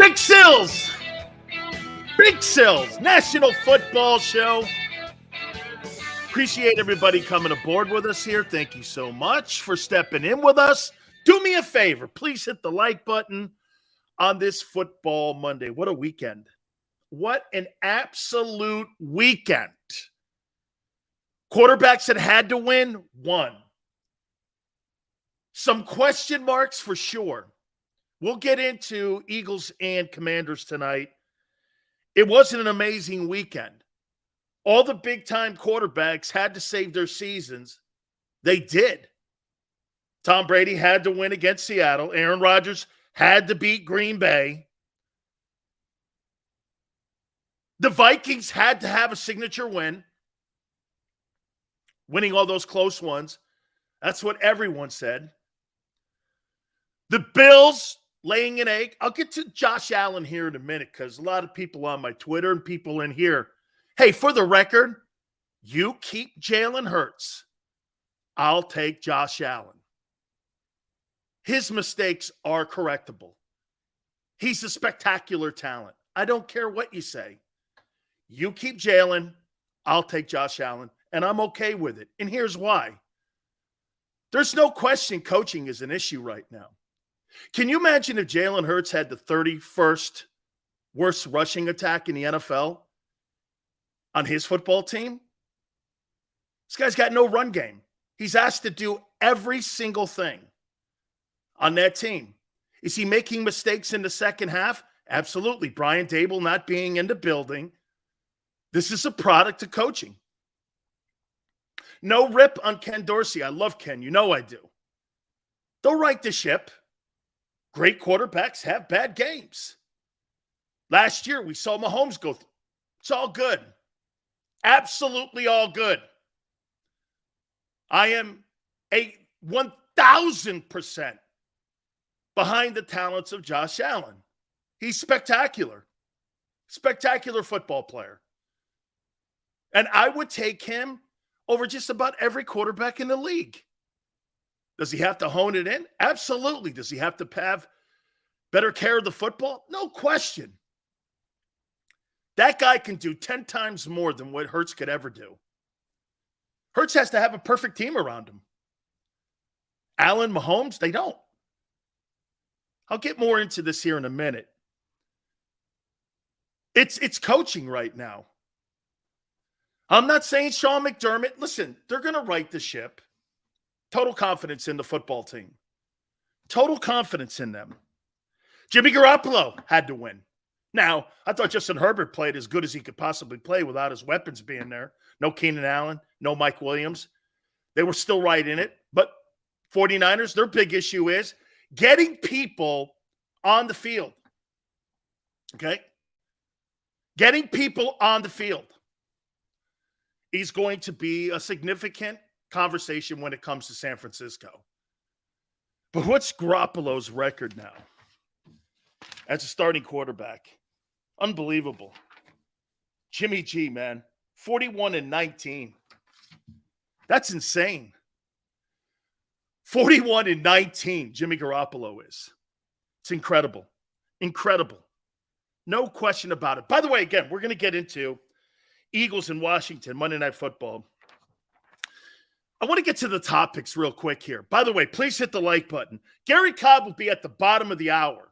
Big Sills, National Football Show. Appreciate everybody coming aboard with us here. Thank you so much for stepping in with us. Do me a favor. Please hit the like button on this football Monday. What a weekend. What an absolute weekend. Quarterbacks that had to win, won. Some question marks for sure. We'll get into Eagles and Commanders tonight. It wasn't an amazing weekend. All the big-time quarterbacks had to save their seasons. They did. Tom Brady had to win against Seattle. Aaron Rodgers had to beat Green Bay. The Vikings had to have a signature win, winning all those close ones. That's what everyone said. The Bills laying an egg. I'll get to Josh Allen here in a minute because a lot of people on my Twitter and people in here, hey, for the record, you keep Jalen Hurts. I'll take Josh Allen. His mistakes are correctable. He's a spectacular talent. I don't care what you say. You keep Jalen, I'll take Josh Allen, and I'm okay with it. And here's why. There's no question coaching is an issue right now. Can you imagine if Jalen Hurts had the 31st worst rushing attack in the NFL on his football team? This guy's got no run game. He's asked to do every single thing on that team. Is he making mistakes in the second half? Absolutely. Brian Dable not being in the building. This is a product of coaching. No rip on Ken Dorsey. I love Ken. You know I do. They'll right the ship. Great quarterbacks have bad games. Last year, we saw Mahomes go through. It's all good. Absolutely all good. I am 1,000% behind the talents of Josh Allen. He's spectacular. Spectacular football player. And I would take him over just about every quarterback in the league. Does he have to hone it in? Absolutely. Does he have to have better care of the football? No question. That guy can do 10 times more than what Hurts could ever do. Hurts has to have a perfect team around him. Allen, Mahomes, they don't. I'll get more into this here in a minute. It's coaching right now. I'm not saying Sean McDermott. Listen, they're going to right the ship. Total confidence in the football team. Total confidence in them. Jimmy Garoppolo had to win. Now, I thought Justin Herbert played as good as he could possibly play without his weapons being there. No Keenan Allen, no Mike Williams. They were still right in it. But 49ers, their big issue is getting people on the field. Okay? Getting people on the field is going to be a significant conversation when it comes to San Francisco. But what's Garoppolo's record now as a starting quarterback? Unbelievable. Jimmy G, man, 41-19. That's insane. 41-19, Jimmy Garoppolo is. It's incredible. Incredible. No question about it. By the way, again, we're going to get into Eagles in Washington, Monday Night Football. I want to get to the topics real quick here. By the way, please hit the like button. Gary Cobb will be at the bottom of the hour.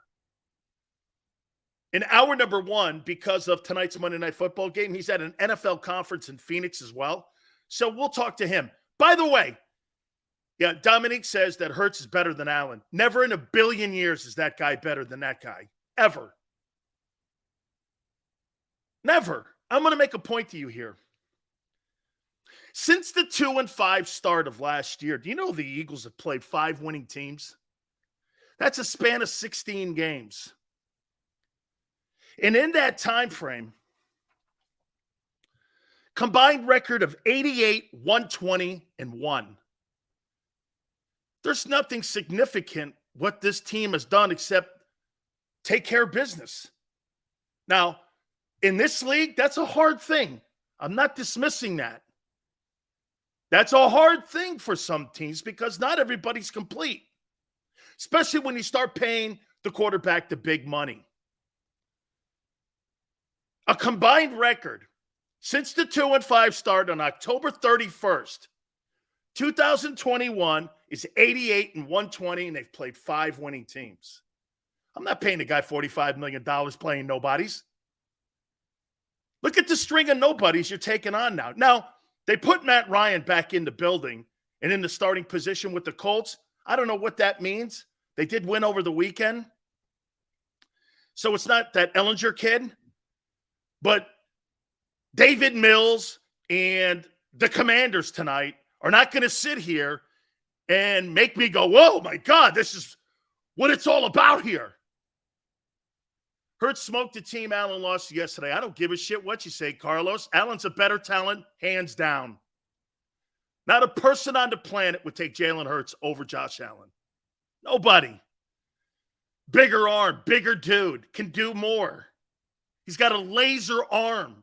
In hour number 1, because of tonight's Monday Night Football game, he's at an NFL conference in Phoenix as well. So we'll talk to him. By the way, yeah, Dominique says that Hurts is better than Allen. Never in a billion years is that guy better than that guy. Ever. Never. I'm going to make a point to you here. Since the 2-5 start of last year, do you know the Eagles have played 5 winning teams? That's a span of 16 games. And in that time frame, combined record of 88, 120, and 1. There's nothing significant what this team has done except take care of business. Now, in this league, that's a hard thing. I'm not dismissing that. That's a hard thing for some teams because not everybody's complete, especially when you start paying the quarterback the big money. A combined record since the 2-5 start on October 31st, 2021 is 88-120, and they've played 5 winning teams. I'm not paying the guy $45 million playing nobodies. Look at the string of nobodies you're taking on now. Now, they put Matt Ryan back in the building and in the starting position with the Colts. I don't know what that means. They did win over the weekend. So it's not that Ellinger kid, but David Mills and the Commanders tonight are not going to sit here and make me go, whoa, my God, this is what it's all about here. Hurts smoked the team. Allen lost yesterday. I don't give a shit what you say, Carlos. Allen's a better talent, hands down. Not a person on the planet would take Jalen Hurts over Josh Allen. Nobody. Bigger arm, bigger dude, can do more. He's got a laser arm.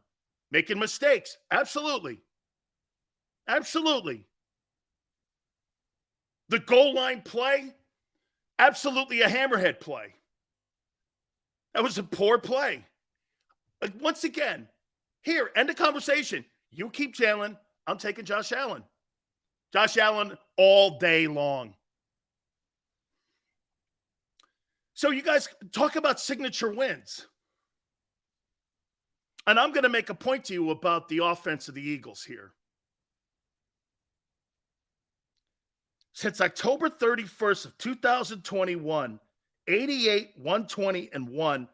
Making mistakes. Absolutely. Absolutely. The goal line play, absolutely a hammerhead play. That was a poor play. Once again, here, end the conversation. You keep Jalen. I'm taking Josh Allen. Josh Allen all day long. So you guys talk about signature wins. And I'm going to make a point to you about the offense of the Eagles here. Since October 31st of 2021, 88, 120, and 1,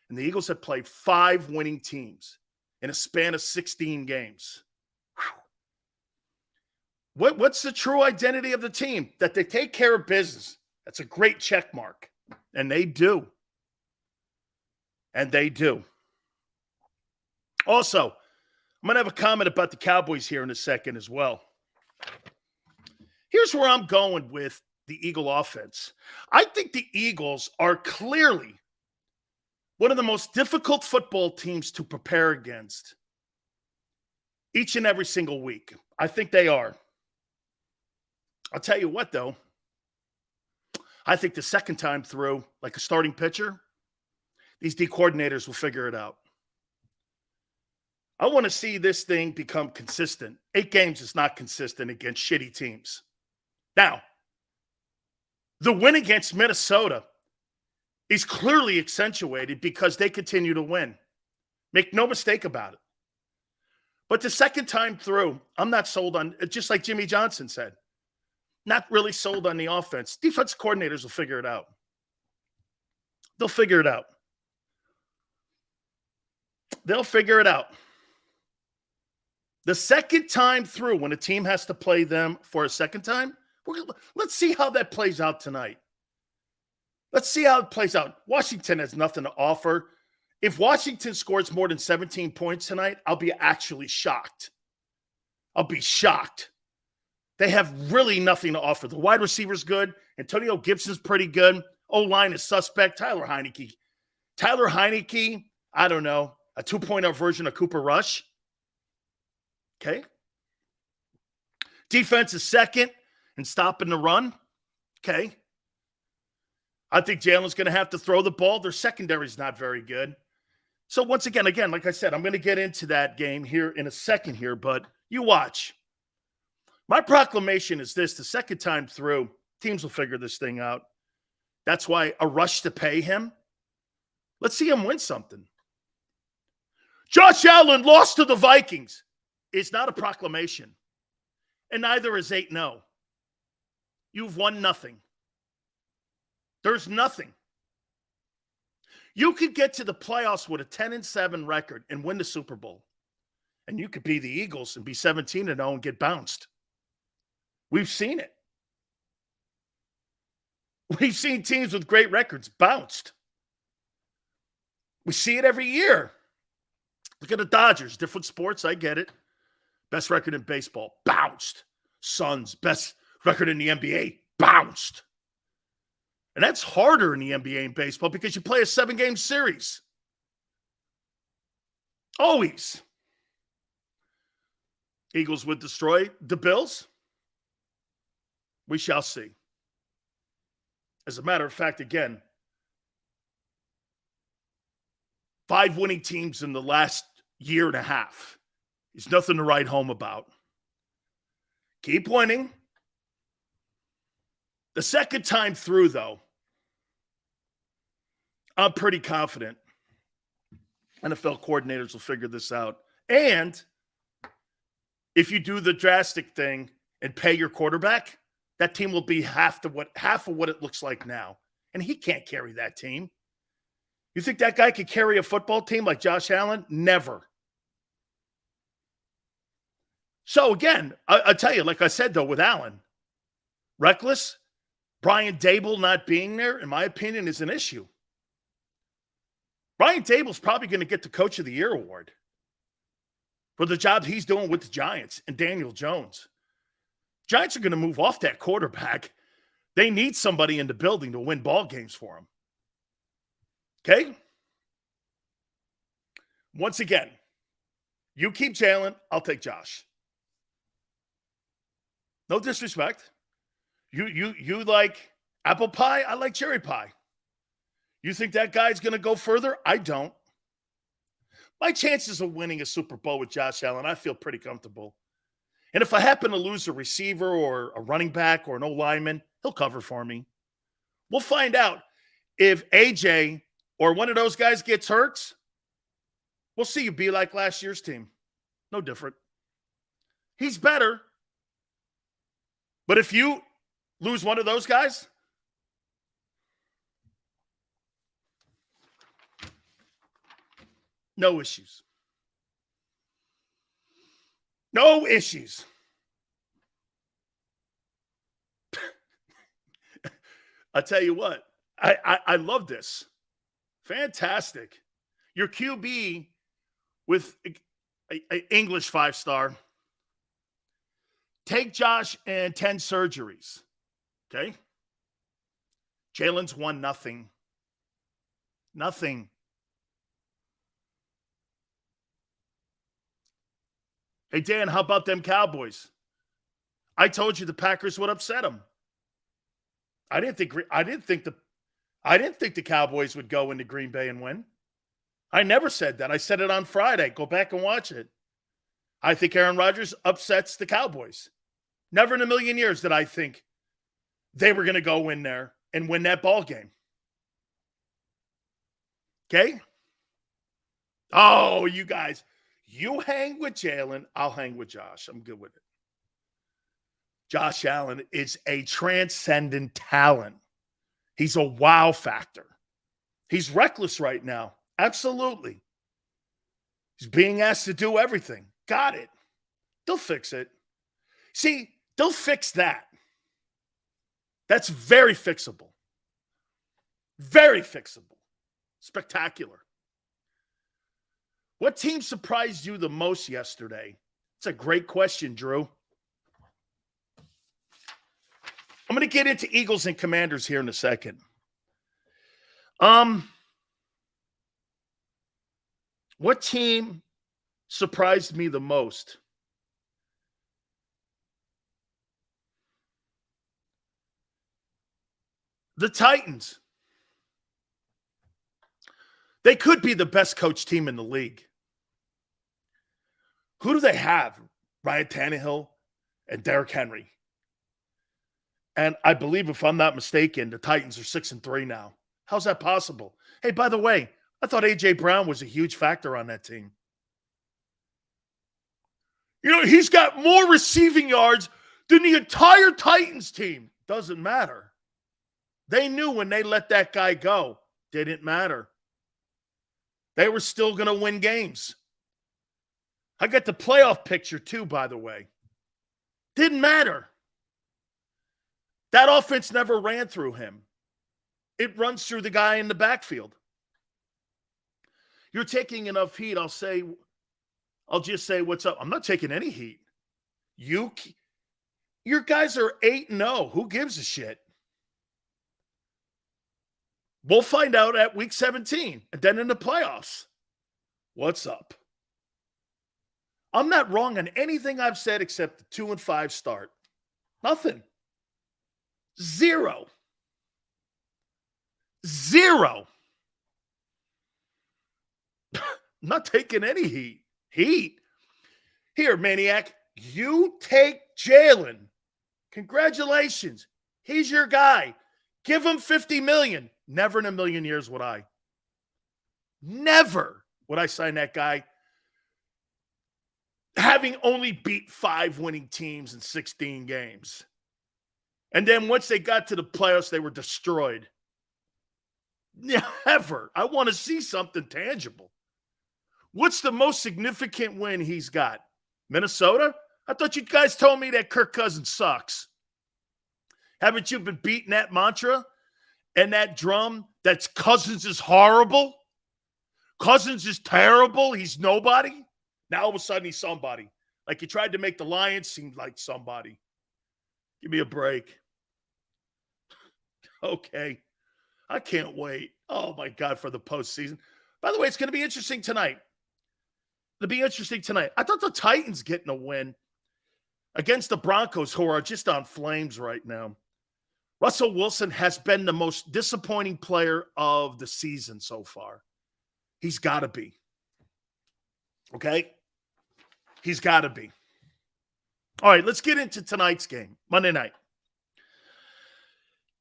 and the Eagles have played 5 winning teams in a span of 16 games. What's the true identity of the team? That they take care of business. That's a great check mark. And they do. And they do. Also, I'm going to have a comment about the Cowboys here in a second as well. Here's where I'm going with the Eagle offense. I think the Eagles are clearly one of the most difficult football teams to prepare against each and every single week. I think they are. I'll tell you what, though. I think the second time through, like a starting pitcher, these D coordinators will figure it out. I want to see this thing become consistent. 8 games is not consistent against shitty teams. Now, the win against Minnesota is clearly accentuated because they continue to win. Make no mistake about it. But the second time through, I'm not sold on, just like Jimmy Johnson said, not really sold on the offense. Defense coordinators will figure it out. They'll figure it out. They'll figure it out. The second time through, when a team has to play them for a second time, let's see how that plays out tonight. Let's see how it plays out. Washington has nothing to offer. If Washington scores more than 17 points tonight, I'll be actually shocked. I'll be shocked. They have really nothing to offer. The wide receiver's good. Antonio Gibson's pretty good. O-line is suspect. Tyler Heineke, I don't know, a 2.0 version of Cooper Rush. Okay. Defense is second and stopping the run. Okay. I think Jalen's going to have to throw the ball. Their secondary is not very good. So once again, like I said, I'm going to get into that game here in a second here, but you watch. My proclamation is this: the second time through, teams will figure this thing out. That's why a rush to pay him. Let's see him win something. Josh Allen lost to the Vikings. It's not a proclamation. And neither is 8-0. You've won nothing. There's nothing. You could get to the playoffs with a 10-7 record and win the Super Bowl. And you could be the Eagles and be 17-0 and get bounced. We've seen it. We've seen teams with great records bounced. We see it every year. Look at the Dodgers. Different sports, I get it. Best record in baseball, bounced. Suns, best record in the NBA, bounced. And that's harder in the NBA and baseball because you play a 7-game series. Always. Eagles would destroy the Bills. We shall see. As a matter of fact, again, 5 winning teams in the last year and a half. It's nothing to write home about. Keep winning. The second time through, though, I'm pretty confident NFL coordinators will figure this out. And if you do the drastic thing and pay your quarterback, that team will be half of what it looks like now. And he can't carry that team. You think that guy could carry a football team like Josh Allen? Never. So again, I tell you, like I said, though, with Allen, reckless, Brian Daboll not being there, in my opinion, is an issue. Brian Daboll's probably going to get the Coach of the Year award for the job he's doing with the Giants and Daniel Jones. Giants are going to move off that quarterback. They need somebody in the building to win ball games for them. Okay? Once again, you keep Jalen, I'll take Josh. No disrespect. You like apple pie, I like cherry pie. You think that guy's going to go further? I don't. My chances of winning a Super Bowl with Josh Allen, I feel pretty comfortable. And if I happen to lose a receiver or a running back or an O-lineman, he'll cover for me. We'll find out if AJ or one of those guys gets hurt. We'll see you be like last year's team. No different. He's better. But if you lose one of those guys, no issues. No issues. I'll tell you what, I love this. Fantastic. Your QB with an English 5-star. Take Josh and 10 surgeries. Okay? Jalen's won nothing. Nothing. Hey, Dan, how about them Cowboys? I told you the Packers would upset them. I didn't think the Cowboys would go into Green Bay and win. I never said that. I said it on Friday. Go back and watch it. I think Aaron Rodgers upsets the Cowboys. Never in a million years did I think they were going to go in there and win that ball game. Okay? Oh, you guys. You hang with Jalen, I'll hang with Josh. I'm good with it. Josh Allen is a transcendent talent. He's a wow factor. He's reckless right now. Absolutely. He's being asked to do everything. Got it. They'll fix it. See, they'll fix that. That's very fixable. Very fixable. Spectacular. What team surprised you the most yesterday? It's a great question, Drew. I'm going to get into Eagles and Commanders here in a second. What team surprised me the most? The Titans. They could be the best coach team in the league. Who do they have? Ryan Tannehill and Derrick Henry. And I believe, if I'm not mistaken, the Titans are 6-3 now. How's that possible? Hey, by the way, I thought A.J. Brown was a huge factor on that team. You know, he's got more receiving yards than the entire Titans team. Doesn't matter. They knew when they let that guy go, didn't matter. They were still going to win games. I got the playoff picture too, by the way. Didn't matter. That offense never ran through him. It runs through the guy in the backfield. You're taking enough heat, I'll just say what's up. I'm not taking any heat. Your guys are 8-0. Who gives a shit? We'll find out at week 17 and then in the playoffs. What's up? I'm not wrong on anything I've said except the 2-5 start. Nothing. Zero. I'm not taking any heat. Heat? Here, Maniac, you take Jalen. Congratulations. He's your guy. Give him $50 million. Never in a million years would I. Never would I sign that guy, having only beat 5 winning teams in 16 games. And then once they got to the playoffs, they were destroyed. Never. I want to see something tangible. What's the most significant win he's got? Minnesota? I thought you guys told me that Kirk Cousins sucks. Haven't you been beating that mantra and that drum that Cousins is horrible? Cousins is terrible. He's nobody. Now all of a sudden he's somebody. Like you tried to make the Lions seem like somebody. Give me a break. Okay. I can't wait. Oh, my God, for the postseason. By the way, it's going to be interesting tonight. It'll be interesting tonight. I thought the Titans getting a win against the Broncos, who are just on flames right now. Russell Wilson has been the most disappointing player of the season so far. He's got to be. Okay? He's got to be. All right, let's get into tonight's game, Monday night.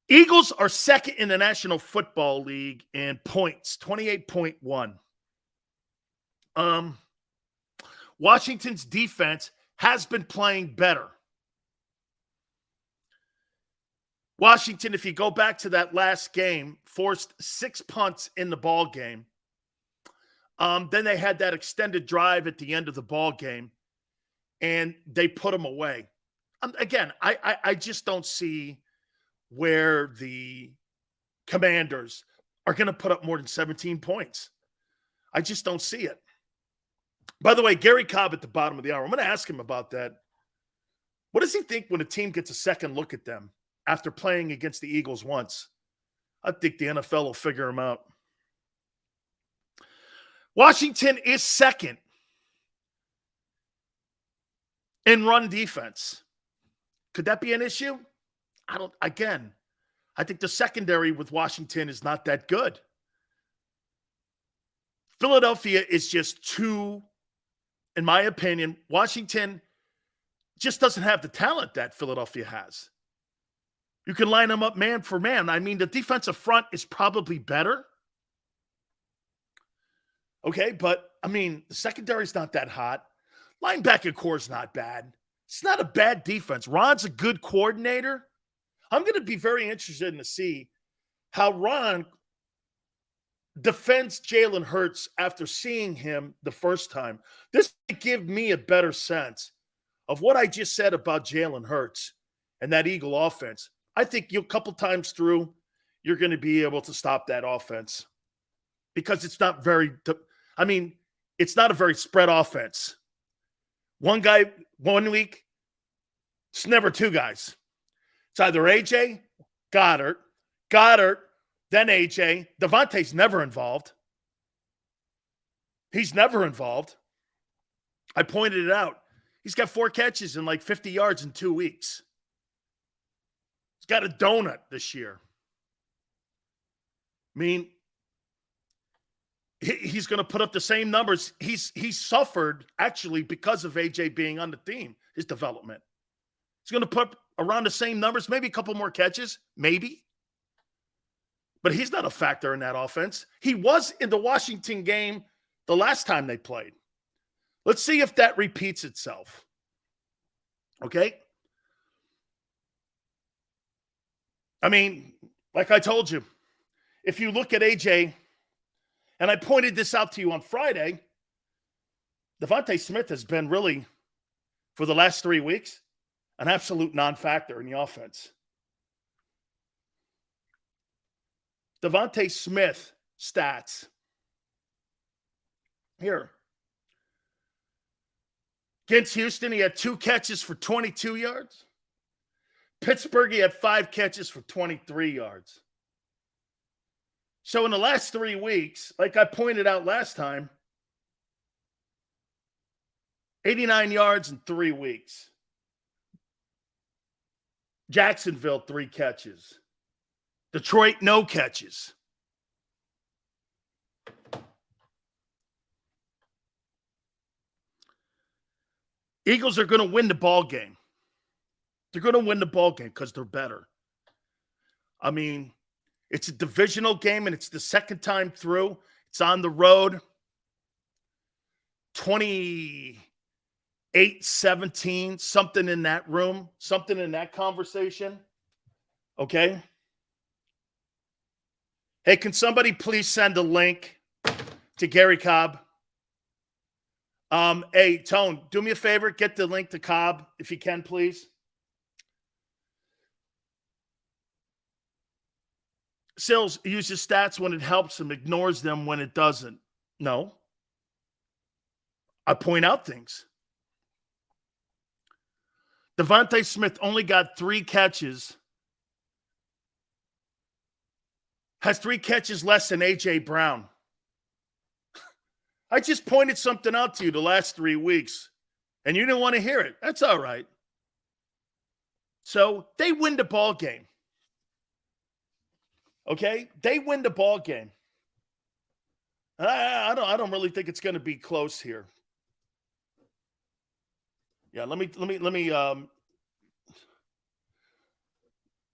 Eagles are second in the National Football League in points, 28.1. Washington's defense has been playing better. Washington, if you go back to that last game, forced 6 punts in the ball game. Then they had that extended drive at the end of the ball game, and they put them away. Again, I just don't see where the Commanders are going to put up more than 17 points. I just don't see it. By the way, Gary Cobb at the bottom of the hour, I'm going to ask him about that. What does he think when a team gets a second look at them after playing against the Eagles once? I think the NFL will figure him out. Washington is second in run defense. Could that be an issue? I think the secondary with Washington is not that good. Philadelphia is just too, in my opinion, Washington just doesn't have the talent that Philadelphia has. You can line them up man for man. I mean, the defensive front is probably better. Okay, but, I mean, the secondary's not that hot. Linebacker core is not bad. It's not a bad defense. Ron's a good coordinator. I'm going to be very interested in to see how Ron defends Jalen Hurts after seeing him the first time. This will give me a better sense of what I just said about Jalen Hurts and that Eagle offense. I think a couple times through, you're going to be able to stop that offense because it's not it's not a very spread offense. One guy, 1 week, it's never two guys. It's either AJ, Goddard, then AJ. Devontae's never involved. He's never involved. I pointed it out. He's got 4 catches and like 50 yards in 2 weeks. He's got a donut this year. I mean, he's going to put up the same numbers. He's suffered, actually, because of AJ being on the team, his development. He's going to put up around the same numbers, maybe a couple more catches, maybe. But he's not a factor in that offense. He was in the Washington game the last time they played. Let's see if that repeats itself. Okay? I mean, like I told you, if you look at AJ, and I pointed this out to you on Friday, Devontae Smith has been really, for the last 3 weeks, an absolute non-factor in the offense. Devontae Smith stats. Here. Against Houston, he had 2 catches for 22 yards. Pittsburgh, he had 5 catches for 23 yards. So in the last 3 weeks, like I pointed out last time, 89 yards in 3 weeks. Jacksonville, 3 catches. Detroit, no catches. Eagles are going to win the ball game. They're going to win the ball game because they're better. I mean, it's a divisional game, and it's the second time through. It's on the road. 28-17, something in that room, something in that conversation. Okay? Hey, can somebody please send a link to Gary Cobb? Hey, Tone, do me a favor. Get the link to Cobb, if you can, please. Sills uses stats when it helps him, ignores them when it doesn't. No. I point out things. Devontae Smith only got 3 catches. Has 3 catches less than A.J. Brown. I just pointed something out to you the last 3 weeks, and you didn't want to hear it. That's all right. So they win the ball game. Okay? They win the ball game. I don't really think it's going to be close here. Yeah, let me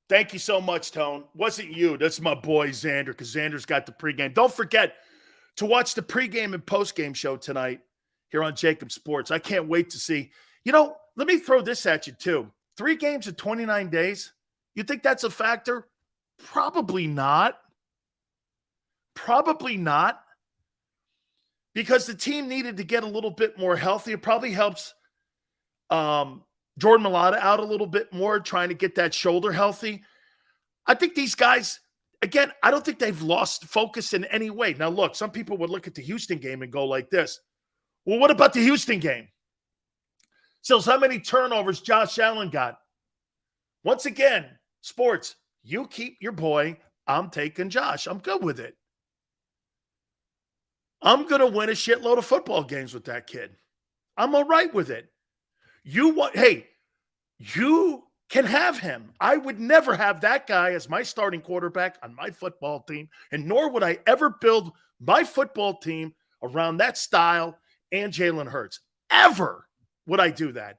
thank you so much, Tone. Wasn't you. That's my boy Xander, because Xander's got the pregame. Don't forget to watch the pregame and postgame show tonight here on JAKIB Sports. I can't wait to see. Let me throw this at you too. 3 games in 29 days. You think that's a factor? Probably not. Probably not. Because the team needed to get a little bit more healthy. It probably helps Jordan Mailata out a little bit more, trying to get that shoulder healthy. I think these guys, again, I don't think they've lost focus in any way. Now, look, some people would look at the Houston game and go like this. Well, what about the Houston game? So how many turnovers Josh Allen got? Once again, sports, you keep your boy. I'm taking Josh. I'm good with it. I'm going to win a shitload of football games with that kid. I'm all right with it. You can have him. I would never have that guy as my starting quarterback on my football team, and nor would I ever build my football team around that style and Jalen Hurts. Ever would I do that.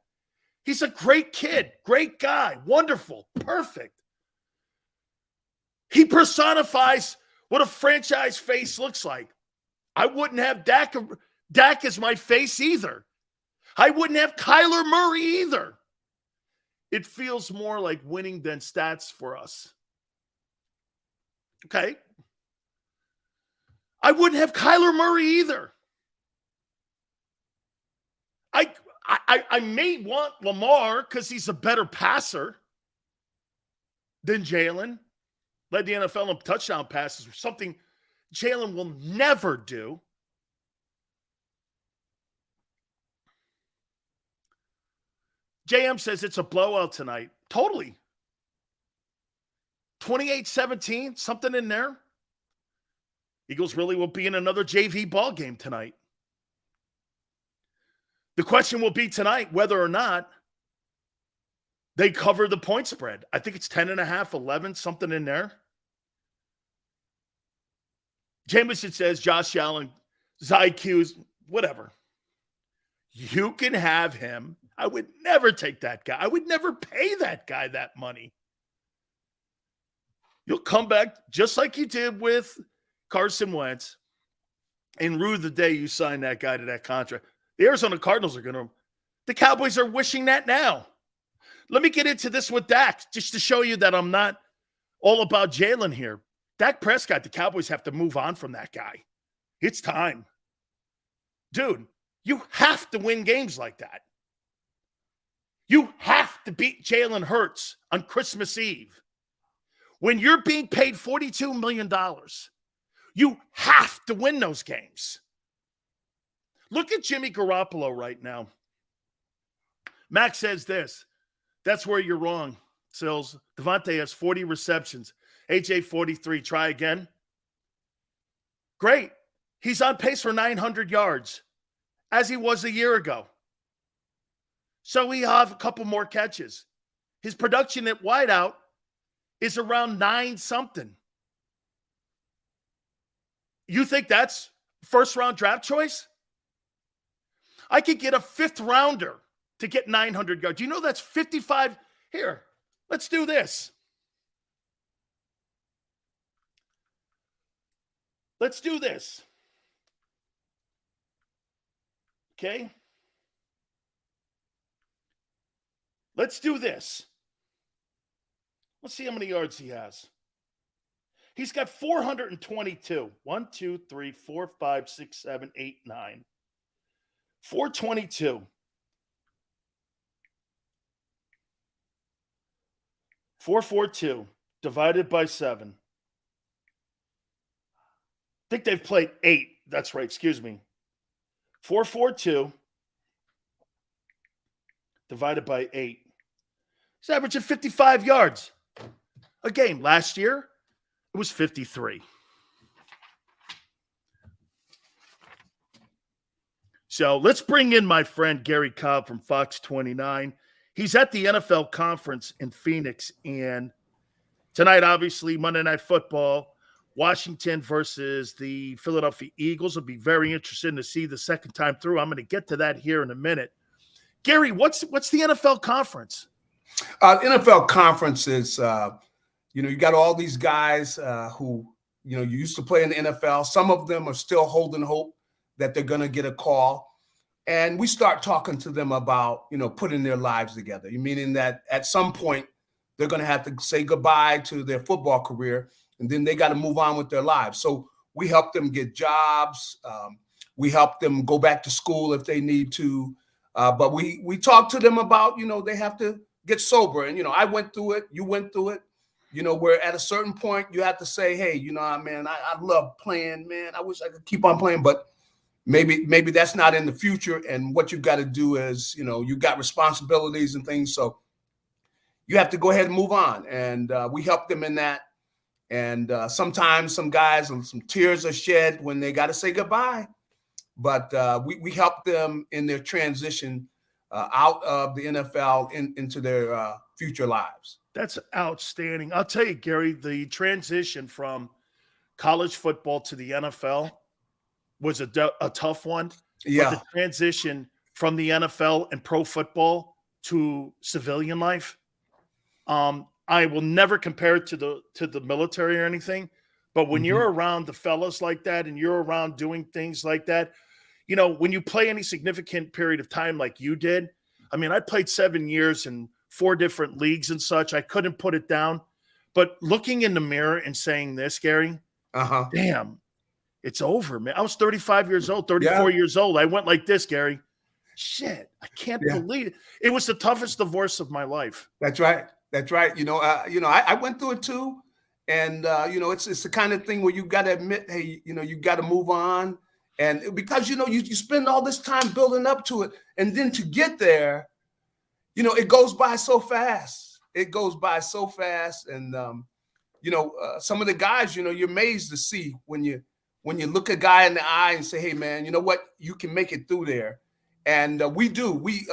He's a great kid, great guy, wonderful, perfect. He personifies what a franchise face looks like. I wouldn't have Dak as my face either. I wouldn't have Kyler Murray either. It feels more like winning than stats for us. Okay? I wouldn't have Kyler Murray either. I may want Lamar because he's a better passer than Jalen. Led the NFL in touchdown passes, something Jalen will never do. JM says it's a blowout tonight. Totally. 28-17, something in there. Eagles really will be in another JV ball game tonight. The question will be tonight whether or not they cover the point spread. I think it's 10.5, 11, something in there. Jameson says Josh Allen, IQ's, whatever. You can have him. I would never take that guy. I would never pay that guy that money. You'll come back just like you did with Carson Wentz and rue the day you signed that guy to that contract. The Arizona Cardinals the Cowboys are wishing that now. Let me get into this with Dak just to show you that I'm not all about Jalen here. Dak Prescott, the Cowboys have to move on from that guy. It's time. Dude, you have to win games like that. You have to beat Jalen Hurts on Christmas Eve. When you're being paid $42 million, you have to win those games. Look at Jimmy Garoppolo right now. Max says this. That's where you're wrong, Sills. Devontae has 40 receptions. AJ 43. Try again. Great. He's on pace for 900 yards, as he was a year ago. So we have a couple more catches. His production at wideout is around 9-something. You think that's first-round draft choice? I could get a 5th rounder to get 900 yards. You know that's 55. Here, let's do this. Let's do this. Okay? Let's do this. Let's see how many yards he has. He's got 422. 1, 2, 3, 4, 5, 6, 7, 8, 9. 422. 442 divided by 7. I think they've played 8. That's right. Excuse me. 442 divided by 8. He's averaging 55 yards a game. Last year, it was 53. So let's bring in my friend Gary Cobb from Fox 29. He's at the NFL conference in Phoenix. And tonight, obviously, Monday Night Football, Washington versus the Philadelphia Eagles. Will be very interesting to see the second time through. I'm going to get to that here in a minute. Gary, what's the NFL conference? NFL conference is, you got all these guys who, you used to play in the NFL. Some of them are still holding hope that they're going to get a call. And we start talking to them about, putting their lives together, meaning that at some point they're going to have to say goodbye to their football career, and then they got to move on with their lives. So we help them get jobs. We help them go back to school if they need to. But we talk to them about, they have to get sober. And, I went through it. You went through it. Where at a certain point you have to say, hey, man, I love playing, man. I wish I could keep on playing, but maybe that's not in the future. And what you've got to do is, you've got responsibilities and things. So you have to go ahead and move on. And we help them in that. And sometimes some guys, some tears are shed when they got to say goodbye. But we help them in their transition out of the NFL into their future lives. That's outstanding. I'll tell you, Gary, the transition from college football to the NFL was a tough one. Yeah. But the transition from the NFL and pro football to civilian life, I will never compare it to the military or anything. But when you're around the fellas like that and you're around doing things like that, when you play any significant period of time like you did, I mean, I played 7 years in 4 different leagues and such. I couldn't put it down. But looking in the mirror and saying this, Gary, damn, it's over, man. I was 35 years old, 34 years old. I went like this, Gary. Shit, I can't believe it. It was the toughest divorce of my life. That's right. That's right. I went through it too. And, it's the kind of thing where you got to admit, hey, you got to move on. And because, you spend all this time building up to it. And then to get there, it goes by so fast. It goes by so fast. And, some of the guys, you're amazed to see when you look a guy in the eye and say, hey, man, you know what? You can make it through there. And we do. We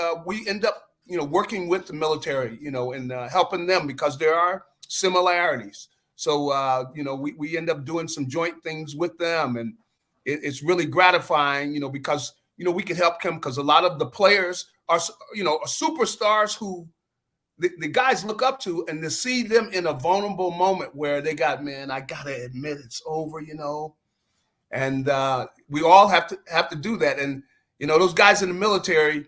end up, working with the military, and helping them because there are similarities. So, we end up doing some joint things with them. And it's really gratifying, because, we can help them because a lot of the players are, superstars who the guys look up to, and to see them in a vulnerable moment where they got, man, I got to admit it's over, and we all have to do that. And, those guys in the military,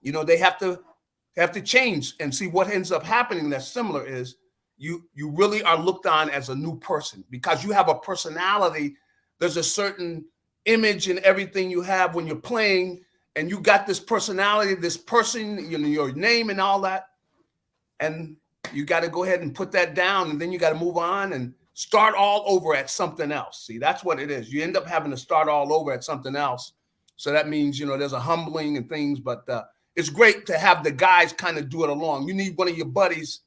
they have to change and see what ends up happening that's similar is you really are looked on as a new person because you have a personality. There's a certain image in everything you have when you're playing, and you got this personality, this person, your name and all that. And you got to go ahead and put that down, and then you got to move on and start all over at something else. See, that's what it is. You end up having to start all over at something else. So that means, there's a humbling and things, but it's great to have the guys kind of do it along. You need one of your buddies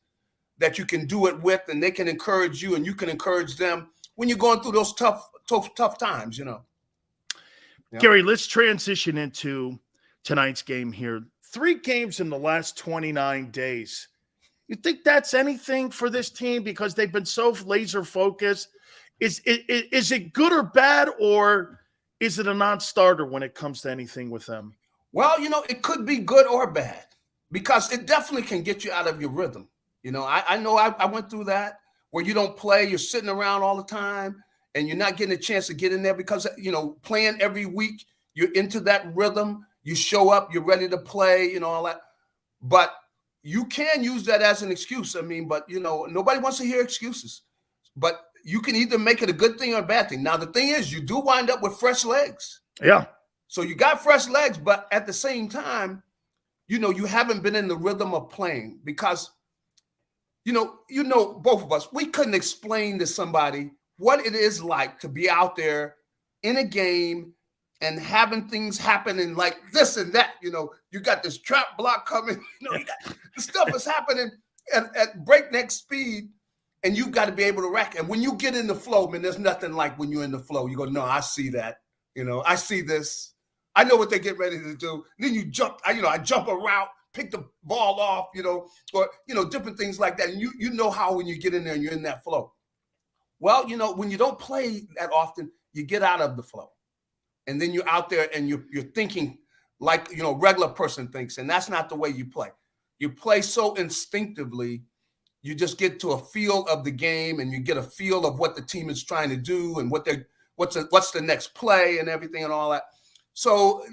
that you can do it with, and they can encourage you, and you can encourage them when you're going through those tough times, Yeah. Gary, let's transition into tonight's game here. 3 games in the last 29 days. You think that's anything for this team because they've been so laser focused? Is it good or bad, or is it a non-starter when it comes to anything with them? Well, it could be good or bad. because it definitely can get you out of your rhythm. You know I went through that where you don't play, you're sitting around all the time, and you're not getting a chance to get in there because, playing every week, you're into that rhythm. You show up, you're ready to play, all that. But you can use that as an excuse. I mean, but, nobody wants to hear excuses. But you can either make it a good thing or a bad thing. Now, the thing is, you do wind up with fresh legs. Yeah. So you got fresh legs, but at the same time, you haven't been in the rhythm of playing because, both of us, we couldn't explain to somebody what it is like to be out there in a game and having things happening like this and that. You got this trap block coming, you got the stuff is happening at breakneck speed, and you got to be able to rack. And when you get in the flow, man, there's nothing like when you're in the flow. You go, no, I see that. I see this. I know what they get ready to do. Then you jump, I jump a route, pick the ball off, or, different things like that. And you know how when you get in there and you're in that flow. Well, when you don't play that often, you get out of the flow. And then you're out there and you're thinking like, regular person thinks. And that's not the way you play. You play so instinctively. You just get to a feel of the game, and you get a feel of what the team is trying to do and what's the next play and everything and all that. So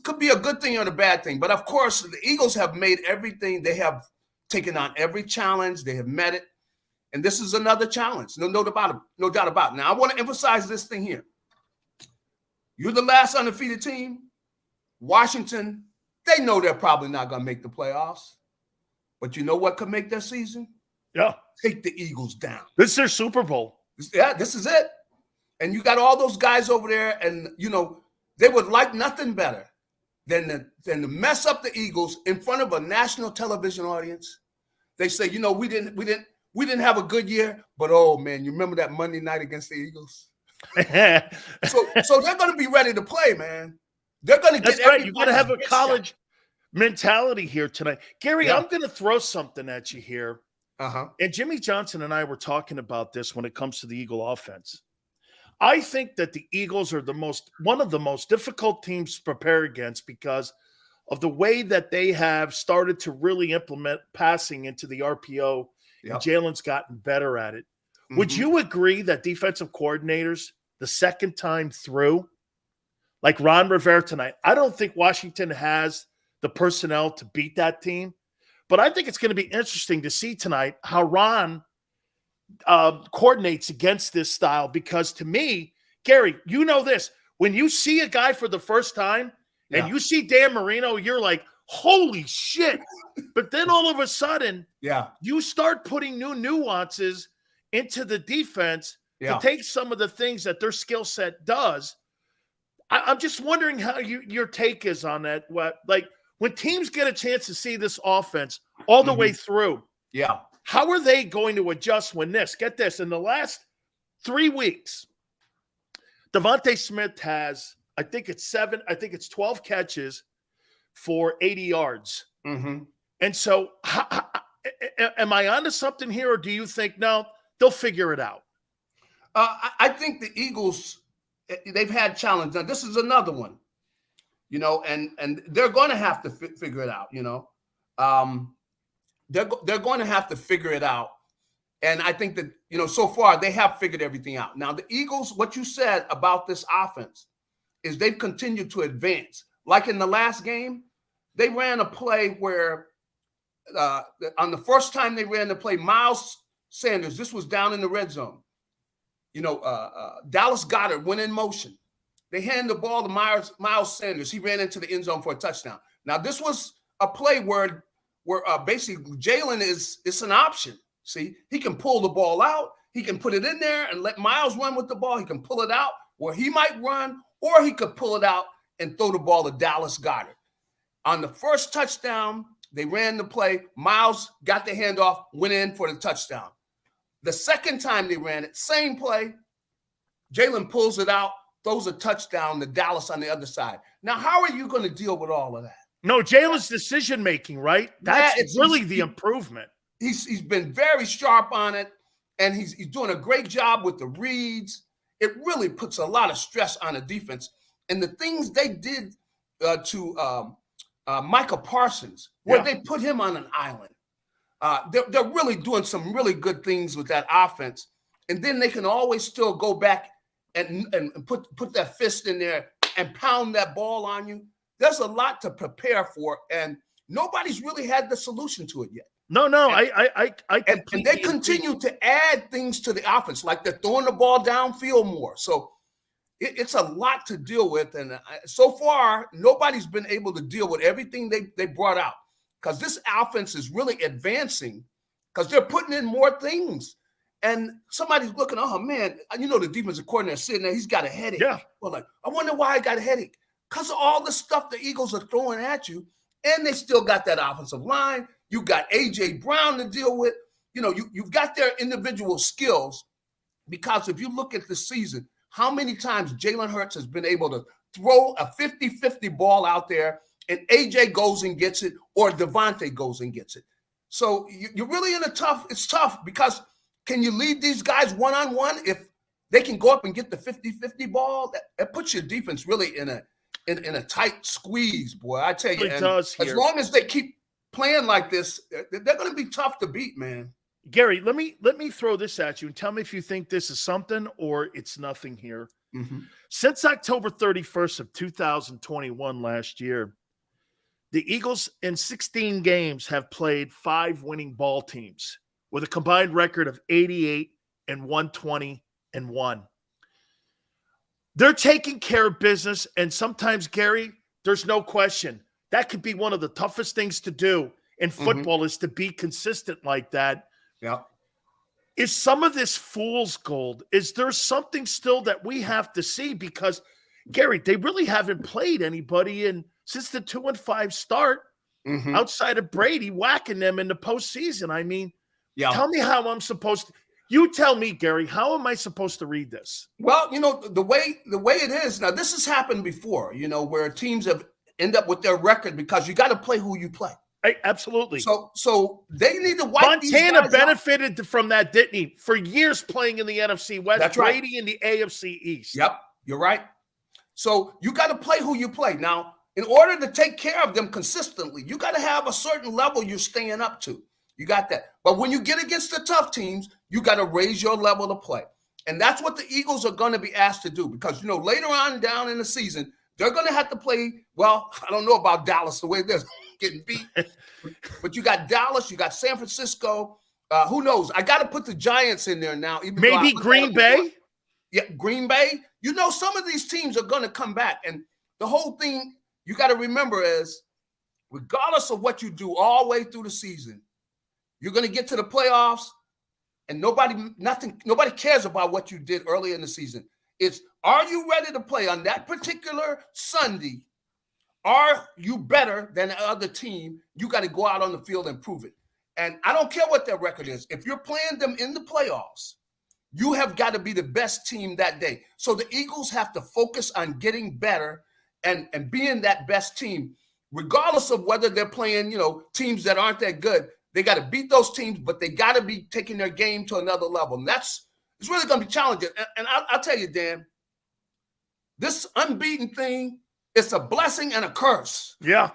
could be a good thing or a bad thing. But of course, the Eagles have made everything. They have taken on every challenge. They have met it. And this is another challenge. No doubt about it. Now, I want to emphasize this thing here. You're the last undefeated team. Washington, they know they're probably not going to make the playoffs. But you know what could make their season? Yeah. Take the Eagles down. This is their Super Bowl. Yeah, this is it. And you got all those guys over there, and, they would like nothing better than to mess up the Eagles in front of a national television audience. They say, we didn't have a good year, but oh man, you remember that Monday night against the Eagles? so they're going to be ready to play, man. They're going to get. That's right. You got to have a college mentality here tonight, Gary. Yeah. I'm going to throw something at you here. And Jimmy Johnson and I were talking about this when it comes to the Eagle offense. I think that the Eagles are one of the most difficult teams to prepare against because of the way that they have started to really implement passing into the RPO. Yep. And Jalen's gotten better at it. Mm-hmm. Would you agree that defensive coordinators, the second time through, like Ron Rivera tonight, I don't think Washington has the personnel to beat that team, but I think it's going to be interesting to see tonight how Ron coordinates against this style, because to me, Gary, this, when you see a guy for the first time and you see Dan Marino, you're like, holy shit. But then all of a sudden, you start putting new nuances into the defense to take some of the things that their skill set does. I'm just wondering how your take is on that. When teams get a chance to see this offense all the way through, how are they going to adjust when get this, in the last 3 weeks, Devontae Smith has, I think it's 12 catches for 80 yards. Mm-hmm. And so am I onto something here, or do you think, no, they'll figure it out? I think the Eagles, they've had challenges. Now, this is another one, and they're going to have to figure it out, They're going to have to figure it out. And I think that, so far they have figured everything out. Now, the Eagles, what you said about this offense is they've continued to advance. Like in the last game, they ran a play where on the first time they ran the play, Miles Sanders, this was down in the red zone. Dallas Goedert went in motion. They handed the ball to Miles Sanders. He ran into the end zone for a touchdown. Now, this was a play where basically Jalen it's an option. See, he can pull the ball out. He can put it in there and let Miles run with the ball. He can pull it out where he might run, or he could pull it out and throw the ball to Dallas Goedert. On the first touchdown, they ran the play. Miles got the handoff, went in for the touchdown. The second time they ran it, same play. Jalen pulls it out, throws a touchdown to Dallas on the other side. Now, how are you going to deal with all of that? No, Jalen's decision-making, right? That's really the improvement. He's been very sharp on it, and he's doing a great job with the reads. It really puts a lot of stress on the defense. And the things they did to Micah Parsons, where they put him on an island. They're really doing some really good things with that offense. And then they can always still go back and put that fist in there and pound that ball on you. There's a lot to prepare for, and nobody's really had the solution to it yet. No, and they continue to add things to the offense, like they're throwing the ball downfield more. So it's a lot to deal with, and so far nobody's been able to deal with everything they brought out, because this offense is really advancing because they're putting in more things. And somebody's looking, oh man, the defensive coordinator sitting there, he's got a headache. Yeah. Well, like, I wonder why I got a headache. Because of all the stuff the Eagles are throwing at you, and they still got that offensive line. You got A.J. Brown to deal with. You've got their individual skills, because if you look at the season, how many times Jalen Hurts has been able to throw a 50-50 ball out there, and A.J. goes and gets it, or Devontae goes and gets it. So you're really it's tough, because can you leave these guys one-on-one? If they can go up and get the 50-50 ball, that puts your defense really in a tight squeeze, boy. I tell you, it does as long as they keep playing like this, they're going to be tough to beat, man. Gary, let me throw this at you and tell me if you think this is something or it's nothing here. Mm-hmm. Since October 31st of 2021 last year, the Eagles in 16 games have played 5 winning ball teams with a combined record of 88 and 120 and 1. They're taking care of business, and sometimes, Gary, there's no question that could be one of the toughest things to do in football, is to be consistent like that. Yeah. Is some of this fool's gold? Is there something still that we have to see? Because, Gary, they really haven't played anybody since the 2-5 start outside of Brady whacking them in the postseason. I mean, tell me how I'm supposed to. You tell me, Gary, how am I supposed to read this? Well, the way it is now, this has happened before, where teams have end up with their record, because you got to play who you play. Absolutely. So they need to wipe these guys Montana out. benefited from that, didn't he? For years playing in the NFC West, That's right. Brady in the AFC East. Yep, you're right. So you got to play who you play. Now, in order to take care of them consistently, you got to have a certain level you're staying up to. You got that. But when you get against the tough teams, you got to raise your level of play. And that's what the Eagles are going to be asked to do, because, later on down in the season, they're going to have to play, well, I don't know about Dallas the way they're getting beat, but you got Dallas, you got San Francisco. Who knows? I got to put the Giants in there now. Maybe Green Bay? Yeah, Green Bay. Some of these teams are going to come back. And the whole thing you got to remember is, regardless of what you do all the way through the season, you're going to get to the playoffs, and nobody cares about what you did early in the season. It's, are you ready to play on that particular Sunday? Are you better than the other team? You got to go out on the field and prove it. And I don't care what their record is. If you're playing them in the playoffs, you have got to be the best team that day. So the Eagles have to focus on getting better and being that best team, regardless of whether they're playing, teams that aren't that good. They got to beat those teams, but they got to be taking their game to another level. And it's really going to be challenging. And I'll tell you, Dan, this unbeaten thing, it's a blessing and a curse. Yeah.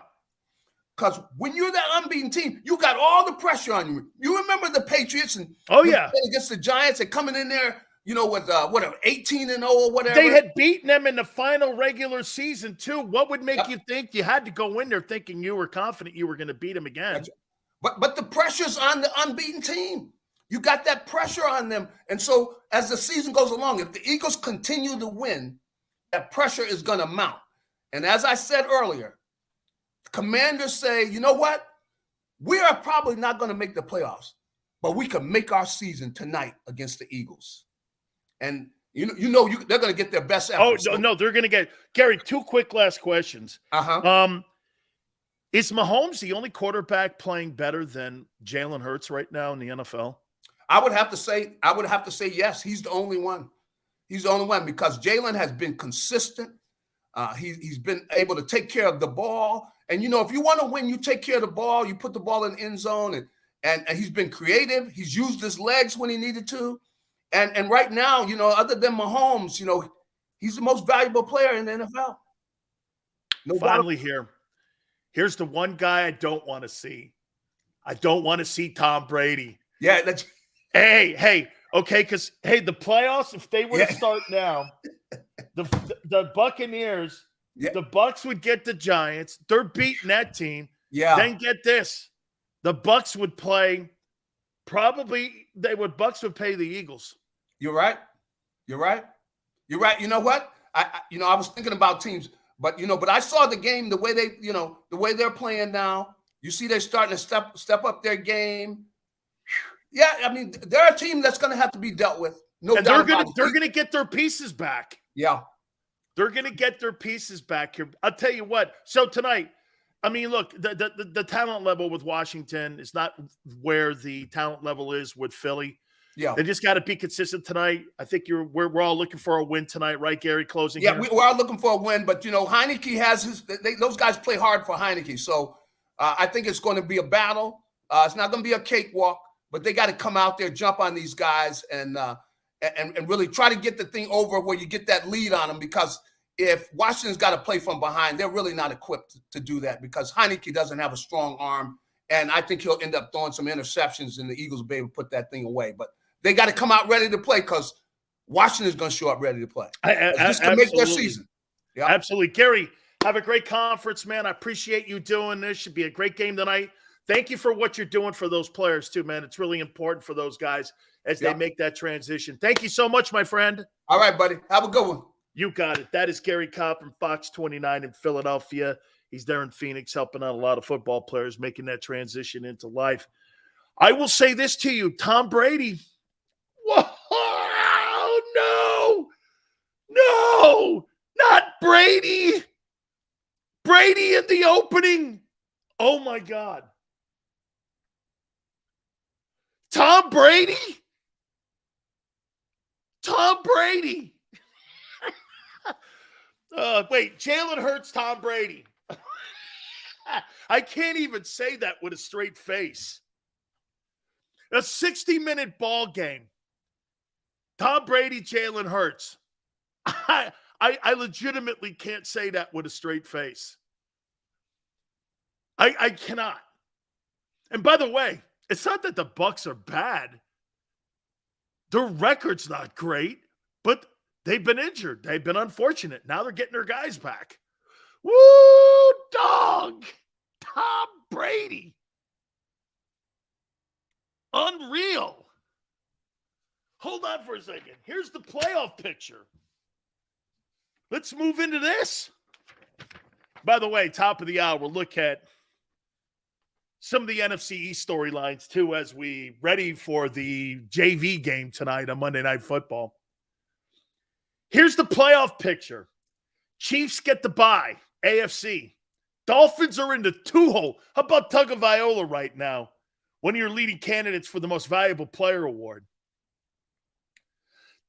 Because when you're that unbeaten team, you got all the pressure on you. You remember the Patriots and against the Giants and coming in there, with 18-0 or whatever. They had beaten them in the final regular season too. What would make you think you had to go in there thinking you were confident you were going to beat them again? But the pressure's on the unbeaten team. You got that pressure on them. And so as the season goes along, if the Eagles continue to win, that pressure is going to mount. And as I said earlier, Commanders say, you know what? We are probably not going to make the playoffs, but we can make our season tonight against the Eagles. And they're going to get their best effort. No, they're going to get Gary. 2 quick last questions. Is Mahomes the only quarterback playing better than Jalen Hurts right now in the NFL? I would have to say yes. He's the only one. He's the only one, because Jalen has been consistent. He's been able to take care of the ball. And, if you want to win, you take care of the ball. You put the ball in the end zone. And he's been creative. He's used his legs when he needed to. And right now, other than Mahomes, he's the most valuable player in the NFL. Finally here. Here's the one guy I don't want to see. I don't want to see Tom Brady. Yeah, that's Hey, okay, because the playoffs, if they were to start now, the Buccaneers, the Bucs would get the Giants. They're beating that team. Yeah. Then get this. The Bucs would play Bucs would pay the Eagles. You're right. You know what? I was thinking about teams, but I saw the game, the way they're playing now. You see, they're starting to step up their game. Yeah, I mean, they're a team that's going to have to be dealt with. No doubt about it. They're going to get their pieces back. Yeah. They're going to get their pieces back here. I'll tell you what. So tonight, I mean, look, the talent level with Washington is not where the talent level is with Philly. Yeah. They just got to be consistent tonight. I think we're all looking for a win tonight, right, Gary? Closing. Yeah, we're all looking for a win, but Heineke has those guys play hard for Heineke. So I think it's going to be a battle. It's not going to be a cakewalk, but they got to come out there, jump on these guys, and really try to get the thing over where you get that lead on them. Because if Washington's got to play from behind, they're really not equipped to do that because Heineke doesn't have a strong arm, and I think he'll end up throwing some interceptions, and the Eagles will be able to put that thing away. But they got to come out ready to play because Washington's going to show up ready to play. Just to make their season. Yeah, absolutely. Gary, have a great conference, man. I appreciate you doing this. Should be a great game tonight. Thank you for what you're doing for those players too, man. It's really important for those guys as they make that transition. Thank you so much, my friend. All right, buddy. Have a good one. You got it. That is Gary Cobb from Fox 29 in Philadelphia. He's there in Phoenix helping out a lot of football players making that transition into life. I will say this to you, Tom Brady. Whoa, no, not Brady. Brady in the opening. Oh, my God. Tom Brady? Wait, Jalen Hurts, Tom Brady. I can't even say that with a straight face. A 60-minute ball game. Tom Brady, Jalen Hurts. I legitimately can't say that with a straight face. I cannot. And by the way, it's not that the Bucs are bad. Their record's not great, but they've been injured. They've been unfortunate. Now they're getting their guys back. Woo, dog. Tom Brady. Unreal. Hold on for a second. Here's the playoff picture. Let's move into this. By the way, top of the hour, we'll look at some of the NFC East storylines, too, as we ready for the JV game tonight on Monday Night Football. Here's the playoff picture. Chiefs get the bye, AFC. Dolphins are in the 2-hole. How about Tagovailoa right now? One of your leading candidates for the most valuable player award.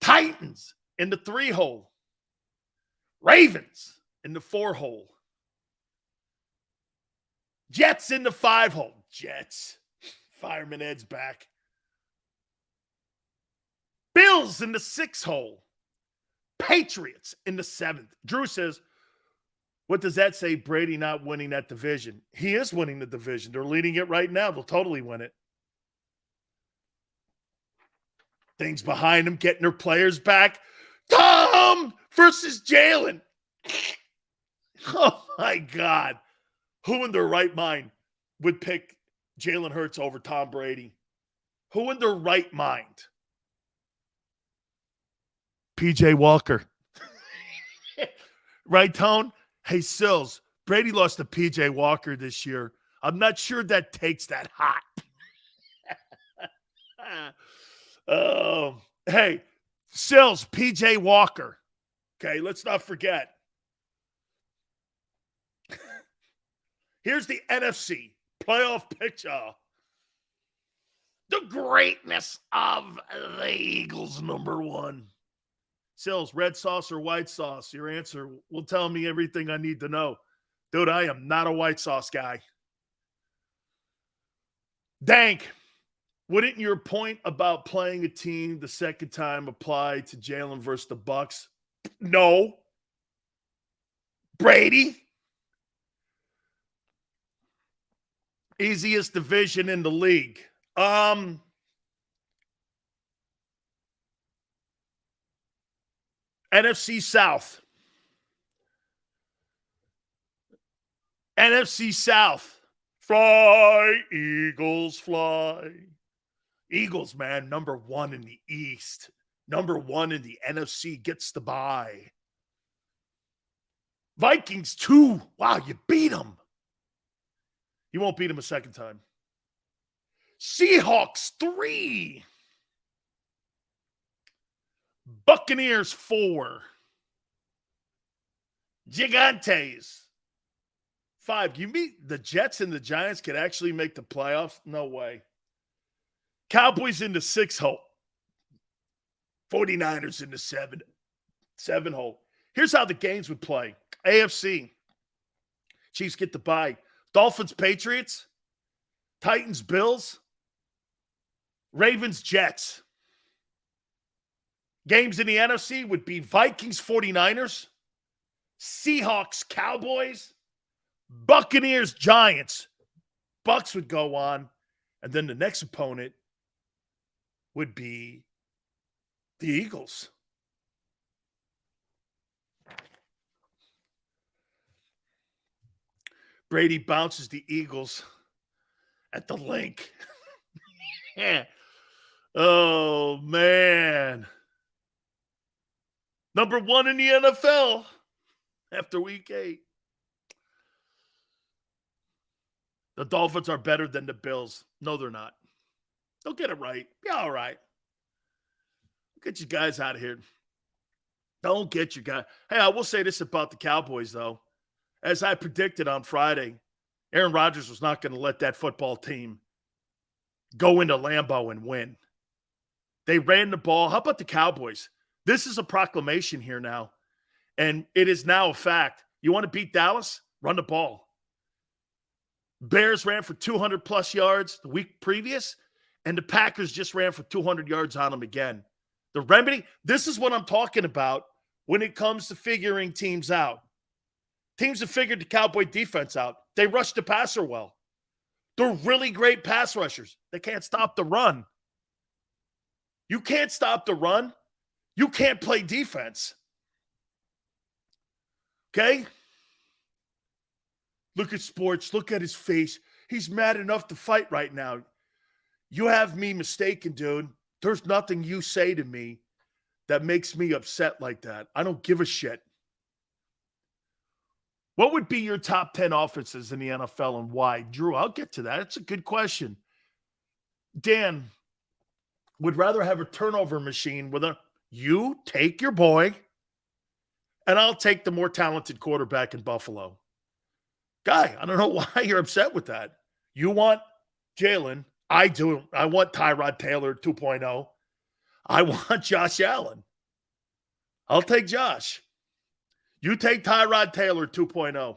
Titans in the 3-hole. Ravens in the 4-hole. Jets in the 5-hole. Jets. Fireman Ed's back. Bills in the 6-hole. Patriots in the 7th. Drew says, what does that say, Brady not winning that division? He is winning the division. They're leading it right now. They'll totally win it. Things behind them, getting their players back. Tom versus Jalen. Oh, my God. Who in their right mind would pick Jalen Hurts over Tom Brady? Who in their right mind? PJ Walker. Right, Tone? Hey, Sills, Brady lost to PJ Walker this year. I'm not sure that takes that hot. Oh, hey, Sills, PJ Walker. Okay, let's not forget. Here's the NFC playoff picture. The greatness of the Eagles, number one. Sills, red sauce or white sauce? Your answer will tell me everything I need to know. Dude, I am not a white sauce guy. Dank, wouldn't your point about playing a team the second time apply to Jalen versus the Bucs? No. Brady? Easiest division in the league. NFC South. NFC South. Fly, Eagles, fly. Eagles, man, number one in the East. Number one in the NFC gets the bye. Vikings, 2. Wow, you beat them. You won't beat them a second time. Seahawks, 3. Buccaneers, 4. Gigantes, 5. You mean the Jets and the Giants could actually make the playoffs? No way. Cowboys in the 6 hole. 49ers in the 7 hole. Here's how the games would play. AFC. Chiefs get the bye. Dolphins, Patriots. Titans, Bills. Ravens, Jets. Games in the NFC would be Vikings, 49ers. Seahawks, Cowboys. Buccaneers, Giants. Bucks would go on. And then the next opponent would be the Eagles. Brady bounces the Eagles at the link. Oh, man. Number 1 in the NFL after week 8. The Dolphins are better than the Bills. No, they're not. They'll get it right. Be all right. Get you guys out of here. Don't get you guys. Hey, I will say this about the Cowboys, though. As I predicted on Friday, Aaron Rodgers was not going to let that football team go into Lambeau and win. They ran the ball. How about the Cowboys? This is a proclamation here now, and it is now a fact. You want to beat Dallas? Run the ball. Bears ran for 200-plus yards the week previous, and the Packers just ran for 200 yards on them again. The remedy, this is what I'm talking about when it comes to figuring teams out. Teams have figured the Cowboy defense out. They rush the passer well. They're really great pass rushers. They can't stop the run. You can't stop the run. You can't play defense. Okay? Look at Sports. Look at his face. He's mad enough to fight right now. You have me mistaken, dude. There's nothing you say to me that makes me upset like that. I don't give a shit. What would be your top 10 offenses in the NFL and why? Drew, I'll get to that. It's a good question. Dan, would rather have a turnover machine with you take your boy, and I'll take the more talented quarterback in Buffalo. Guy, I don't know why you're upset with that. You want Jalen. I do. I want Tyrod Taylor 2.0. I want Josh Allen. I'll take Josh. You take Tyrod Taylor 2.0.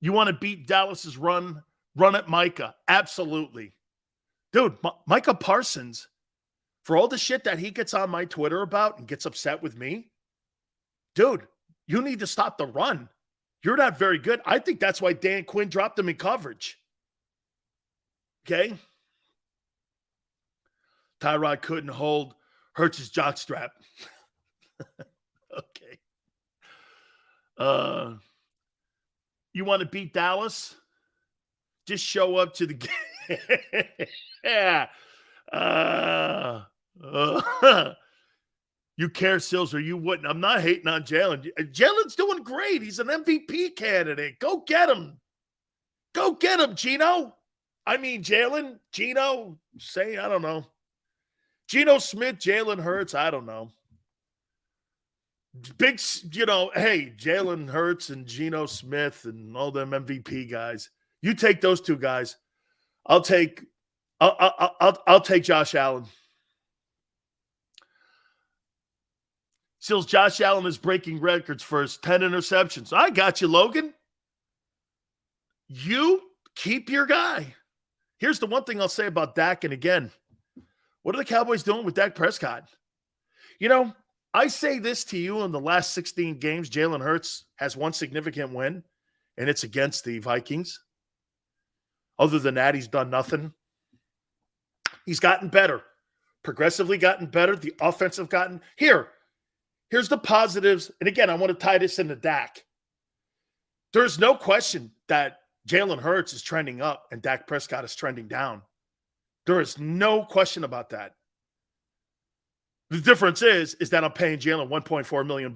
You want to beat Dallas's run at Micah? Absolutely. Dude, Micah Parsons, for all the shit that he gets on my Twitter about and gets upset with me, dude, you need to stop the run. You're not very good. I think that's why Dan Quinn dropped him in coverage. Okay? Tyrod couldn't hold Hurts' jockstrap. Okay. You want to beat Dallas? Just show up to the game. Yeah. You care, Sills, or you wouldn't. I'm not hating on Jalen. Jalen's doing great. He's an MVP candidate. Go get him. Go get him, Gino. I mean, Jalen, Gino, say, I don't know. Geno Smith, Jalen Hurts, I don't know. Big, hey, Jalen Hurts and Geno Smith and all them MVP guys. You take those two guys. I'll take Josh Allen. Sills, Josh Allen is breaking records for his 10 interceptions. I got you, Logan. You keep your guy. Here's the one thing I'll say about Dak, and again, what are the Cowboys doing with Dak Prescott? I say this to you, in the last 16 games, Jalen Hurts has one significant win, and it's against the Vikings. Other than that, he's done nothing. He's gotten better, progressively gotten better. The offense have gotten – here's the positives. And again, I want to tie this into Dak. There's no question that Jalen Hurts is trending up and Dak Prescott is trending down. There is no question about that. The difference is that I'm paying Jalen $1.4 million.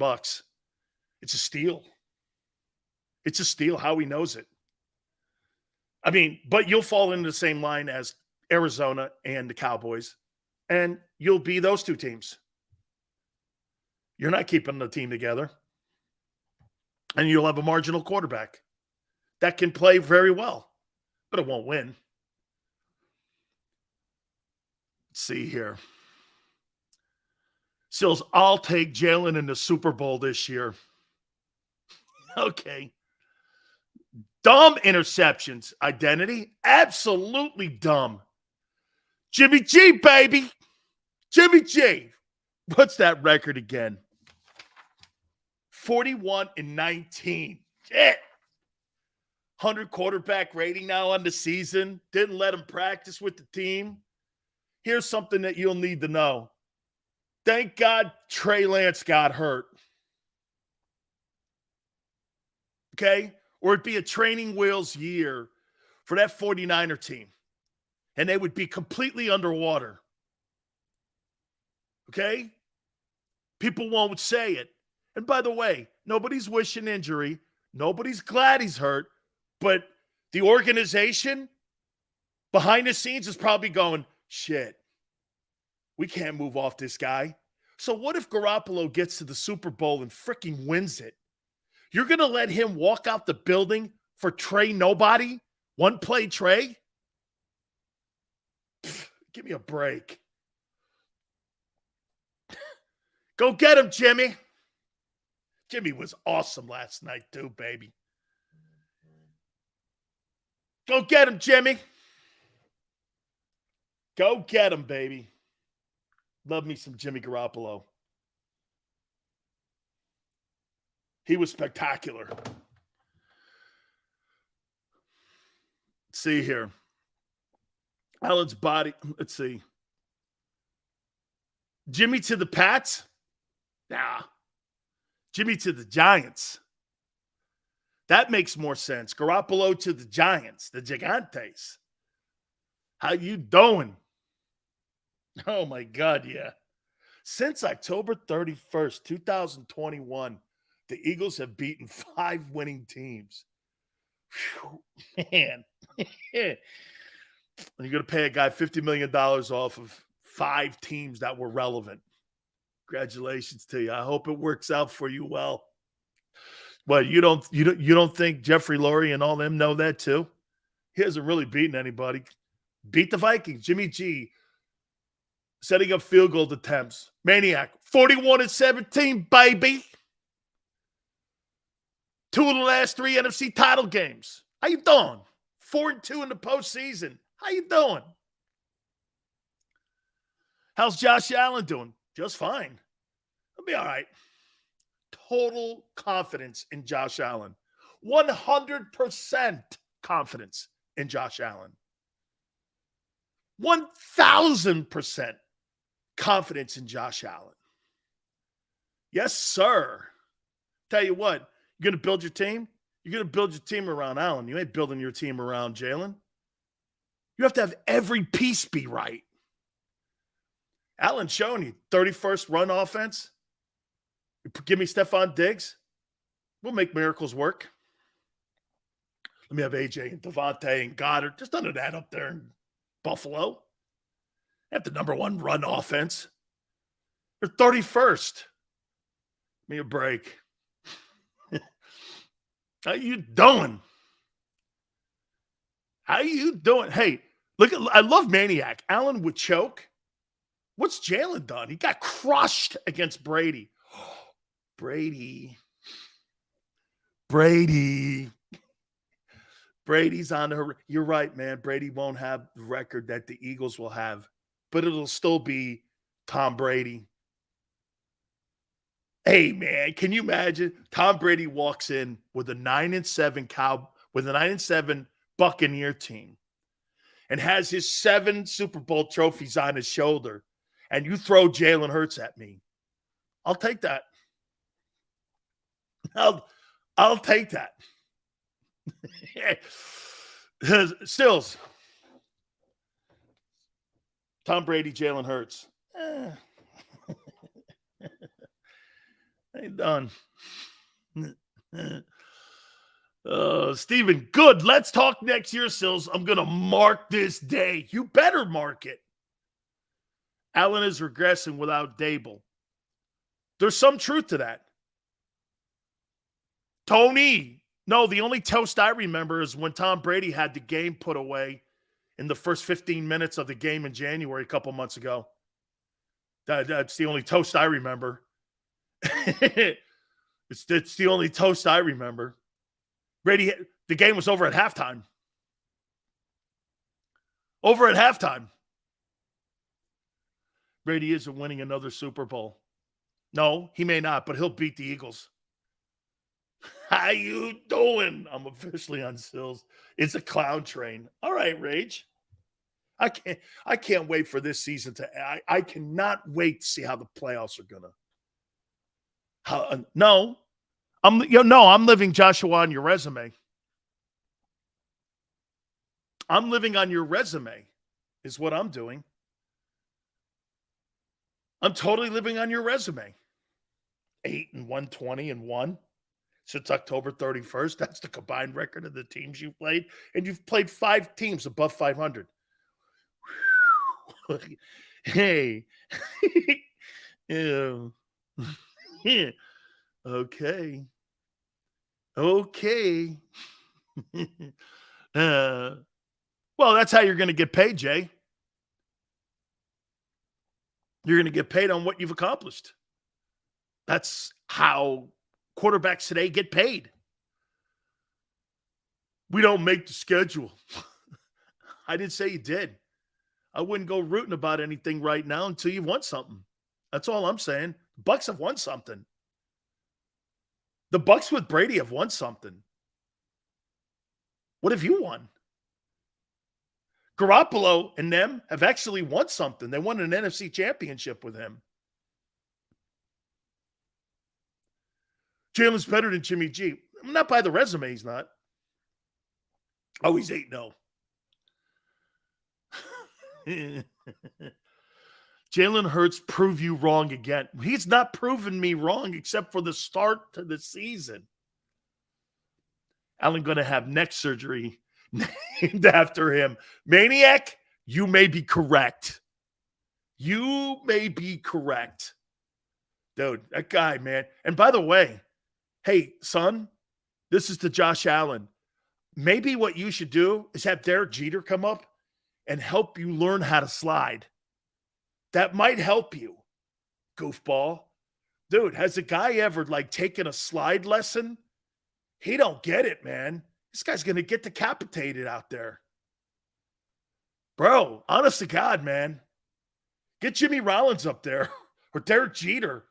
It's a steal. It's a steal. Howie knows it. I mean, but you'll fall into the same line as Arizona and the Cowboys, and you'll be those two teams. You're not keeping the team together. And you'll have a marginal quarterback that can play very well, but it won't win. Let's see here. Sills, I'll take Jalen in the Super Bowl this year. Okay. Dumb interceptions. Identity? Absolutely dumb. Jimmy G, baby. Jimmy G. What's that record again? 41-19. Shit. 100 quarterback rating now on the season. Didn't let him practice with the team. Here's something that you'll need to know. Thank God Trey Lance got hurt. Okay? Or it'd be a training wheels year for that 49er team. And they would be completely underwater. Okay? People won't say it. And by the way, nobody's wishing injury. Nobody's glad he's hurt. But the organization behind the scenes is probably going, shit, we can't move off this guy. So what if Garoppolo gets to the Super Bowl and freaking wins it? You're going to let him walk out the building for Trey nobody? One play Trey? Pfft, give me a break. Go get him, Jimmy. Jimmy was awesome last night too, baby. Go get him, Jimmy. Go get him, baby. Love me some Jimmy Garoppolo. He was spectacular. Let's see here. Allen's body. Let's see. Jimmy to the Pats? Nah. Jimmy to the Giants. That makes more sense. Garoppolo to the Giants, the Gigantes. How you doing? Oh, my God, yeah. Since October 31st, 2021, the Eagles have beaten 5 winning teams. Whew, man. You're going to pay a guy $50 million off of 5 teams that were relevant. Congratulations to you. I hope it works out for you well. But you don't think Jeffrey Lurie and all them know that too? He hasn't really beaten anybody. Beat the Vikings. Jimmy G setting up field goal attempts. Maniac. 41-17, baby. 2 of the last 3 NFC title games. How you doing? 4-2 in the postseason. How you doing? How's Josh Allen doing? Just fine. He'll be all right. Total confidence in Josh Allen. 100% confidence in Josh Allen. 1,000% confidence in Josh Allen. Yes, sir. Tell you what, you're going to build your team? You're going to build your team around Allen. You ain't building your team around Jalen. You have to have every piece be right. Allen showing you 31st run offense. Give me Stephon Diggs. We'll make miracles work. Let me have AJ and Devontae and Goddard. Just none of that up there in Buffalo. They have the number 1 run offense. They're 31st. Give me a break. How you doing? How you doing? Hey, look at I love Maniac. Allen would choke. What's Jalen done? He got crushed against Brady. Brady's on the – you're right, man. Brady won't have the record that the Eagles will have, but it'll still be Tom Brady. Hey, man, can you imagine? Tom Brady walks in with a 9-7 Buccaneer team and has his 7 Super Bowl trophies on his shoulder, and you throw Jalen Hurts at me. I'll take that. I'll take that. Stills. Tom Brady, Jalen Hurts. Ain't done. Steven, good. Let's talk next year, Sills. I'm going to mark this day. You better mark it. Allen is regressing without Dable. There's some truth to that. Tony. No, the only toast I remember is when Tom Brady had the game put away in the first 15 minutes of the game in January a couple months ago. That's the only toast I remember. It's the only toast I remember. Brady, the game was over at halftime. Over at halftime. Brady isn't winning another Super Bowl. No, he may not, but he'll beat the Eagles. How you doing? I'm officially on Sills. It's a clown train. All right, Rage. I can't wait for this season I cannot wait to see how the playoffs are gonna. I'm living Joshua on your resume. I'm living on your resume, is what I'm doing. I'm totally living on your resume. 8-1, 20-1 since October 31st. That's the combined record of the teams you've played. And you've played 5 teams above 500. Hey. Yeah. Okay. Well, that's how you're going to get paid, Jay. You're going to get paid on what you've accomplished. That's how quarterbacks today get paid. We don't make the schedule. I didn't say you did. I wouldn't go rooting about anything right now until you've won something. That's all I'm saying. The Bucs have won something. The Bucs with Brady have won something. What have you won? Garoppolo and them have actually won something. They won an NFC championship with him. Jalen's better than Jimmy G. Not by the resume, he's not. Oh, he's 8-0. Jalen Hurts prove you wrong again. He's not proven me wrong except for the start to the season. Allen going to have neck surgery named after him. Maniac, you may be correct. You may be correct. Dude, that guy, man. And by the way, hey, son, this is to Josh Allen. Maybe what you should do is have Derek Jeter come up and help you learn how to slide. That might help you, goofball. Dude, has a guy ever, taken a slide lesson? He don't get it, man. This guy's going to get decapitated out there. Bro, honest to God, man. Get Jimmy Rollins up there or Derek Jeter.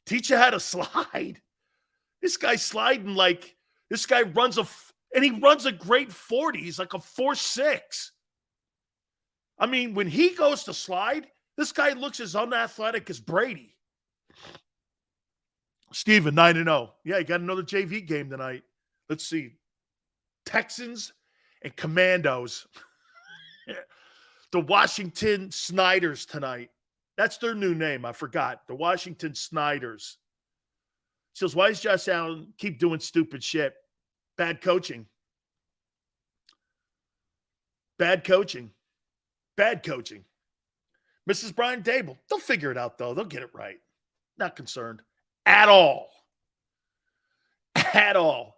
Teach you how to slide. This guy's sliding this guy runs and he runs a great 40. He's like a 4.6. I mean, when he goes to slide, this guy looks as unathletic as Brady. Steven, 9-0. Yeah, you got another JV game tonight. Let's see. Texans and Commandos. The Washington Snyders tonight. That's their new name. I forgot. The Washington Snyders. Says, why does Josh Allen keep doing stupid shit? Bad coaching. Bad coaching. Bad coaching. Mrs. Brian Dable. They'll figure it out, though. They'll get it right. Not concerned. At all. At all.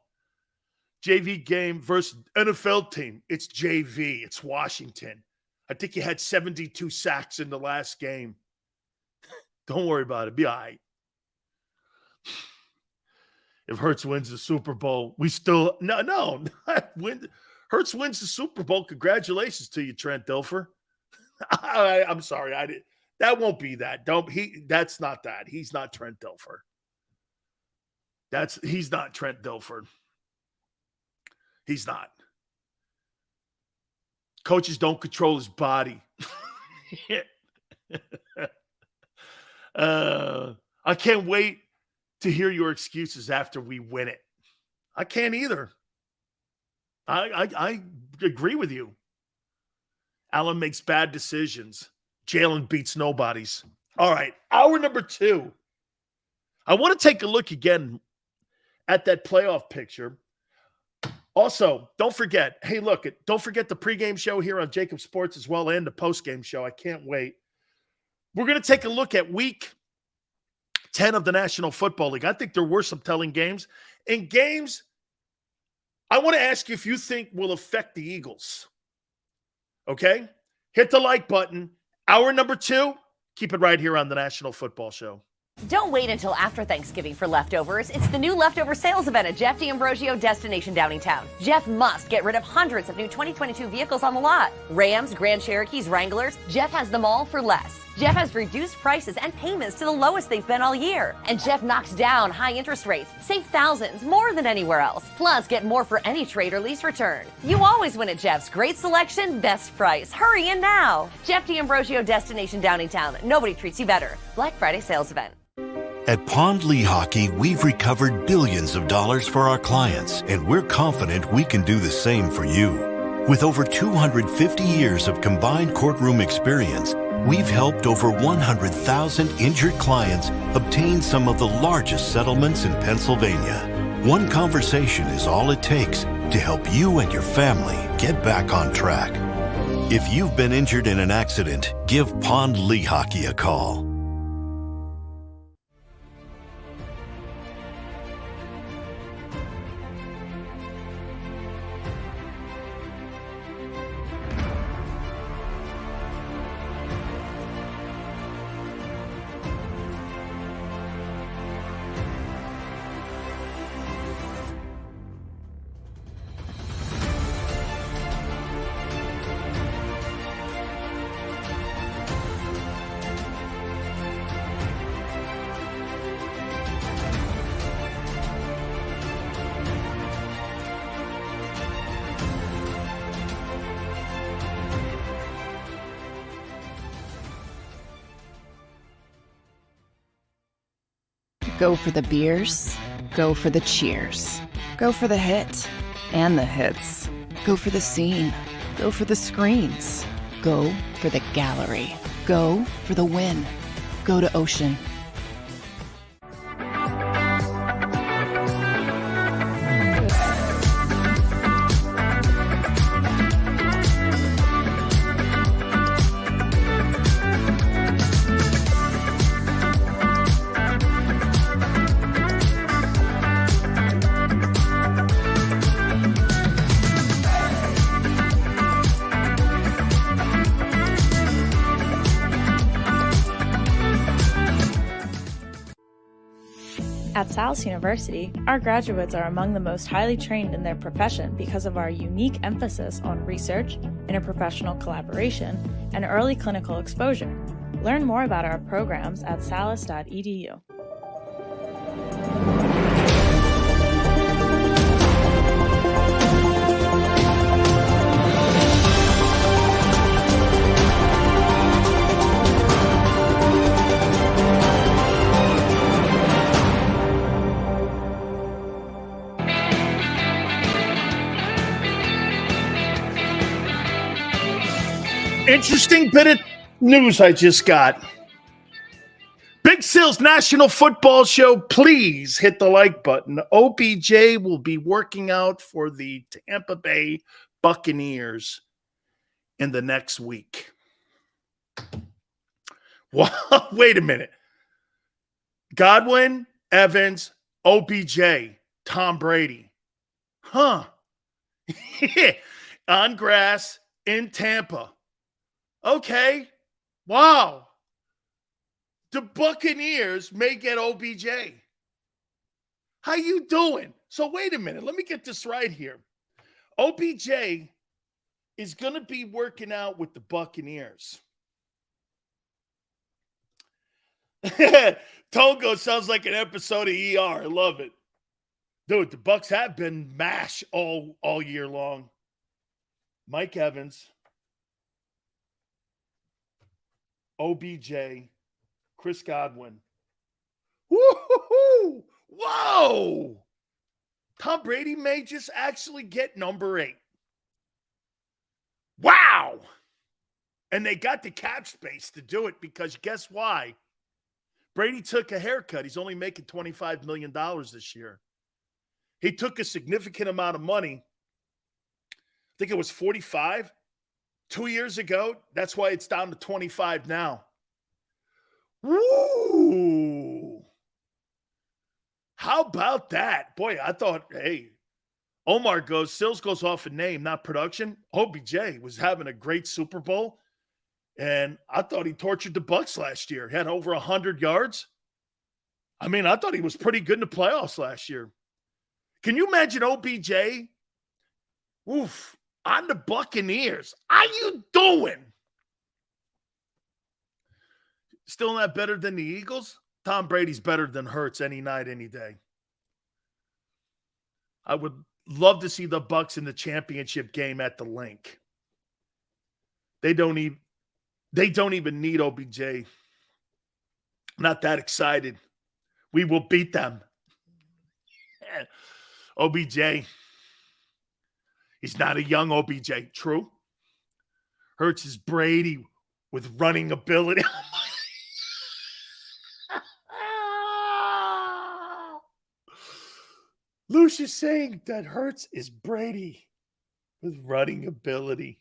JV game versus NFL team. It's JV. It's Washington. I think he had 72 sacks in the last game. Don't worry about it. Be all right. If Hurts wins the Super Bowl, we still – no. Hurts wins the Super Bowl. Congratulations to you, Trent Dilfer. I'm sorry. That won't be that. That's not that. He's not Trent Dilfer. He's not Trent Dilfer. He's not. Coaches don't control his body. I can't wait to hear your excuses after we win it. I can't either. I agree with you. Allen makes bad decisions. Jalen beats nobodies. All right, hour number 2. I want to take a look again at that playoff picture. Also, don't forget, don't forget the pregame show here on JAKIB Sports as well, and the postgame show. I can't wait. We're going to take a look at week 10 of the National Football League. I think there were some telling games. And games, I want to ask you if you think will affect the Eagles. Okay? Hit the like button. Hour number 2, keep it right here on the National Football Show. Don't wait until after Thanksgiving for leftovers. It's the new leftover sales event at Jeff D'Ambrosio Destination Downingtown. Jeff must get rid of hundreds of new 2022 vehicles on the lot. Rams, Grand Cherokees, Wranglers. Jeff has them all for less. Jeff has reduced prices and payments to the lowest they've been all year. And Jeff knocks down high interest rates. Save thousands, more than anywhere else. Plus, get more for any trade or lease return. You always win at Jeff's. Great selection, best price. Hurry in now. Jeff D'Ambrosio Destination Downingtown. Nobody treats you better. Black Friday sales event. At Pond Lehocky, we've recovered billions of dollars for our clients, and we're confident we can do the same for you. With over 250 years of combined courtroom experience, we've helped over 100,000 injured clients obtain some of the largest settlements in Pennsylvania. One conversation is all it takes to help you and your family get back on track. If you've been injured in an accident, give Pond Lehocky a call. Go for the beers, go for the cheers, go for the hit and the hits, go for the scene, go for the screens, go for the gallery, go for the win, go to Ocean. At Salus University, our graduates are among the most highly trained in their profession because of our unique emphasis on research, interprofessional collaboration, and early clinical exposure. Learn more about our programs at salus.edu. Interesting bit of news I just got. Big Sil's National Football Show. Please hit the like button. OBJ will be working out for the Tampa Bay Buccaneers in the next week. Well, wait a minute. Godwin, Evans, OBJ, Tom Brady. Huh. On grass in Tampa. Okay. Wow. The Buccaneers may get OBJ. How you doing? So wait a minute. Let me get this right here. OBJ is going to be working out with the Buccaneers. Togo sounds like an episode of ER. I love it. Dude, the Bucks have been mash all year long. Mike Evans, OBJ, Chris Godwin. Woo-hoo-hoo! Whoa! Tom Brady may just actually get number 8. Wow! And they got the cap space to do it because guess why? Brady took a haircut. He's only making $25 million this year. He took a significant amount of money. I think it was 45 2 years ago. That's why it's down to 25 now. Woo! How about that? Boy, I thought, hey, Sills goes off a name, not production. OBJ was having a great Super Bowl, and I thought he tortured the Bucs last year. He had over 100 yards. I mean, I thought he was pretty good in the playoffs last year. Can you imagine OBJ? Oof, on the Buccaneers. How you doing? Still not better than the Eagles? Tom Brady's better than Hurts any night, any day. I would love to see the Bucs in the championship game at the Link. They don't even need OBJ. Not that excited. We will beat them. OBJ. He's not a young OBJ. True. Hurts is Brady with running ability. Lucia's saying that Hurts is Brady with running ability.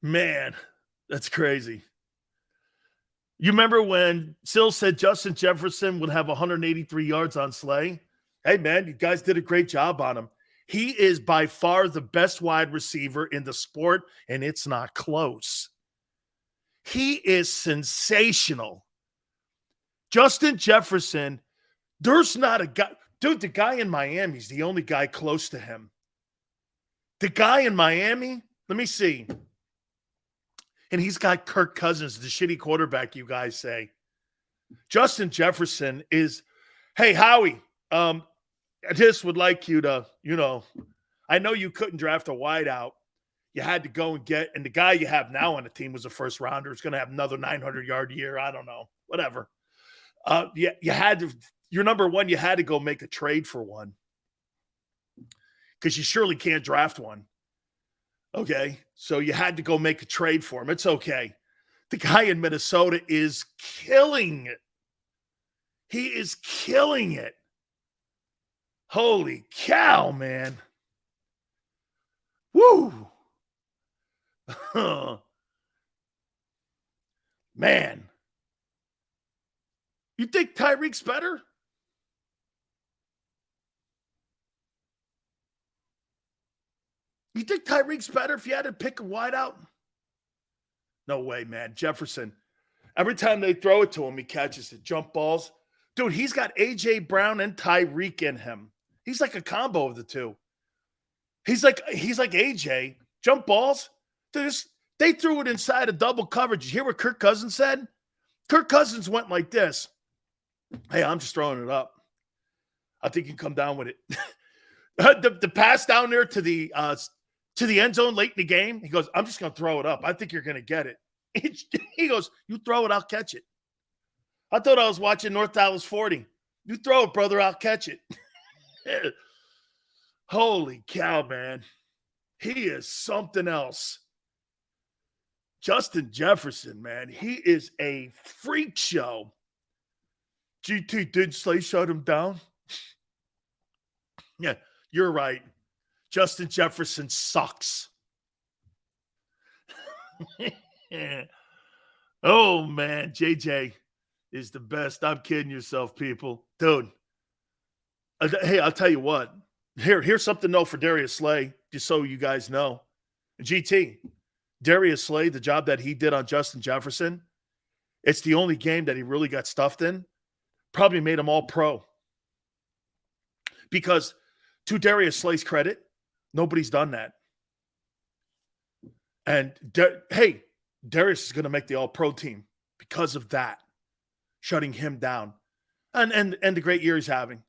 Man, that's crazy. You remember when Sills said Justin Jefferson would have 183 yards on Slay? Hey, man, you guys did a great job on him. He is by far the best wide receiver in the sport, and it's not close. He is sensational. Justin Jefferson, there's not a guy. Dude, the guy in Miami is the only guy close to him. The guy in Miami, let me see. And he's got Kirk Cousins, the shitty quarterback, you guys say. Justin Jefferson is, hey, Howie, I just would like you to, I know you couldn't draft a wideout. You had to go and get, and the guy you have now on the team was a first rounder. He's going to have another 900-yard year. I don't know. Whatever. You had to, you're number one, you had to go make a trade for one because you surely can't draft one. Okay. So you had to go make a trade for him. It's okay. The guy in Minnesota is killing it. He is killing it. Holy cow, man. Woo. Man. You think Tyreek's better? You think Tyreek's better if you had to pick a wideout? No way, man. Jefferson. Every time they throw it to him, he catches it. Jump balls. Dude, he's got A.J. Brown and Tyreek in him. He's like a combo of the two. He's like A.J. Jump balls. They threw it inside a double coverage. You hear what Kirk Cousins said? Kirk Cousins went like this. Hey, I'm just throwing it up. I think you can come down with it. the pass down there to the end zone late in the game, he goes, I'm just going to throw it up. I think you're going to get it. He goes, you throw it, I'll catch it. I thought I was watching North Dallas 40. You throw it, brother, I'll catch it. Holy cow, man. He is something else. Justin Jefferson, man, he is a freak show. GT, did Slay shut him down? Yeah, you're right. Justin Jefferson sucks. Oh, man, JJ is the best. I'm kidding yourself, people. Dude, hey, I'll tell you what. Here's something though for Darius Slay, just so you guys know. GT, Darius Slay, the job that he did on Justin Jefferson, it's the only game that he really got stuffed in. Probably made him all pro. Because to Darius Slay's credit, nobody's done that. And hey, Darius is going to make the All-Pro team because of that, shutting him down. And the great year he's having.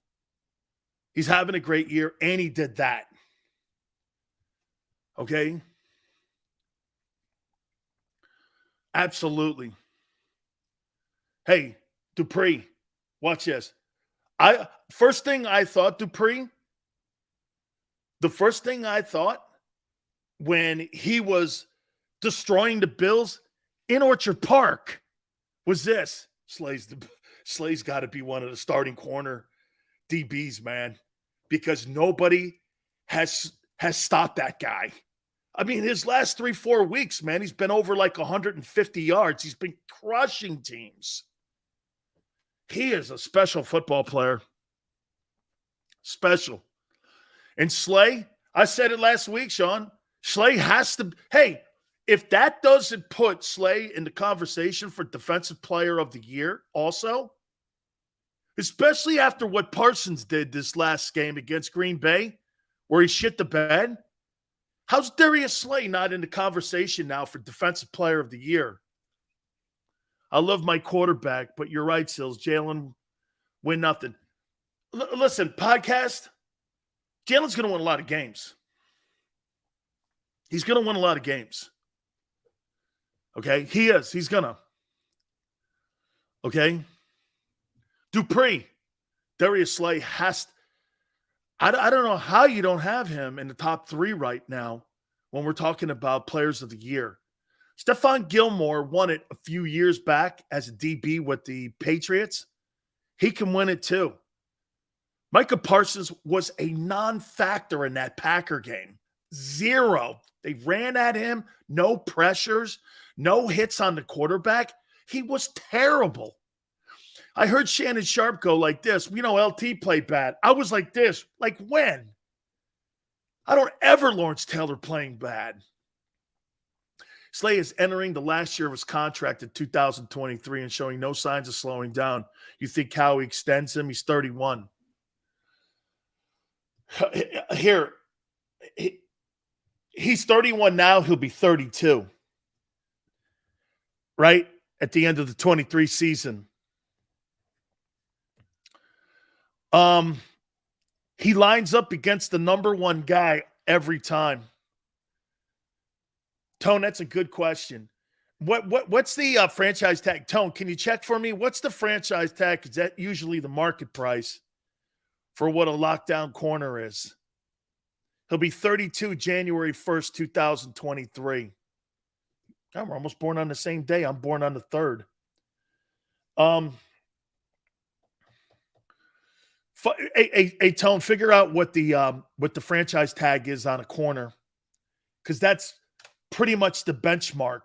He's having a great year, and he did that. Okay? Absolutely. Hey, Dupree, watch this. The first thing I thought when he was destroying the Bills in Orchard Park was this. Slay's got to be one of the starting corner DBs, man, because nobody has stopped that guy. I mean, his last 3-4 weeks, man, he's been over like 150 yards. He's been crushing teams. He is a special football player. Special. And Slay, I said it last week, Sean, Slay has to, hey, if that doesn't put Slay in the conversation for Defensive Player of the Year also, especially after what Parsons did this last game against Green Bay, where he shit the bed, how's Darius Slay not in the conversation now for Defensive Player of the Year? I love my quarterback, but you're right, Sills. Jalen win nothing. Listen, podcast, Jalen's going to win a lot of games. He's going to win a lot of games. Okay? He is. He's going to. Okay? Dupree, Darius Slay has – I don't know how you don't have him in the top 3 right now when we're talking about players of the year. Stephon Gilmore won it a few years back as a DB with the Patriots. He can win it too. Micah Parsons was a non-factor in that Packer game. 0. They ran at him, no pressures, no hits on the quarterback. He was terrible. I heard Shannon Sharp go like this. You know, LT played bad. I was like this. Like when? I don't ever Lawrence Taylor playing bad. Slay is entering the last year of his contract in 2023 and showing no signs of slowing down. You think Howie extends him? He's 31. Here, he's 31 now. He'll be 32. Right? At the end of the 23 season. He lines up against the number 1 guy every time. Tone, that's a good question. What's the franchise tag? Tone, can you check for me? What's the franchise tag? Is that usually the market price for what a lockdown corner is? He'll be 32 January 1st, 2023. God, we're almost born on the same day. I'm born on the 3rd. Hey, Tone, figure out what the franchise tag is on a corner, because that's pretty much the benchmark.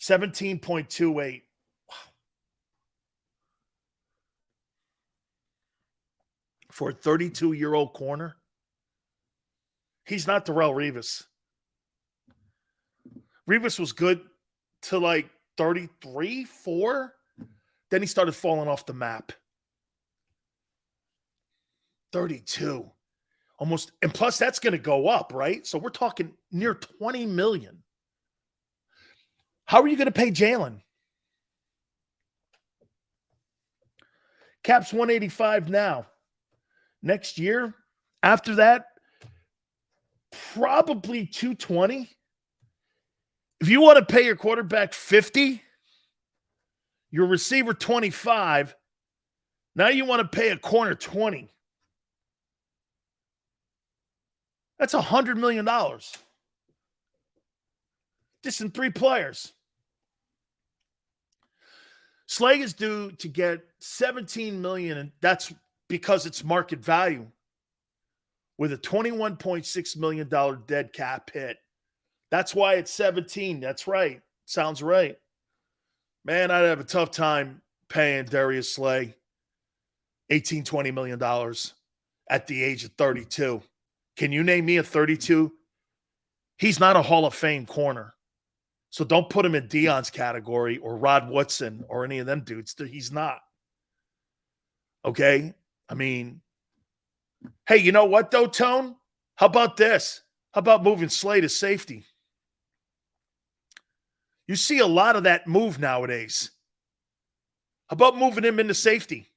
17.28. Wow. For a 32-year-old corner. He's not Darrelle Revis. Revis was good to like 33, 4. Then he started falling off the map. 32. Almost, and plus that's going to go up, right? So we're talking near $20 million. How are you going to pay Jalen? Cap's 185 now. Next year, after that, probably 220. If you want to pay your quarterback 50, your receiver 25, now you want to pay a corner 20. That's $100 million. Just in 3 players. Slay is due to get $17 million, and that's because it's market value, with a $21.6 million dead cap hit. That's why it's 17. That's right. Sounds right. Man, I'd have a tough time paying Darius Slay $18, $20 million at the age of 32. Can you name me a 32? He's not a Hall of Fame corner. So don't put him in Dion's category or Rod Woodson or any of them dudes. He's not. Okay? I mean, hey, you know what though, Tone? How about this? How about moving Slay to safety? You see a lot of that move nowadays. How about moving him into safety?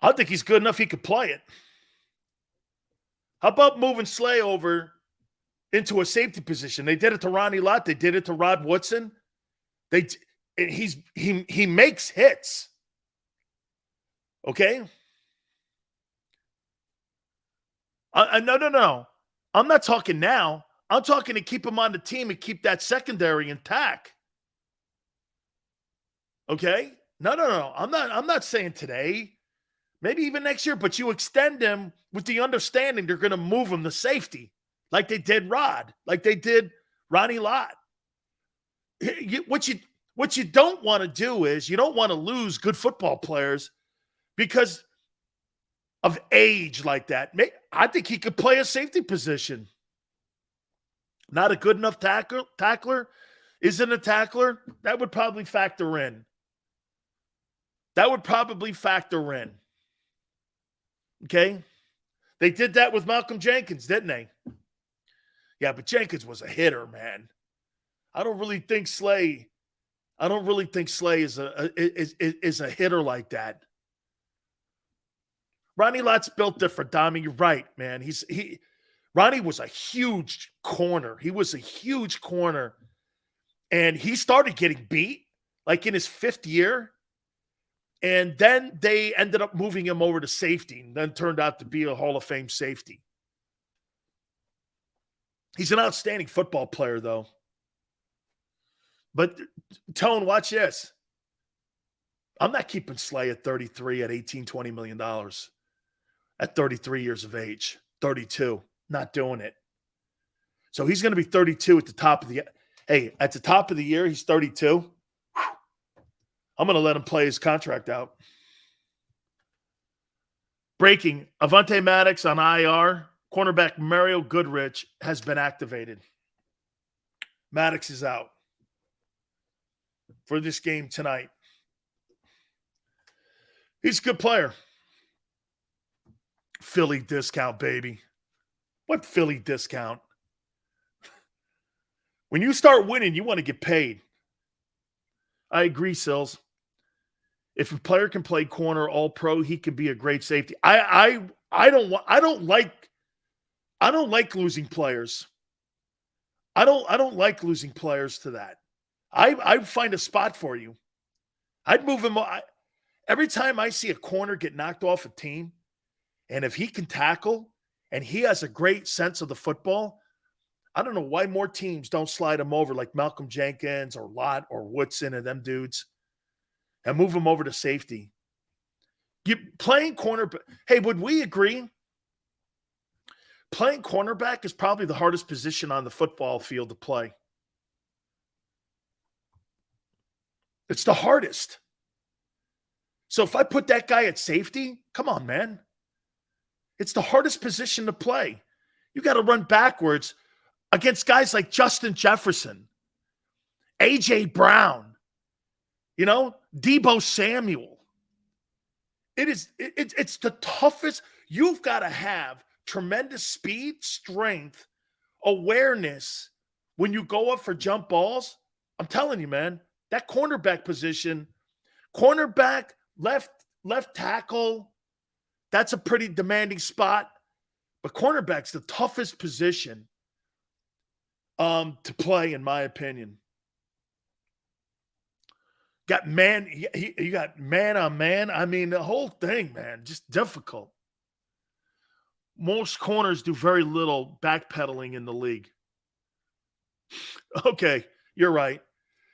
I think he's good enough he could play it. How about moving Slay over into a safety position? They did it to Ronnie Lott. They did it to Rod Woodson. He makes hits. Okay? No. I'm not talking now. I'm talking to keep him on the team and keep that secondary intact. Okay? No. I'm not saying today. Maybe even next year, but you extend him with the understanding they're going to move him to safety, like they did Rod, like they did Ronnie Lott. What you don't want to do is you don't want to lose good football players because of age like that. I think he could play a safety position. Not a good enough tackler? Isn't a tackler? That would probably factor in. Okay? They did that with Malcolm Jenkins, didn't they? Yeah, but Jenkins was a hitter, man. I don't really think Slay is a hitter like that. Ronnie Lott's built different, Dami. You're right, man. Ronnie was a huge corner. He was a huge corner. And he started getting beat like in his 5th year. And then they ended up moving him over to safety and then turned out to be a Hall of Fame safety. He's an outstanding football player, though. But, Tone, watch this. I'm not keeping Slay at 33 at $18, $20 million at 33 years of age. 32. Not doing it. So he's going to be 32 at the top of the – hey, at the top of the year, he's 32. I'm going to let him play his contract out. Breaking, Avonte Maddox on IR. Cornerback Mario Goodrich has been activated. Maddox is out for this game tonight. He's a good player. Philly discount, baby. What Philly discount? When you start winning, you want to get paid. I agree, Sills. If a player can play corner all pro, he can be a great safety. I don't like losing players. I don't like losing players to that. I'd find a spot for you. I'd move him. Every time I see a corner get knocked off a team, and if he can tackle and he has a great sense of the football, I don't know why more teams don't slide him over like Malcolm Jenkins or Lott or Woodson and them dudes and move him over to safety. Playing cornerback. Hey, would we agree? Playing cornerback is probably the hardest position on the football field to play. It's the hardest. So if I put that guy at safety, come on, man. It's the hardest position to play. You got to run backwards against guys like Justin Jefferson, A.J. Brown, Deebo Samuel. It's the toughest. You've got to have tremendous speed, strength, awareness when you go up for jump balls. I'm telling you, man, that cornerback position, cornerback, left tackle, that's a pretty demanding spot. But cornerback's the toughest position to play, in my opinion. You got man on man. I mean, the whole thing, man, just difficult. Most corners do very little backpedaling in the league. Okay, you're right.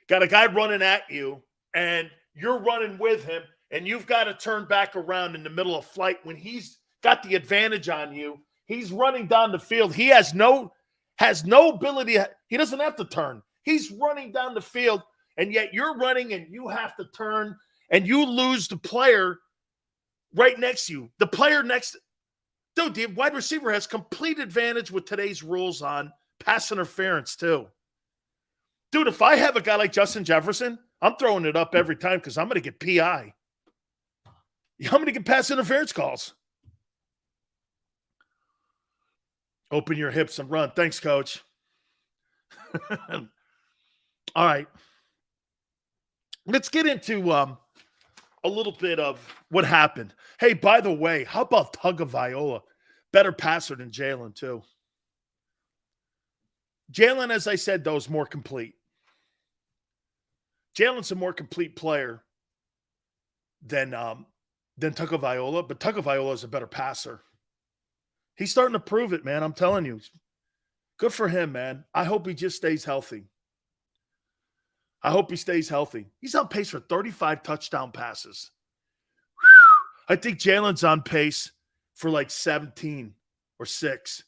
Got a guy running at you, and you're running with him, and you've got to turn back around in the middle of flight when he's got the advantage on you. He's running down the field. He has no ability. He doesn't have to turn. He's running down the field, and yet you're running, and you have to turn, and you lose the player right next to you. The player next – dude, the wide receiver has complete advantage with today's rules on pass interference, too. Dude, if I have a guy like Justin Jefferson, I'm throwing it up every time because I'm going to get PI. I'm going to get pass interference calls. Open your hips and run. Thanks, Coach. All right. Let's get into a little bit of what happened. Hey, by the way, how about Tagovailoa? Better passer than Jalen, too. Jalen, as I said, though, is more complete. Jalen's a more complete player than Tagovailoa, but Tagovailoa is a better passer. He's starting to prove it, man. I'm telling you. Good for him, man. I hope he just stays healthy. I hope he stays healthy. He's on pace for 35 touchdown passes. I think Jalen's on pace for like 17 or 6.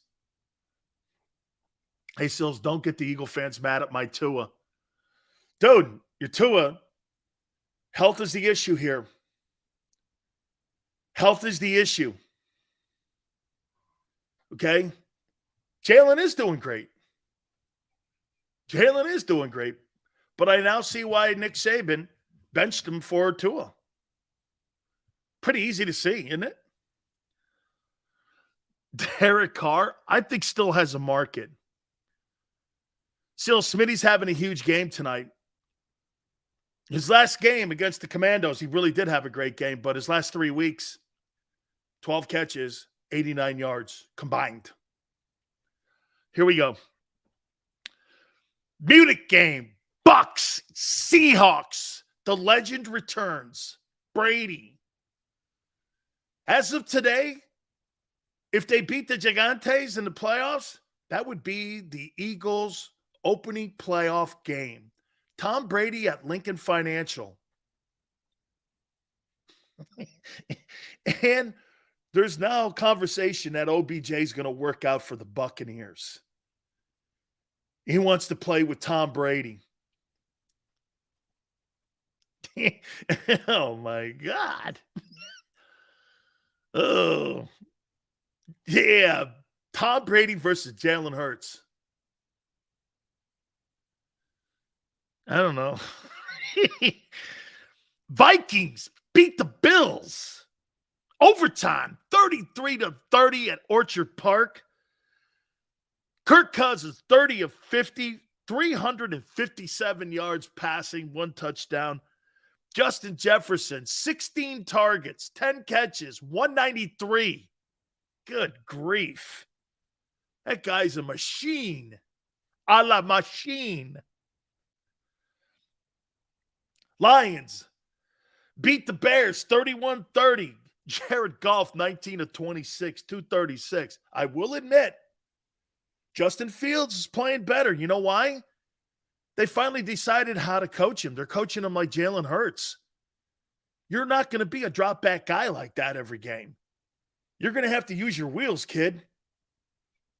Hey, Sills, don't get the Eagle fans mad at my Tua. Dude, your Tua, health is the issue here. Health is the issue. Okay? Jalen is doing great. Jalen is doing great. But I now see why Nick Saban benched him for Tua. Pretty easy to see, isn't it? Derek Carr, I think, still has a market. Still, Smitty's having a huge game tonight. His last game against the Commandos, he really did have a great game, but his last 3 weeks, 12 catches, 89 yards combined. Here we go. Munich game. Bucks, Seahawks. The legend returns. Brady. As of today, if they beat the Gigantes in the playoffs, that would be the Eagles' opening playoff game. Tom Brady at Lincoln Financial. And there's now conversation that OBJ is going to work out for the Buccaneers. He wants to play with Tom Brady. Oh, my God. Oh. Yeah. Tom Brady versus Jalen Hurts. I don't know. Vikings beat the Bills. Overtime, 33-30 at Orchard Park. Kirk Cousins, 30 of 50, 357 yards passing, 1 touchdown. Justin Jefferson, 16 targets, 10 catches, 193. Good grief. That guy's a machine. A la machine. Lions beat the Bears 31-30. Jared Goff, 19 of 26, 236. I will admit, Justin Fields is playing better. You know why? They finally decided how to coach him. They're coaching him like Jalen Hurts. You're not going to be a drop-back guy like that every game. You're going to have to use your wheels, kid.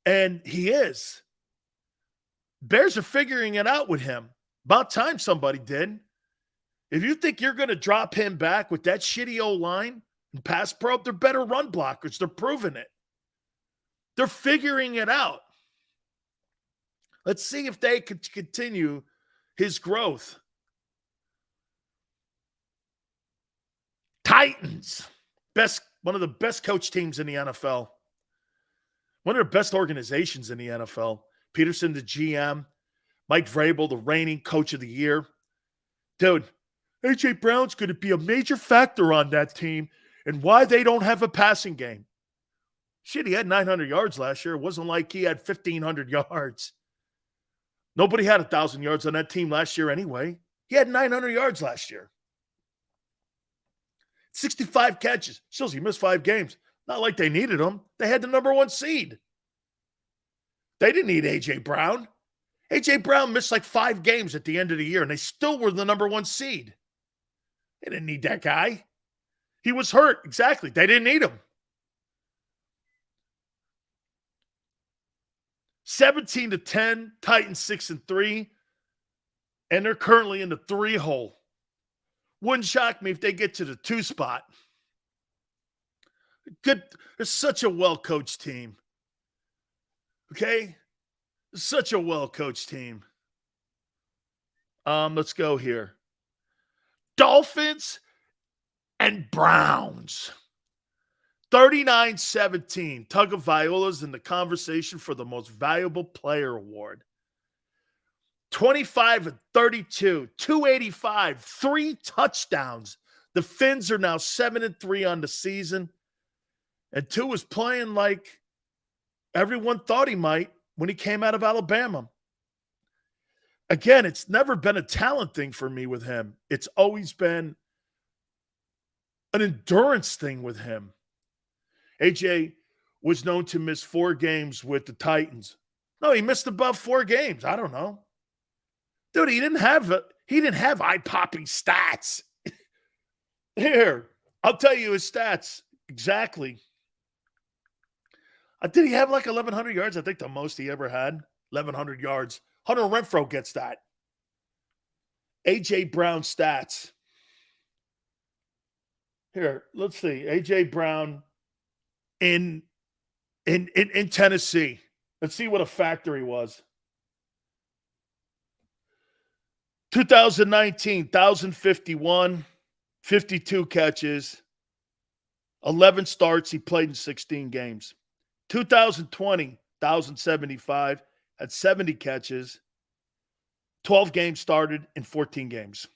And he is. Bears are figuring it out with him. About time somebody did. If you think you're going to drop him back with that shitty O-line and pass pro, they're better run blockers. They're proving it. They're figuring it out. Let's see if they could continue his growth. Titans, one of the best coach teams in the NFL. One of the best organizations in the NFL. Peterson, the GM. Mike Vrabel, the reigning coach of the year. Dude, A.J. Brown's going to be a major factor on that team and why they don't have a passing game. Shit, he had 900 yards last year. It wasn't like he had 1,500 yards. Nobody had 1,000 yards on that team last year anyway. He had 900 yards last year. 65 catches. Shows he missed 5 games. Not like they needed him. They had the number 1 seed. They didn't need A.J. Brown. A.J. Brown missed like 5 games at the end of the year, and they still were the number 1 seed. They didn't need that guy. He was hurt. Exactly. They didn't need him. 17-10, Titans 6-3, and they're currently in the 3 hole. Wouldn't shock me if they get to the 2 spot. Good. They're such a well-coached team. Okay? Such a well-coached team. Let's go here. Dolphins and Browns. 39-17. Tagovailoa's in the conversation for the most valuable player award. 25 of 32, 285, 3 touchdowns. The Finns are now 7-3 on the season. And 2 is playing like everyone thought he might when he came out of Alabama. Again, it's never been a talent thing for me with him. It's always been an endurance thing with him. AJ was known to miss 4 games with the Titans. No, he missed about 4 games. I don't know. Dude, he didn't have eye-popping stats. Here, I'll tell you his stats exactly. Did he have like 1,100 yards? I think the most he ever had, 1,100 yards. Hunter Renfrow gets that. A.J. Brown stats. Here, let's see. A.J. Brown in Tennessee. Let's see what a factor he was. 2019, 1,051, 52 catches, 11 starts. He played in 16 games. 2020, 1,075, had 70 catches, 12 games started in 14 games.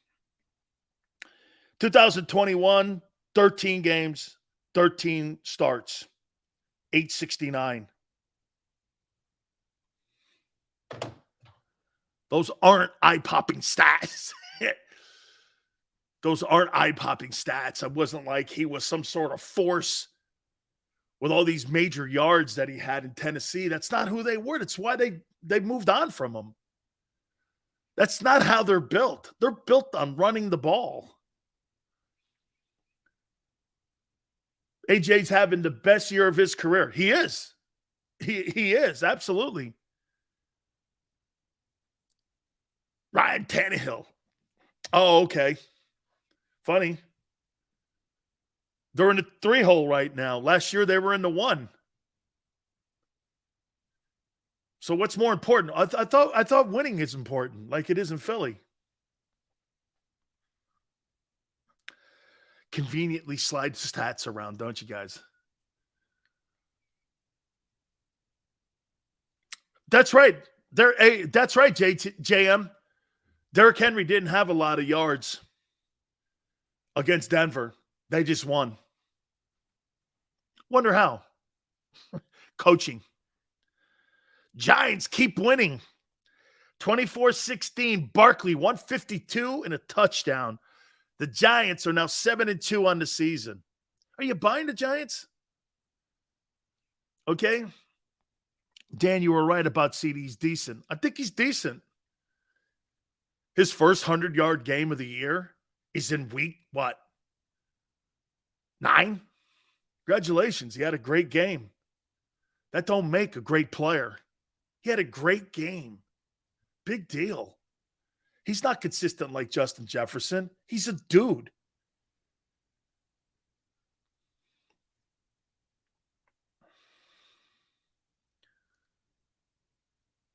2021, 13 games, 13 starts, 869. Those aren't eye-popping stats. Those aren't eye-popping stats. It wasn't like he was some sort of force with all these major yards that he had in Tennessee. That's not who they were. That's why they moved on from him. That's not how they're built. They're built on running the ball. AJ's having the best year of his career. He is. He is, absolutely. Ryan Tannehill. Oh, okay. Funny. They're in the 3-hole right now. Last year they were in the 1. So what's more important? I thought winning is important, like it is in Philly. Conveniently slide stats around, don't you guys? That's right. That's right, JM. Derrick Henry didn't have a lot of yards against Denver. They just won. Wonder how. Coaching. Giants keep winning. 24-16. Barkley, 152 and a touchdown. The Giants are now 7-2 on the season. Are you buying the Giants? Okay. Dan, you were right about CD's decent. I think he's decent. His first 100-yard game of the year is in week, 9? Congratulations. He had a great game. That don't make a great player. He had a great game. Big deal. He's not consistent like Justin Jefferson. He's a dude.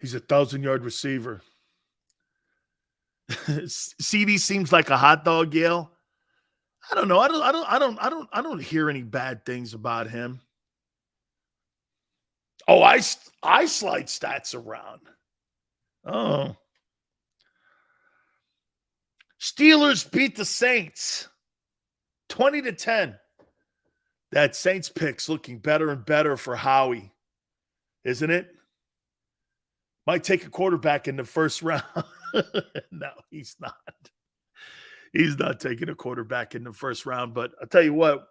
He's a 1,000-yard receiver. CD seems like a hot dog, Yale. I don't know. I don't hear any bad things about him. Oh, I slide stats around. Oh. Steelers beat the Saints 20-10. That Saints pick's looking better and better for Howie, isn't it? Might take a quarterback in the first round. No, he's not. He's not taking a quarterback in the first round, but I'll tell you what,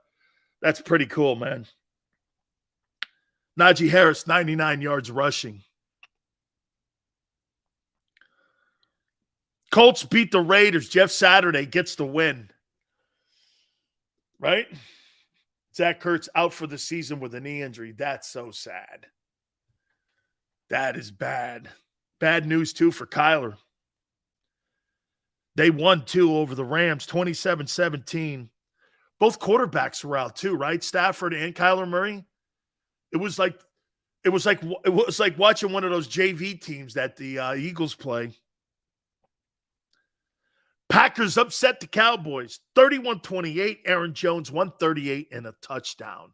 that's pretty cool, man. Najee Harris, 99 yards rushing. Colts beat the Raiders. Jeff Saturday gets the win. Right? Zach Ertz out for the season with a knee injury. That's so sad. That is bad. Bad news, too, for Kyler. They won, too, over the Rams, 27-17. Both quarterbacks were out, too, right? Stafford and Kyler Murray. It was like watching one of those JV teams that the Eagles play. Packers upset the Cowboys, 31-28. Aaron Jones, 138 and a touchdown.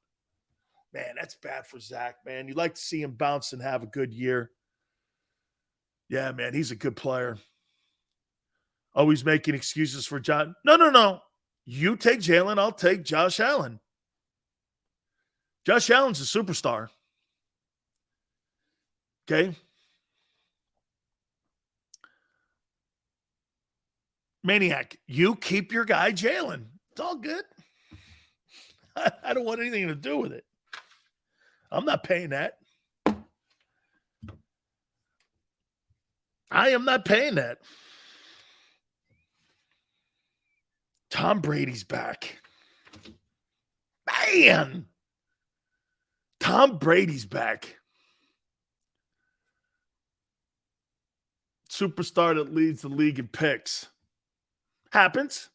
Man, that's bad for Zach, man. You'd like to see him bounce and have a good year. Yeah, man, he's a good player. Always making excuses for John. No. You take Jalen, I'll take Josh Allen. Josh Allen's a superstar. Okay? Maniac, you keep your guy Jalen. It's all good. I don't want anything to do with it. I'm not paying that. I am not paying that. Tom Brady's back. Man. Tom Brady's back. Superstar that leads the league in picks. Happens.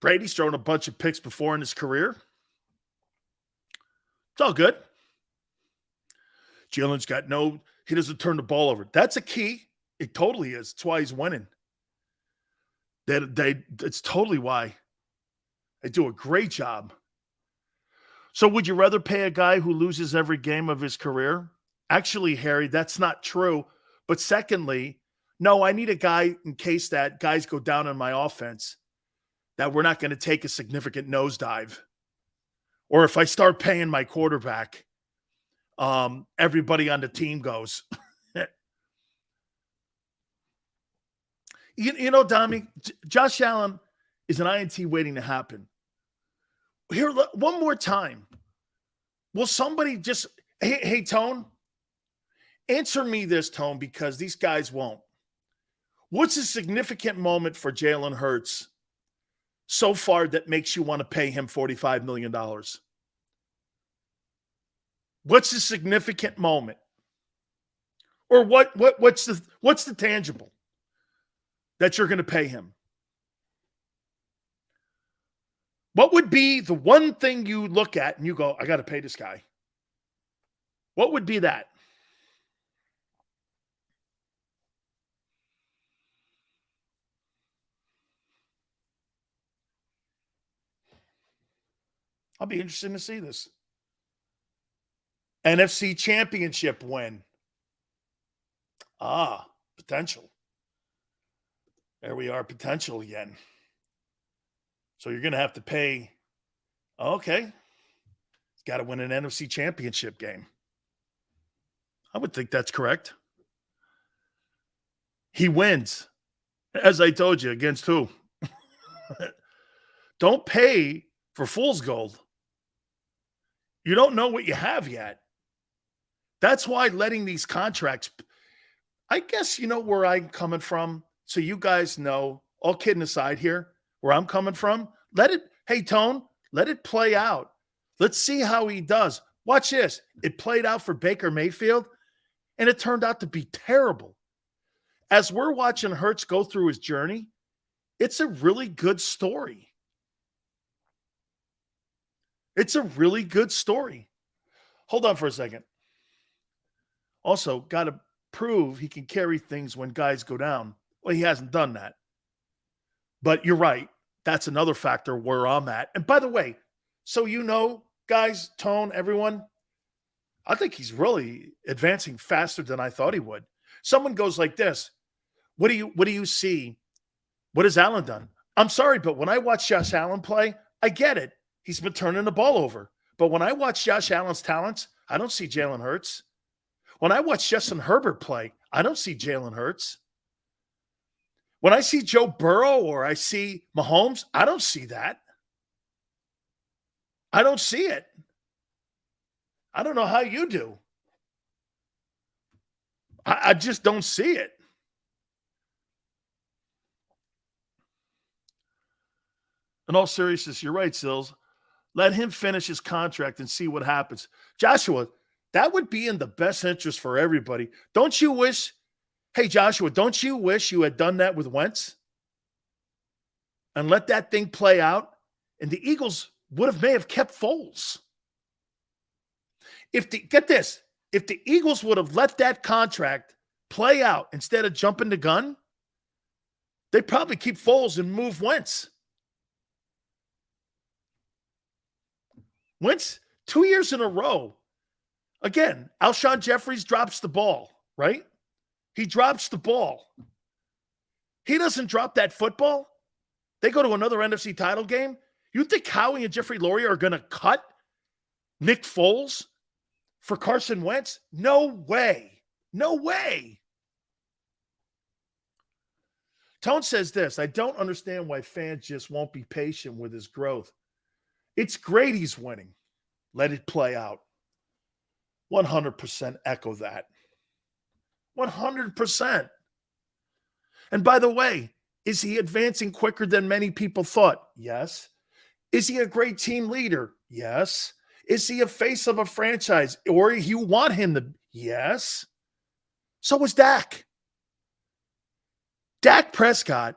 Brady's thrown a bunch of picks before in his career. It's all good. Jalen's he doesn't turn the ball over. That's a key. It totally is. It's why he's winning. It's totally why. They do a great job. So would you rather pay a guy who loses every game of his career? Actually, Harry, that's not true. But secondly, no, I need a guy in case that guys go down on my offense that we're not going to take a significant nosedive. Or if I start paying my quarterback, everybody on the team goes. You know, Dommy, Josh Allen is an INT waiting to happen. Here, one more time. Will somebody just, hey, Tone, answer me this, Tone, because these guys won't. What's a significant moment for Jalen Hurts so far that makes you want to pay him $45 million? What's a significant moment? Or what's the tangible that you're going to pay him? What would be the one thing you look at and you go, I got to pay this guy? What would be that? I'll be interested to see this. NFC Championship win. Potential. There we are, potential again. So you're going to have to pay. Okay. He's got to win an NFC Championship game. I would think that's correct. He wins. As I told you, against who? Don't pay for fool's gold. You don't know what you have yet. That's why letting these contracts, I guess you know where I'm coming from. So you guys know, all kidding aside here, where I'm coming from. Hey, Tone, let it play out. Let's see how he does. Watch this. It played out for Baker Mayfield, and it turned out to be terrible. As we're watching Hurts go through his journey, it's a really good story. It's a really good story. Hold on for a second. Also, got to prove he can carry things when guys go down. Well, he hasn't done that. But you're right. That's another factor where I'm at. And by the way, so you know, guys, Tone, everyone, I think he's really advancing faster than I thought he would. Someone goes like this. What do you see? What has Allen done? I'm sorry, but when I watch Josh Allen play, I get it. He's been turning the ball over. But when I watch Josh Allen's talents, I don't see Jalen Hurts. When I watch Justin Herbert play, I don't see Jalen Hurts. When I see Joe Burrow or I see Mahomes, I don't see that. I don't see it. I don't know how you do. I just don't see it. In all seriousness, you're right, Sills. Let him finish his contract and see what happens. Joshua, that would be in the best interest for everybody. Don't you wish, hey, Joshua, don't you wish you had done that with Wentz and let that thing play out? And the Eagles may have kept Foles. Get this, if the Eagles would have let that contract play out instead of jumping the gun, they'd probably keep Foles and move Wentz. Wentz, 2 years in a row, Again, Alshon Jeffries drops the ball, right? He drops the ball. He doesn't drop that football. They go to another NFC title game. You think Howie and Jeffrey Lurie are going to cut Nick Foles for Carson Wentz? No way. No way. Tone says this, I don't understand why fans just won't be patient with his growth. It's great he's winning. Let it play out. 100% echo that. 100%. And by the way, is he advancing quicker than many people thought? Yes. Is he a great team leader? Yes. Is he a face of a franchise or you want him to? Yes. So is Dak. Dak Prescott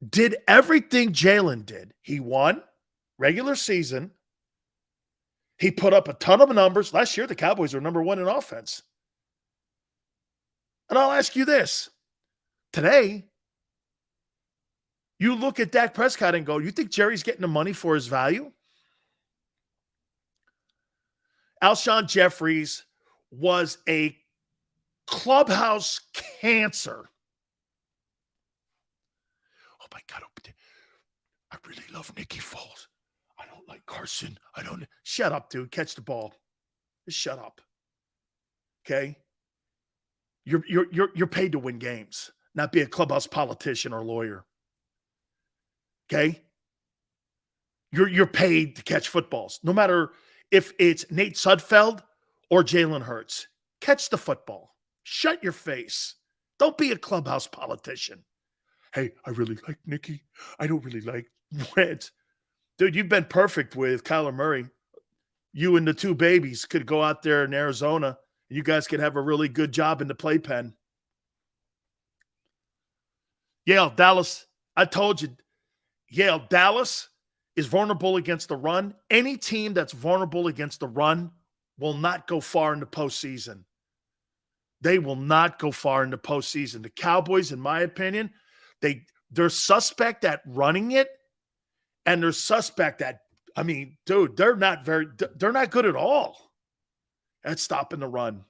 did everything Jalen did. He won regular season. He put up a ton of numbers. Last year, the Cowboys were number one in offense. And I'll ask you this. Today, you look at Dak Prescott and go, you think Jerry's getting the money for his value? Alshon Jeffries was a clubhouse cancer. Oh, my God. I really love Nicky Foles. I don't like Carson. I don't. Shut up, dude. Catch the ball. Just shut up. Okay? You're paid to win games, not be a clubhouse politician or lawyer. Okay? You're paid to catch footballs. No matter if it's Nate Sudfeld or Jalen Hurts. Catch the football. Shut your face. Don't be a clubhouse politician. Hey, I really like Nicky. I don't really like Reds. Dude, you've been perfect with Kyler Murray. You and the two babies could go out there in Arizona. And you guys could have a really good job in the playpen. Yale, Dallas. I told you. Yale, Dallas is vulnerable against the run. Any team that's vulnerable against the run will not go far in the postseason. They will not go far in the postseason. The Cowboys, in my opinion, they're suspect at running it, and they're suspect at, I mean, dude, they're not good at all at stopping the run.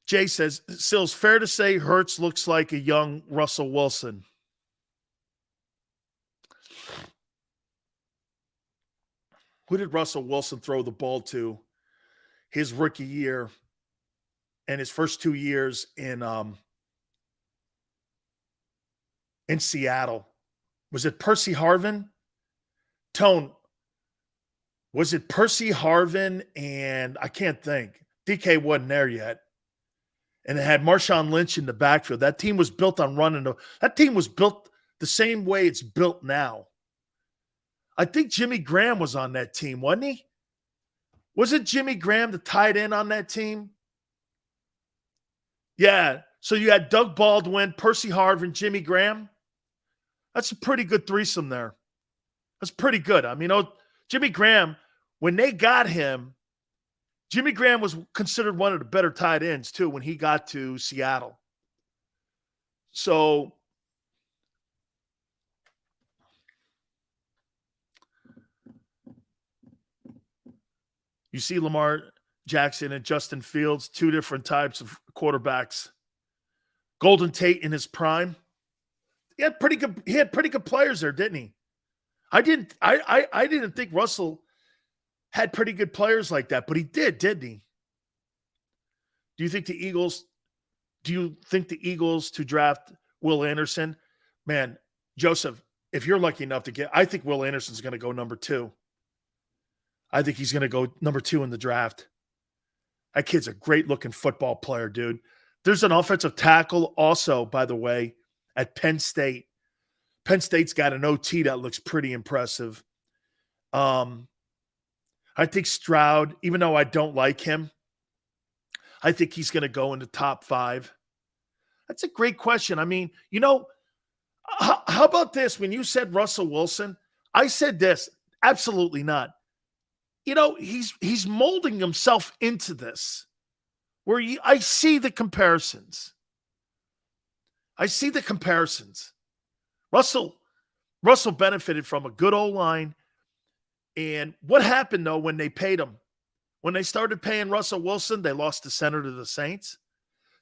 Jay says, Sills, fair to say Hurts looks like a young Russell Wilson. Who did Russell Wilson throw the ball to his rookie year and his first 2 years in Seattle? Was it Percy Harvin? Tone, was it Percy Harvin? And I can't think. DK wasn't there yet. And it had Marshawn Lynch in the backfield. That team was built on running. That team was built the same way it's built now. I think Jimmy Graham was on that team, wasn't he? Wasn't Jimmy Graham the tight end on that team? Yeah. So you had Doug Baldwin, Percy Harvin, Jimmy Graham. That's a pretty good threesome there. That's pretty good. I mean, Jimmy Graham, when they got him, Jimmy Graham was considered one of the better tight ends, too, when he got to Seattle. So, you see Lamar Jackson and Justin Fields, two different types of quarterbacks. Golden Tate in his prime. He had pretty good players there, didn't he? I didn't think Russell had pretty good players like that, but he did, didn't he? Do you think the Eagles to draft Will Anderson? Man, Joseph, if you're lucky enough to get, I think Will Anderson's going to go number 2. I think he's going to go number 2 in the draft. That kid's a great-looking football player, dude. There's an offensive tackle also, by the way, at Penn State. Penn State's got an OT that looks pretty impressive. I think Stroud, even though I don't like him, I think he's going to go in the top 5. That's a great question. I mean, how about this? When you said Russell Wilson, I said this, absolutely not. He's molding himself into this, where I see the comparisons. Russell benefited from a good O-line And what happened, though, when they paid him? When they started paying Russell Wilson, they lost the center to the Saints.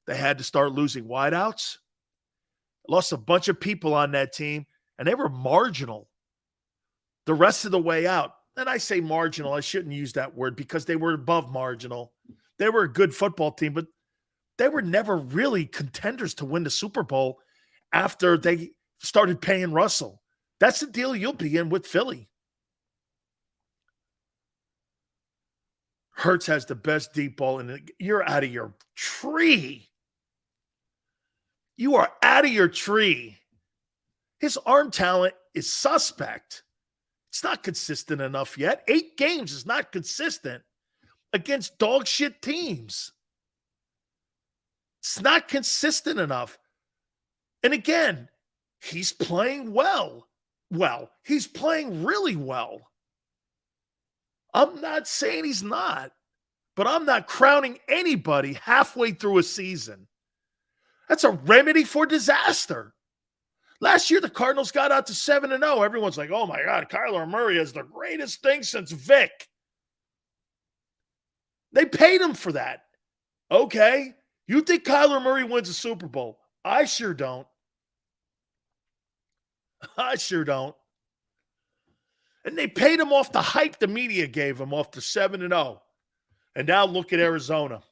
They had to start losing wideouts. Lost a bunch of people on that team, and they were marginal the rest of the way out. And I say marginal. I shouldn't use that word because they were above marginal. They were a good football team, but they were never really contenders to win the Super Bowl after they started paying Russell. That's the deal you'll be in with Philly. Hurts has the best deep ball, and you're out of your tree. You are out of your tree. His arm talent is suspect. It's not consistent enough yet. 8 games is not consistent against dog shit teams. It's not consistent enough. And again, he's playing well. Well, he's playing really well. I'm not saying he's not, but I'm not crowning anybody halfway through a season. That's a remedy for disaster. Last year, the Cardinals got out to 7-0. Everyone's like, oh my God, Kyler Murray is the greatest thing since Vic. They paid him for that. Okay. You think Kyler Murray wins a Super Bowl? I sure don't. I sure don't. And they paid him off the hype the media gave him off the 7-0. And now look at Arizona.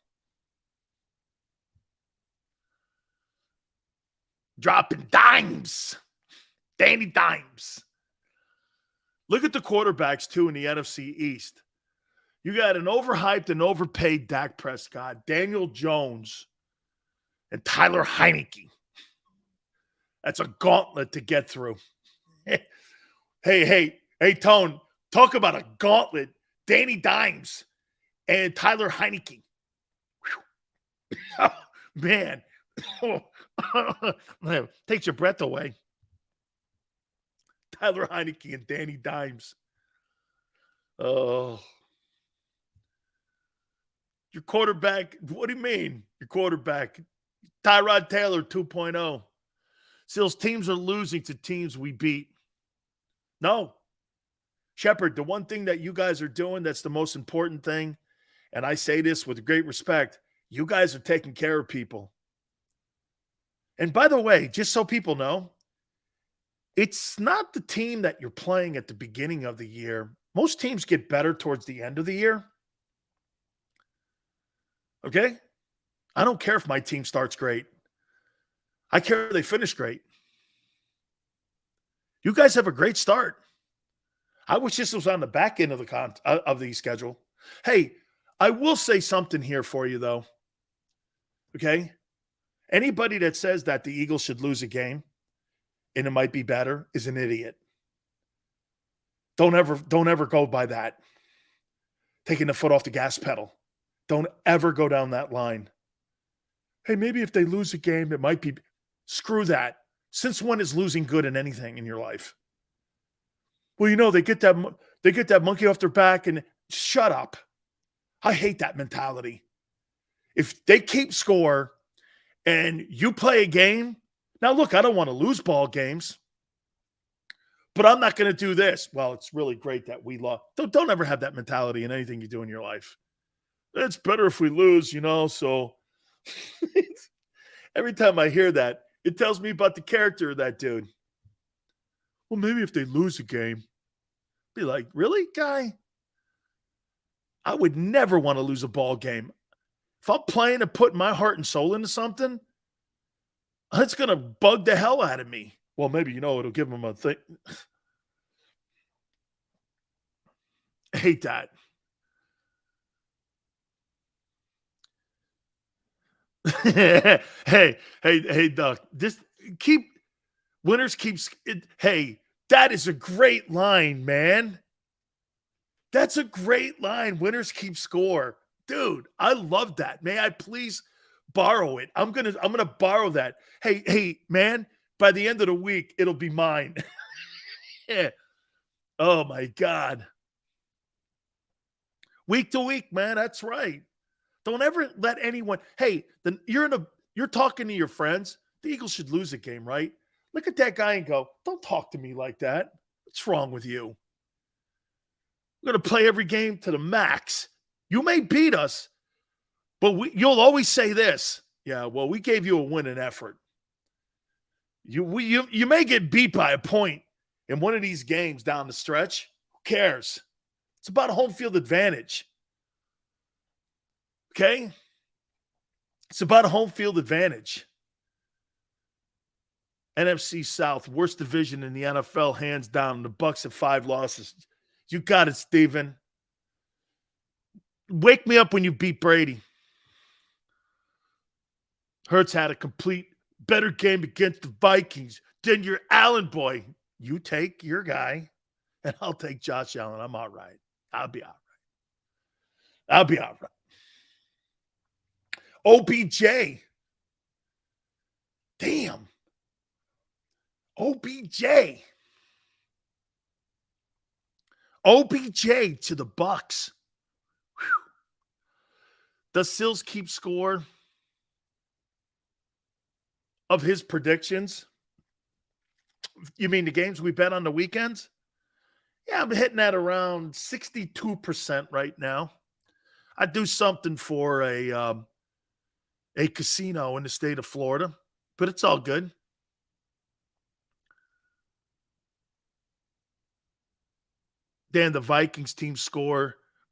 Dropping dimes. Danny dimes. Look at the quarterbacks, too, in the NFC East. You got an overhyped and overpaid Dak Prescott, Daniel Jones, and Tyler Heineke. That's a gauntlet to get through. Hey, Tone, talk about a gauntlet. Danny Dimes and Tyler Heineke. Man. Takes your breath away. Tyler Heineke and Danny Dimes. Oh. Your quarterback, what do you mean? Your quarterback, Tyrod Taylor 2.0. Seals, teams are losing to teams we beat. No. Shepard, the one thing that you guys are doing that's the most important thing, and I say this with great respect, you guys are taking care of people. And by the way, just so people know, it's not the team that you're playing at the beginning of the year. Most teams get better towards the end of the year. Okay? I don't care if my team starts great. I care if they finish great. You guys have a great start. I wish this was on the back end of the schedule. Hey, I will say something here for you, though. Okay? Anybody that says that the Eagles should lose a game and it might be better is an idiot. Don't ever go by that. Taking the foot off the gas pedal. Don't ever go down that line. Hey, maybe if they lose a game, it might be. Screw that. Since when is losing good in anything in your life? Well, you know, they get that monkey off their back and shut up. I hate that mentality. If they keep score and you play a game, now look, I don't want to lose ball games, but I'm not going to do this. Well, it's really great that we lost. Don't ever have that mentality in anything you do in your life. It's better if we lose, you know, so every time I hear that, it tells me about the character of that dude. Well, maybe if they lose a game, be like, really, guy? I would never want to lose a ball game. If I'm playing and putting my heart and soul into something, it's going to bug the hell out of me. Well, maybe, you know, it'll give them a thing. I hate that. hey, Doc. Winners keeps. Hey, that is a great line, man. That's a great line. Winners keep score, dude. I love that. May I please borrow it? I'm gonna borrow that. Hey, man. By the end of the week, it'll be mine. Yeah. Oh my God. Week to week, man. That's right. Don't ever let anyone. Hey, you're talking to your friends. The Eagles should lose a game, right? Look at that guy and go, don't talk to me like that. What's wrong with you? We're going to play every game to the max. You may beat us, but you'll always say this. Yeah, well, we gave you a winning effort. You may get beat by a point in one of these games down the stretch. Who cares? It's about a home field advantage. Okay? It's about a home field advantage. NFC South, worst division in the NFL, hands down. The Bucs have 5 losses. You got it, Steven. Wake me up when you beat Brady. Hurts had a complete better game against the Vikings than your Allen boy. You take your guy, and I'll take Josh Allen. I'm all right. I'll be all right. OBJ. Damn. OBJ to the Bucs. Whew. Does Sills keep score of his predictions? You mean the games we bet on the weekends? Yeah, I'm hitting at around 62% right now. I do something for a casino in the state of Florida, but it's all good. Dan, the Vikings team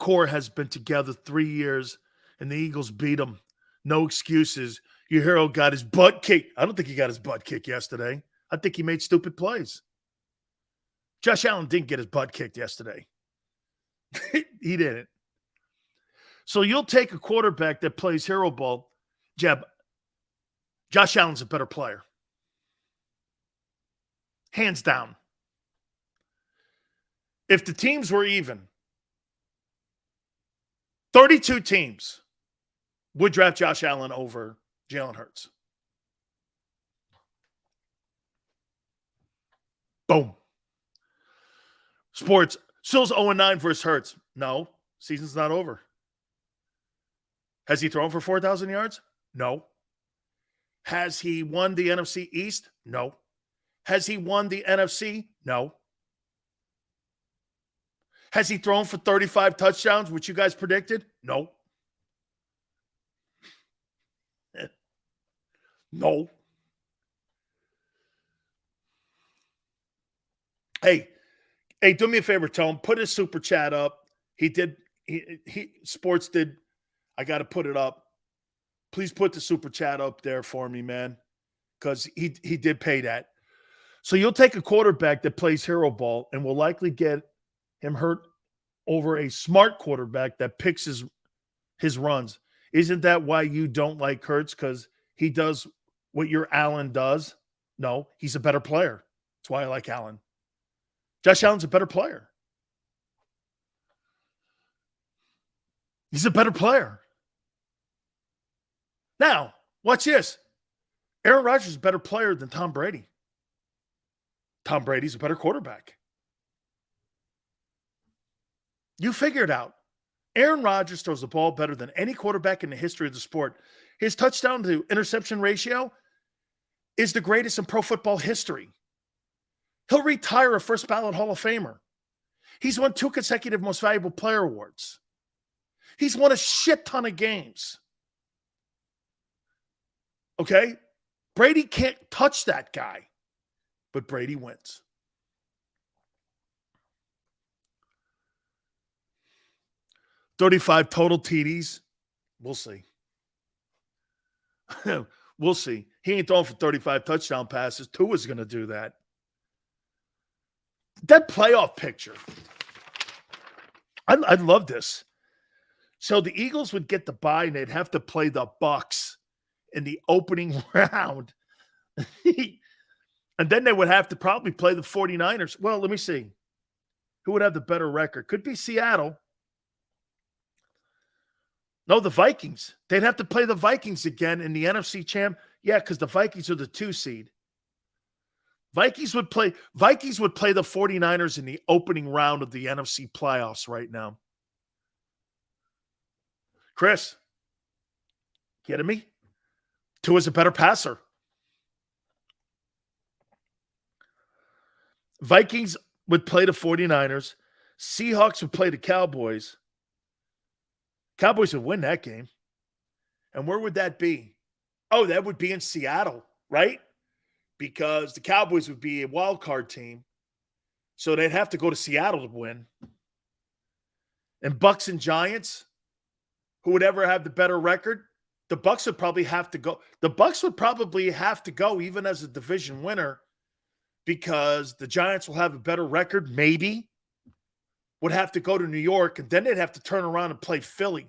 core has been together 3 years, and the Eagles beat them. No excuses. Your hero got his butt kicked. I don't think he got his butt kicked yesterday. I think he made stupid plays. Josh Allen didn't get his butt kicked yesterday. He didn't. So you'll take a quarterback that plays hero ball. Jeb, Josh Allen's a better player. Hands down. If the teams were even, 32 teams would draft Josh Allen over Jalen Hurts. Boom. Sports. Sills 0-9 versus Hurts. No, season's not over. Has he thrown for 4,000 yards? No. Has he won the NFC East? No. Has he won the NFC? No. Has he thrown for 35 touchdowns, which you guys predicted? No. No. Hey, do me a favor, Tone. Put his super chat up. Sports did. I got to put it up. Please put the super chat up there for me, man, because he did pay that. So you'll take a quarterback that plays hero ball and will likely get him hurt over a smart quarterback that picks his runs. Isn't that why you don't like Hurts? Because he does what your Allen does? No, he's a better player. That's why I like Allen. Josh Allen's a better player. He's a better player. Now, watch this. Aaron Rodgers is a better player than Tom Brady. Tom Brady's a better quarterback. You figure it out. Aaron Rodgers throws the ball better than any quarterback in the history of the sport. His touchdown to interception ratio is the greatest in pro football history. He'll retire a first ballot Hall of Famer. He's won 2 consecutive most valuable player awards. He's won a shit ton of games. Okay? Brady can't touch that guy, but Brady wins. $35 total TDs. We'll see. We'll see. He ain't throwing for 35 touchdown passes. Tua's going to do that. That playoff picture. I'd love this. So the Eagles would get the bye and they'd have to play the Bucs in the opening round. And then they would have to probably play the 49ers. Well, let me see. Who would have the better record? Could be Seattle. No, the Vikings. They'd have to play the Vikings again in the NFC champ. Yeah, because the Vikings are the 2 seed. Vikings would play the 49ers in the opening round of the NFC playoffs right now. Chris, kidding me? Tua's a better passer. Vikings would play the 49ers. Seahawks would play the Cowboys. Cowboys would win that game. And where would that be? Oh, that would be in Seattle, right? Because the Cowboys would be a wild card team. So they'd have to go to Seattle to win. And Bucks and Giants, who would ever have the better record? The Bucks would probably have to go. The Bucks would probably have to go even as a division winner because the Giants will have a better record, maybe. Would have to go to New York, and then they'd have to turn around and play Philly.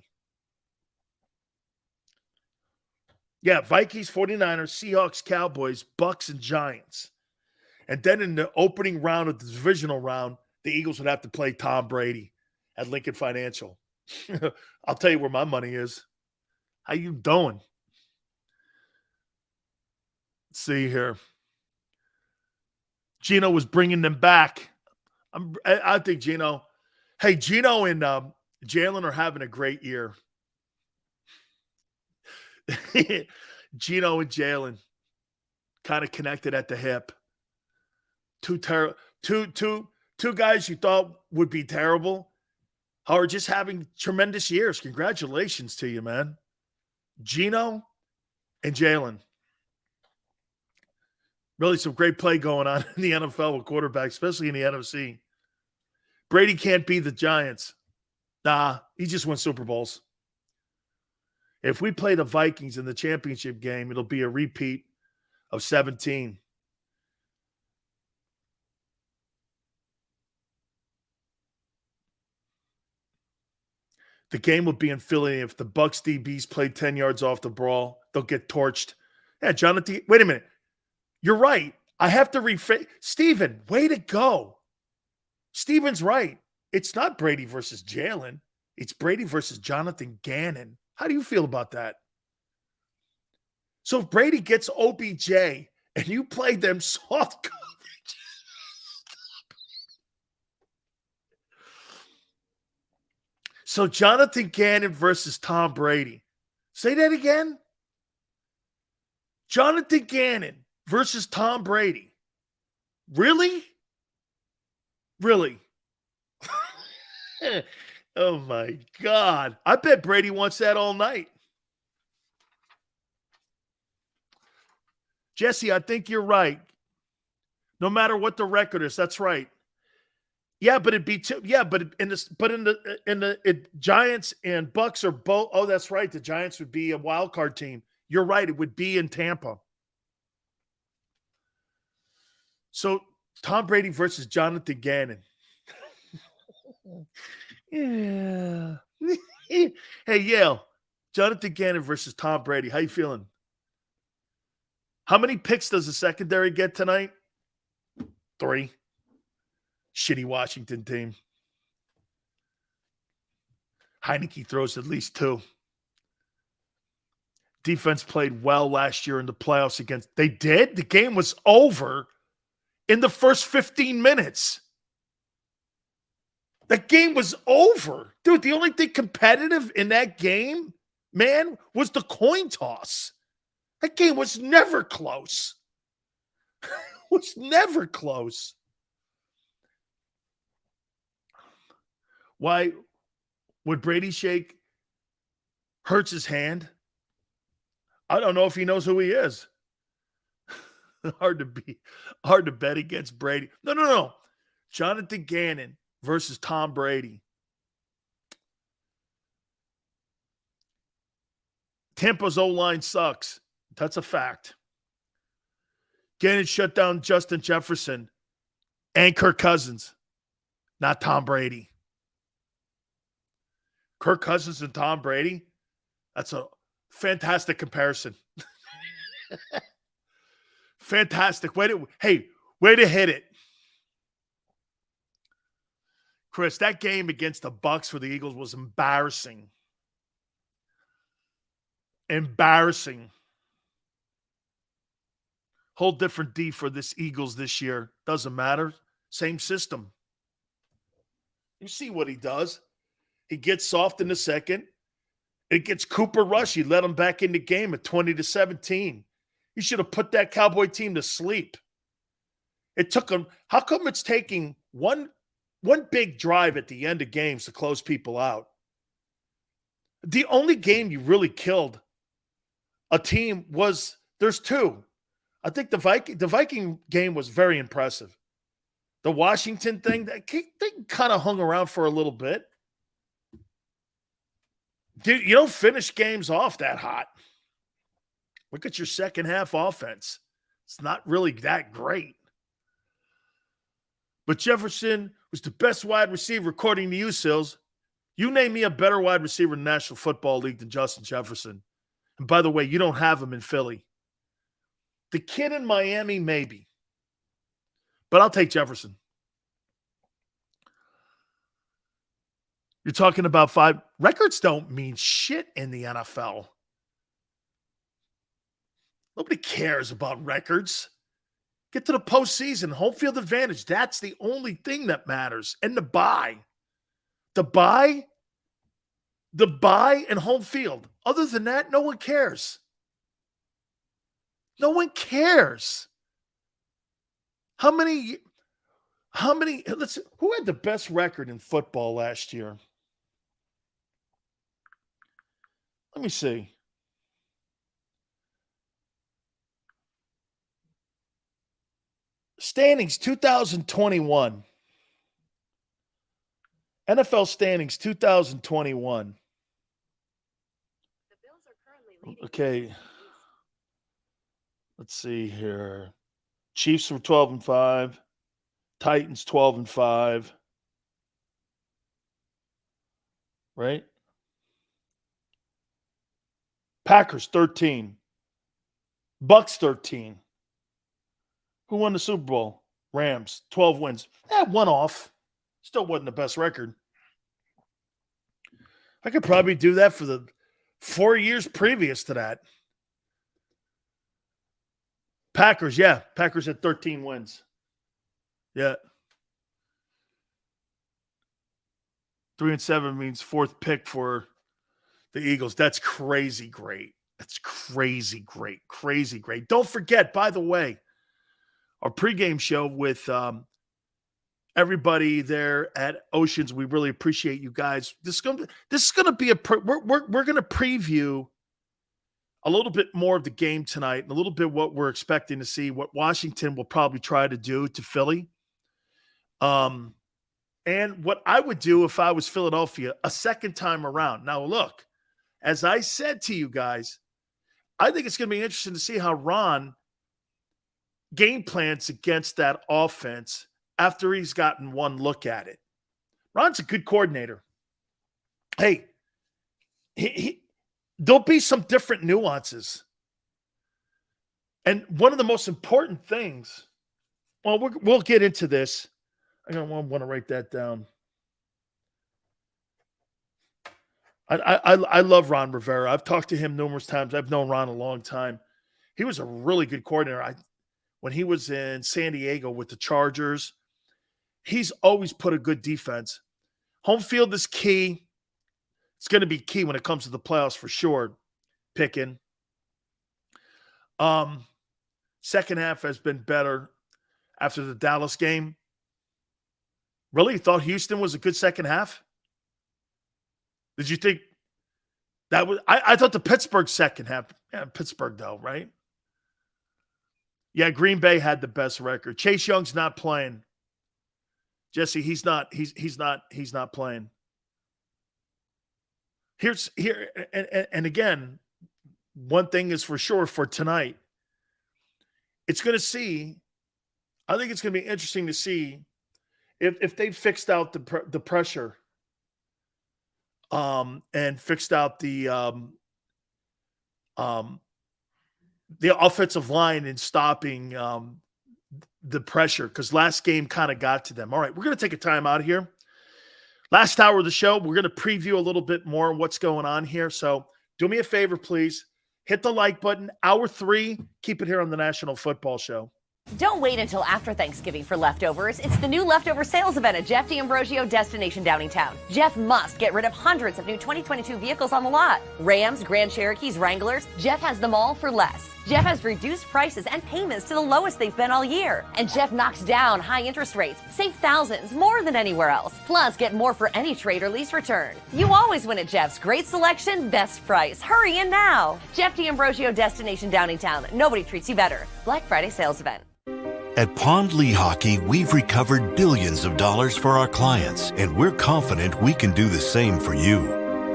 Yeah, Vikings, 49ers, Seahawks, Cowboys, Bucks, and Giants. And then in the opening round of the divisional round, the Eagles would have to play Tom Brady at Lincoln Financial. I'll tell you where my money is. How you doing? Let's see here. Gino was bringing them back. I think Gino. Hey, Gino and Jalen are having a great year. Gino and Jalen kind of connected at the hip. Two guys you thought would be terrible are just having tremendous years. Congratulations to you, man. Gino and Jalen. Really some great play going on in the NFL with quarterbacks, especially in the NFC. Brady can't beat the Giants. Nah, he just won Super Bowls. If we play the Vikings in the championship game, it'll be a repeat of 17. The game will be in Philly. If the Bucks DBs play 10 yards off the ball, they'll get torched. Yeah, Jonathan, wait a minute. You're right. I have to rephrase. Steven, way to go. Steven's right. It's not Brady versus Jalen. It's Brady versus Jonathan Gannon. How do you feel about that? So if Brady gets OBJ and you play them soft coverage, so Jonathan Gannon versus Tom Brady. Say that again. Jonathan Gannon versus Tom Brady. Really? Really? Oh, my God. I bet Brady wants that all night. Jesse, I think you're right. No matter what the record is, that's right. Yeah, but it'd be in the Giants and Bucks are both. Oh, that's right. The Giants would be a wild card team. You're right. It would be in Tampa. So Tom Brady versus Jonathan Gannon. Yeah. Hey, Yale. Jonathan Gannon versus Tom Brady. How you feeling? How many picks does the secondary get tonight? 3. Shitty Washington team. Heineke throws at least 2. Defense played well last year in the playoffs against. They did? The game was over in the first 15 minutes. The game was over. Dude, the only thing competitive in that game, man, was the coin toss. That game was never close. It was never close. Why would Brady shake Hurts' hand? I don't know if he knows who he is. Hard to bet against Brady. No. Jonathan Gannon versus Tom Brady. Tampa's O-line sucks. That's a fact. Gannon shut down Justin Jefferson and Kirk Cousins, not Tom Brady. Kirk Cousins and Tom Brady, that's a fantastic comparison. Fantastic. Way to hit it. Chris, that game against the Bucks for the Eagles was embarrassing. Embarrassing. Whole different D for this Eagles this year. Doesn't matter. Same system. You see what he does. He gets soft in the second. It gets Cooper Rush. He let him back in the game at 20-17. He should have put that Cowboy team to sleep. It took him. How come it's taking one one big drive at the end of games to close people out. The only game you really killed a team was, there's two. I think the Viking game was very impressive. The Washington thing, they kind of hung around for a little bit. Dude, you don't finish games off that hot. Look at your second half offense. It's not really that great. But Jefferson was the best wide receiver, according to you, Sills. You name me a better wide receiver in the National Football League than Justin Jefferson. And by the way, you don't have him in Philly. The kid in Miami, maybe. But I'll take Jefferson. You're talking about 5. Records don't mean shit in the NFL. Nobody cares about records. Get to the postseason, home field advantage. That's the only thing that matters. And the bye. The bye and home field. Other than that, no one cares. No one cares. Who had the best record in football last year? Let me see. Standings 2021. NFL standings 2021. Okay. Let's see here. Chiefs were 12-5. Titans 12-5. Right? Packers 13. Bucks 13. Who won the Super Bowl? Rams, 12 wins. One off. Still wasn't the best record. I could probably do that for the 4 years previous to that. Packers, yeah. Packers had 13 wins. Yeah. 3-7 means fourth pick for the Eagles. That's crazy great. That's crazy great. Crazy great. Don't forget, by the way, our pregame show with everybody there at Oceans. We really appreciate you guys. This is going to be we're going to preview a little bit more of the game tonight and a little bit what we're expecting to see, what Washington will probably try to do to Philly. And what I would do if I was Philadelphia a second time around. Now, look, as I said to you guys, I think it's going to be interesting to see how Ron game plans against that offense after he's gotten one look at it. Ron's a good coordinator. Hey, there'll be some different nuances. And one of the most important things, well, we'll get into this. I don't want to write that down. I love Ron Rivera. I've talked to him numerous times. I've known Ron a long time. He was a really good coordinator. When he was in San Diego with the Chargers, he's always put a good defense. Home field is key. It's going to be key when it comes to the playoffs for sure. Picking. Second half has been better after the Dallas game. Really? You thought Houston was a good second half? Did you think that was? I thought the Pittsburgh second half. Yeah, Pittsburgh though, right? Yeah, Green Bay had the best record. Chase Young's not playing. Jesse, he's not playing. And again, one thing is for sure for tonight. I think it's going to be interesting to see if they fixed out the pressure and fixed out the offensive line and stopping the pressure, because last game kind of got to them. All right, we're going to take a time out here. Last hour of the show, we're going to preview a little bit more what's going on here. So do me a favor, please. Hit the like button. Hour 3, keep it here on the National Football Show. Don't wait until after Thanksgiving for leftovers. It's the new leftover sales event at Jeff D'Ambrosio Destination Downingtown. Jeff must get rid of hundreds of new 2022 vehicles on the lot. Rams, Grand Cherokees, Wranglers. Jeff has them all for less. Jeff has reduced prices and payments to the lowest they've been all year. And Jeff knocks down high interest rates. Save thousands more than anywhere else. Plus, get more for any trade or lease return. You always win at Jeff's. Great selection, best price. Hurry in now. Jeff D'Ambrosio Destination Downingtown. Nobody treats you better. Black Friday sales event. At Pond Lehocky, we've recovered billions of dollars for our clients, and we're confident we can do the same for you.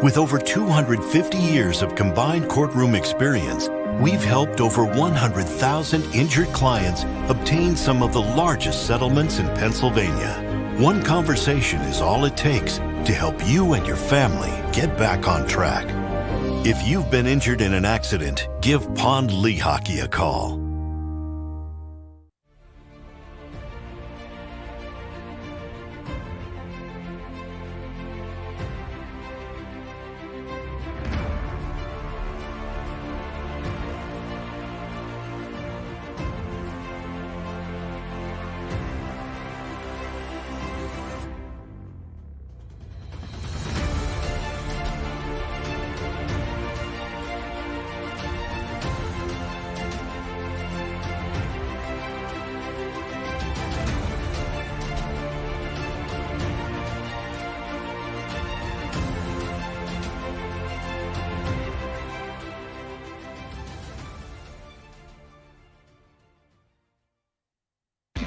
With over 250 years of combined courtroom experience, we've helped over 100,000 injured clients obtain some of the largest settlements in Pennsylvania. One conversation is all it takes to help you and your family get back on track. If you've been injured in an accident, give Pond Lehocky a call.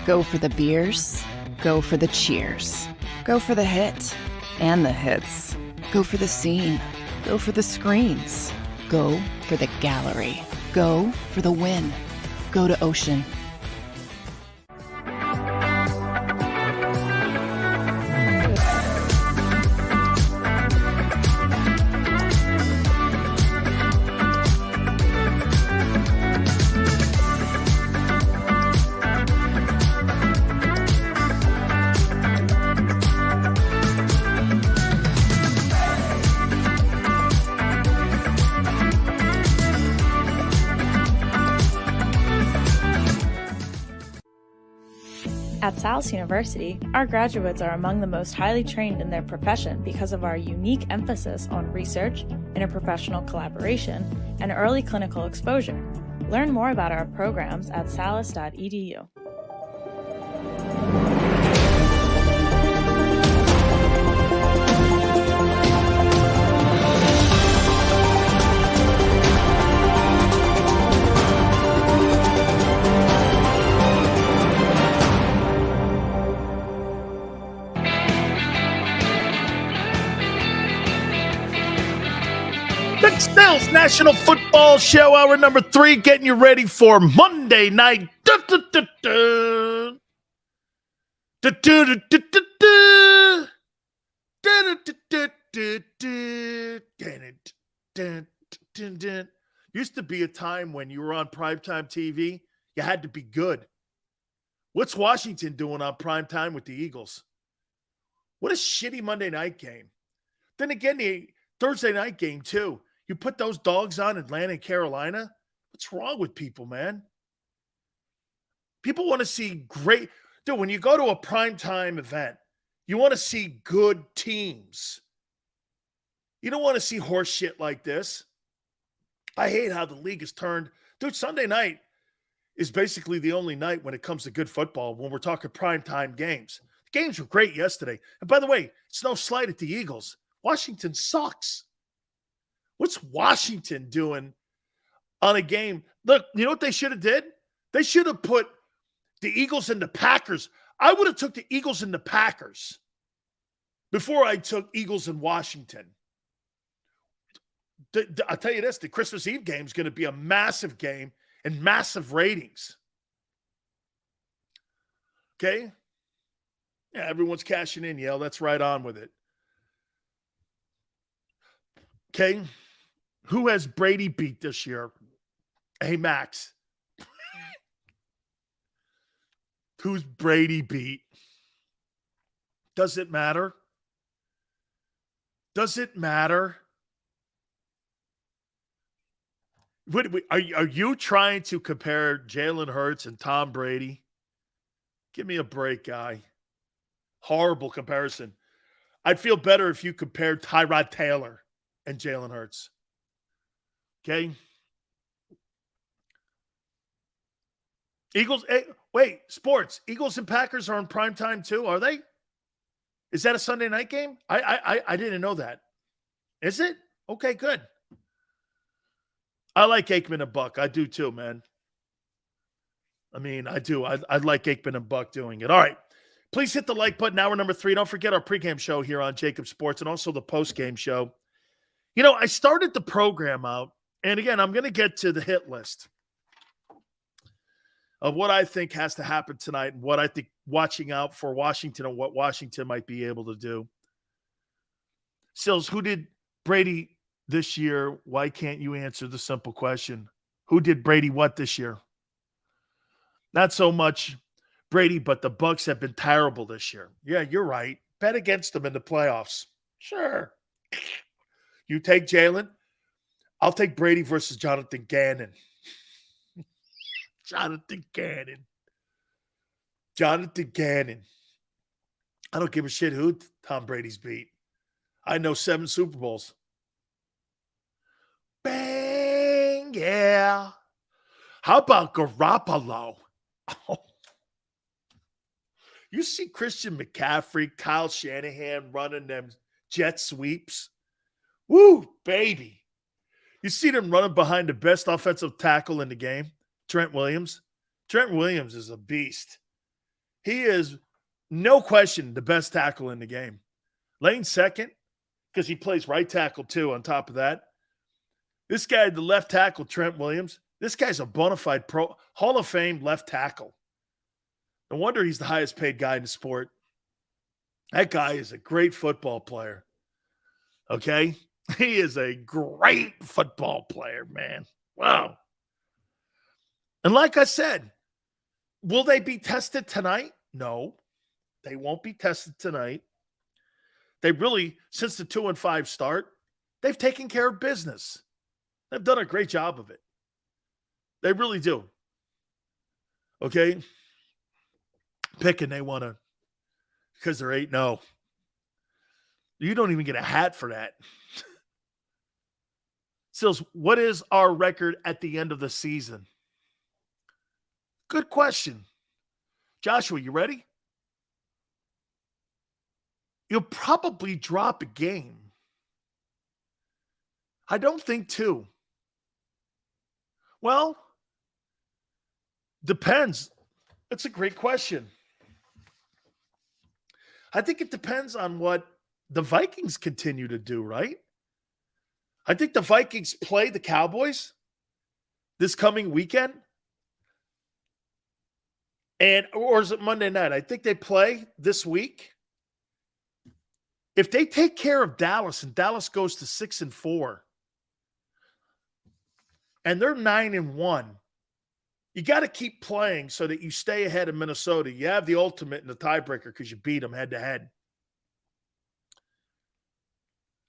Go for the beers, go for the cheers, go for the hit and the hits. Go for the scene, go for the screens, go for the gallery, go for the win, go to Ocean. At Salus University, our graduates are among the most highly trained in their profession because of our unique emphasis on research, interprofessional collaboration, and early clinical exposure. Learn more about our programs at salus.edu. The Stills National Football Show, hour number 3, getting you ready for Monday night. Used to be a time when you were on primetime TV, you had to be good. What's Washington doing on primetime with the Eagles? What a shitty Monday night game. Then again, the Thursday night game, too. You put those dogs on Atlanta and Carolina? What's wrong with people, man? People want to see great. Dude, when you go to a primetime event, you want to see good teams. You don't want to see horse shit like this. I hate how the league has turned. Dude, Sunday night is basically the only night when it comes to good football when we're talking primetime games. The games were great yesterday. And by the way, it's no slight at the Eagles. Washington sucks. What's Washington doing on a game? Look, you know what they should have did? They should have put the Eagles and the Packers. I would have took the Eagles and the Packers before I took Eagles and Washington. I'll tell you this, the Christmas Eve game is going to be a massive game and massive ratings. Okay? Yeah, everyone's cashing in, Yale. That's right on with it. Okay? Who has Brady beat this year? Hey, Max. Who's Brady beat? Does it matter? Does it matter? Are you trying to compare Jalen Hurts and Tom Brady? Give me a break, guy. Horrible comparison. I'd feel better if you compared Tyrod Taylor and Jalen Hurts. Okay? Eagles, wait, sports. Eagles and Packers are on primetime too, are they? Is that a Sunday night game? I didn't know that. Is it? Okay, good. I like Aikman and Buck. I do too, man. I mean, I do. I like Aikman and Buck doing it. All right. Please hit the like button. Hour number 3. Don't forget our pregame show here on JAKIB Sports and also the postgame show. You know, I started the program out, and again, I'm going to get to the hit list of what I think has to happen tonight and what I think watching out for Washington and what Washington might be able to do. Sills, who did Brady this year? Why can't you answer the simple question? Who did Brady what this year? Not so much Brady, but the Bucks have been terrible this year. Yeah, you're right. Bet against them in the playoffs. Sure. You take Jalen. I'll take Brady versus Jonathan Gannon. Jonathan Gannon. Jonathan Gannon. I don't give a shit who Tom Brady's beat. I know 7 Super Bowls. Bang, yeah. How about Garoppolo? Oh. You see Christian McCaffrey, Kyle Shanahan running them jet sweeps. Woo, baby. You see them running behind the best offensive tackle in the game, Trent Williams. Trent Williams is a beast. He is, no question, the best tackle in the game. Lane second, because he plays right tackle too on top of that. This guy, the left tackle, Trent Williams, this guy's a bona fide pro, Hall of Fame left tackle. No wonder he's the highest paid guy in the sport. That guy is a great football player. Okay? He is a great football player, man. Wow. And like I said, will they be tested tonight? No, they won't be tested tonight. They really, since the 2-5 start, they've taken care of business. They've done a great job of it. They really do. Okay? Picking they want to, because they're 8-0. You don't even get a hat for that. Sills, what is our record at the end of the season? Good question. Joshua, you ready? You'll probably drop a game. I don't think 2. Well, depends. That's a great question. I think it depends on what the Vikings continue to do, right? I think the Vikings play the Cowboys this coming weekend. Or is it Monday night? I think they play this week. If they take care of Dallas and Dallas goes to 6-4 and they're 9-1, you got to keep playing so that you stay ahead of Minnesota. You have the ultimate in the tiebreaker because you beat them head-to-head.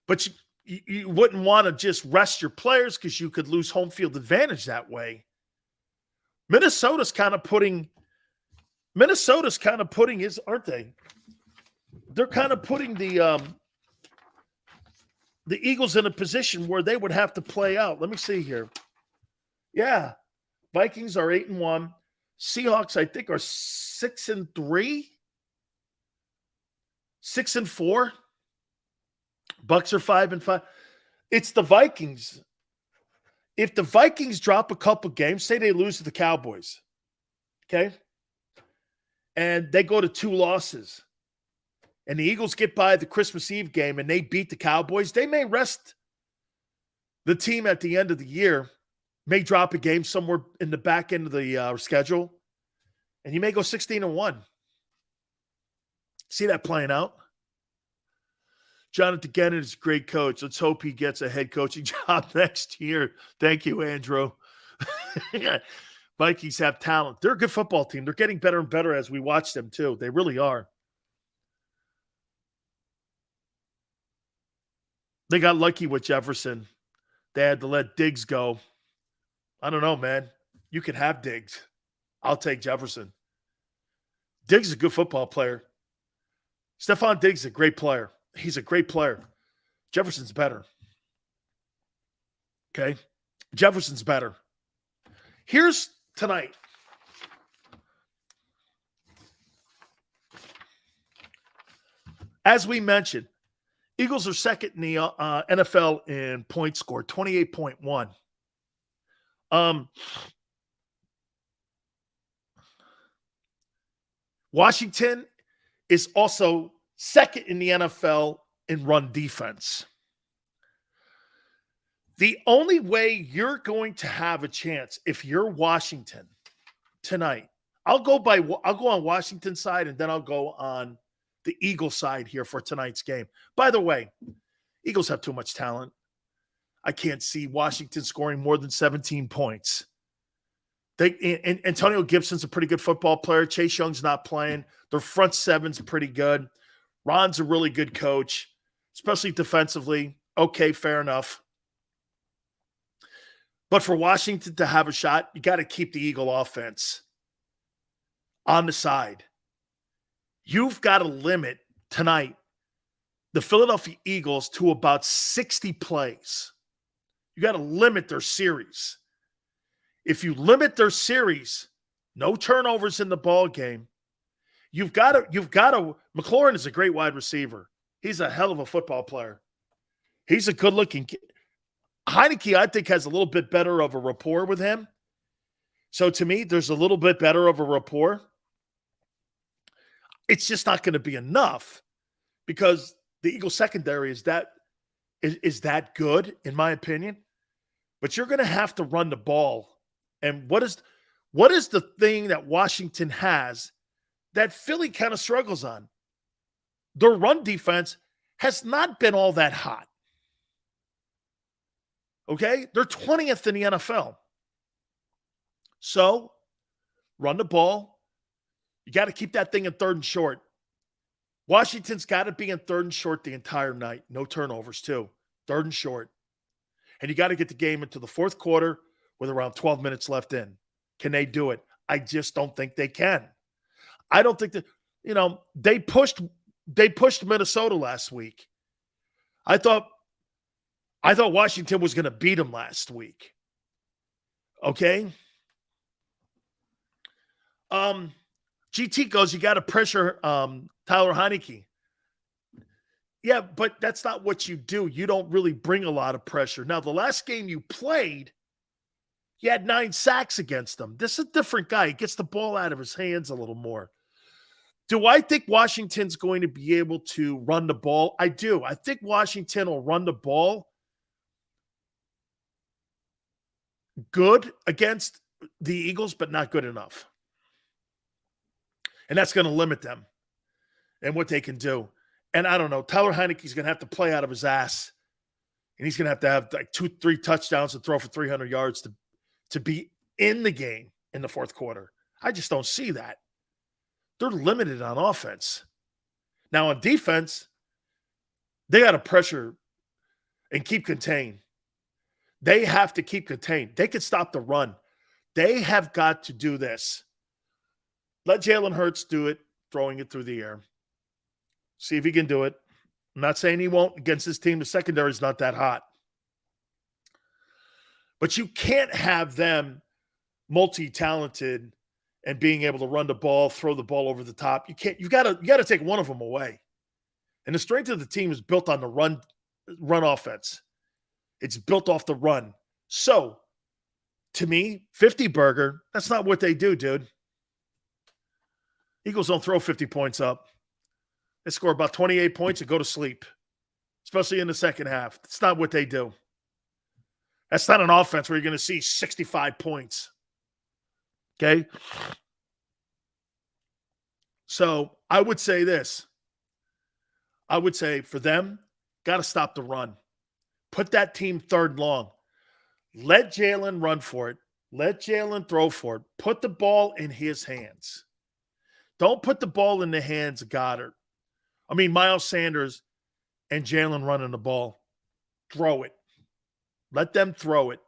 But you wouldn't want to just rest your players because you could lose home field advantage that way. Minnesota's kind of putting his, aren't they? They're kind of putting the Eagles in a position where they would have to play out. Let me see here. Yeah. Vikings are 8-1. Seahawks, I think, are 6-3. 6-4. Bucks are 5-5. It's the Vikings. If the Vikings drop a couple games, say they lose to the Cowboys, okay, and they go to 2 losses, and the Eagles get by the Christmas Eve game and they beat the Cowboys, they may rest the team at the end of the year, may drop a game somewhere in the back end of the schedule, and you may go 16-1. See that playing out? Jonathan Gannon is a great coach. Let's hope he gets a head coaching job next year. Thank you, Andrew. Vikings have talent. They're a good football team. They're getting better and better as we watch them, too. They really are. They got lucky with Jefferson. They had to let Diggs go. I don't know, man. You could have Diggs. I'll take Jefferson. Diggs is a good football player. Stephon Diggs is a great player. He's a great player. Jefferson's better. Okay? Jefferson's better. Here's tonight. As we mentioned, Eagles are second in the NFL in points scored, 28.1. Washington is also second in the NFL in run defense. The only way you're going to have a chance if you're Washington tonight, I'll go on Washington's side and then I'll go on the Eagles side here for tonight's game. By the way, Eagles have too much talent. I can't see Washington scoring more than 17 points. Antonio Gibson's a pretty good football player. Chase Young's not playing. Their front seven's pretty good. Ron's a really good coach, especially defensively. Okay, fair enough. But for Washington to have a shot, you got to keep the Eagle offense on the side. You've got to limit tonight the Philadelphia Eagles to about 60 plays. You got to limit their series. If you limit their series, no turnovers in the ball game. You've got to. McLaurin is a great wide receiver. He's a hell of a football player. He's a good-looking kid. Heineke, I think, has a little bit better of a rapport with him. So to me, there's a little bit better of a rapport. It's just not going to be enough because the Eagles secondary is that good, in my opinion. But you're going to have to run the ball. And what is the thing that Washington has that Philly kind of struggles on? Their run defense has not been all that hot. Okay? They're 20th in the NFL. So, run the ball. You got to keep that thing in third and short. Washington's got to be in third and short the entire night. No turnovers, too. Third and short. And you got to get the game into the fourth quarter with around 12 minutes left in. Can they do it? I just don't think they can. I don't think that, they pushed Minnesota last week. I thought Washington was going to beat them last week. Okay? GT goes, you got to pressure Tyler Heineke. Yeah, but that's not what you do. You don't really bring a lot of pressure. Now, the last game you played, you had 9 sacks against them. This is a different guy. He gets the ball out of his hands a little more. Do I think Washington's going to be able to run the ball? I do. I think Washington will run the ball good against the Eagles, but not good enough. And that's going to limit them and what they can do. And I don't know. Tyler Heineke's going to have to play out of his ass. And he's going to have like 2-3 touchdowns and throw for 300 yards to be in the game in the fourth quarter. I just don't see that. They're limited on offense. Now on defense, they got to pressure and keep contained. They have to keep contained. They could stop the run. They have got to do this. Let Jalen Hurts do it, throwing it through the air. See if he can do it. I'm not saying he won't against this team. The secondary is not that hot. But you can't have them multi-talented and being able to run the ball, throw the ball over the top. You can't. You got to take one of them away. And the strength of the team is built on the run offense. It's built off the run. So, to me, 50 burger, that's not what they do, dude. Eagles don't throw 50 points up. They score about 28 points and go to sleep, especially in the second half. That's not what they do. That's not an offense where you're going to see 65 points. Okay? So I would say this. I would say for them, got to stop the run. Put that team third and long. Let Jalen run for it. Let Jalen throw for it. Put the ball in his hands. Don't put the ball in the hands of Goddard. Miles Sanders and Jalen running the ball. Throw it. Let them throw it.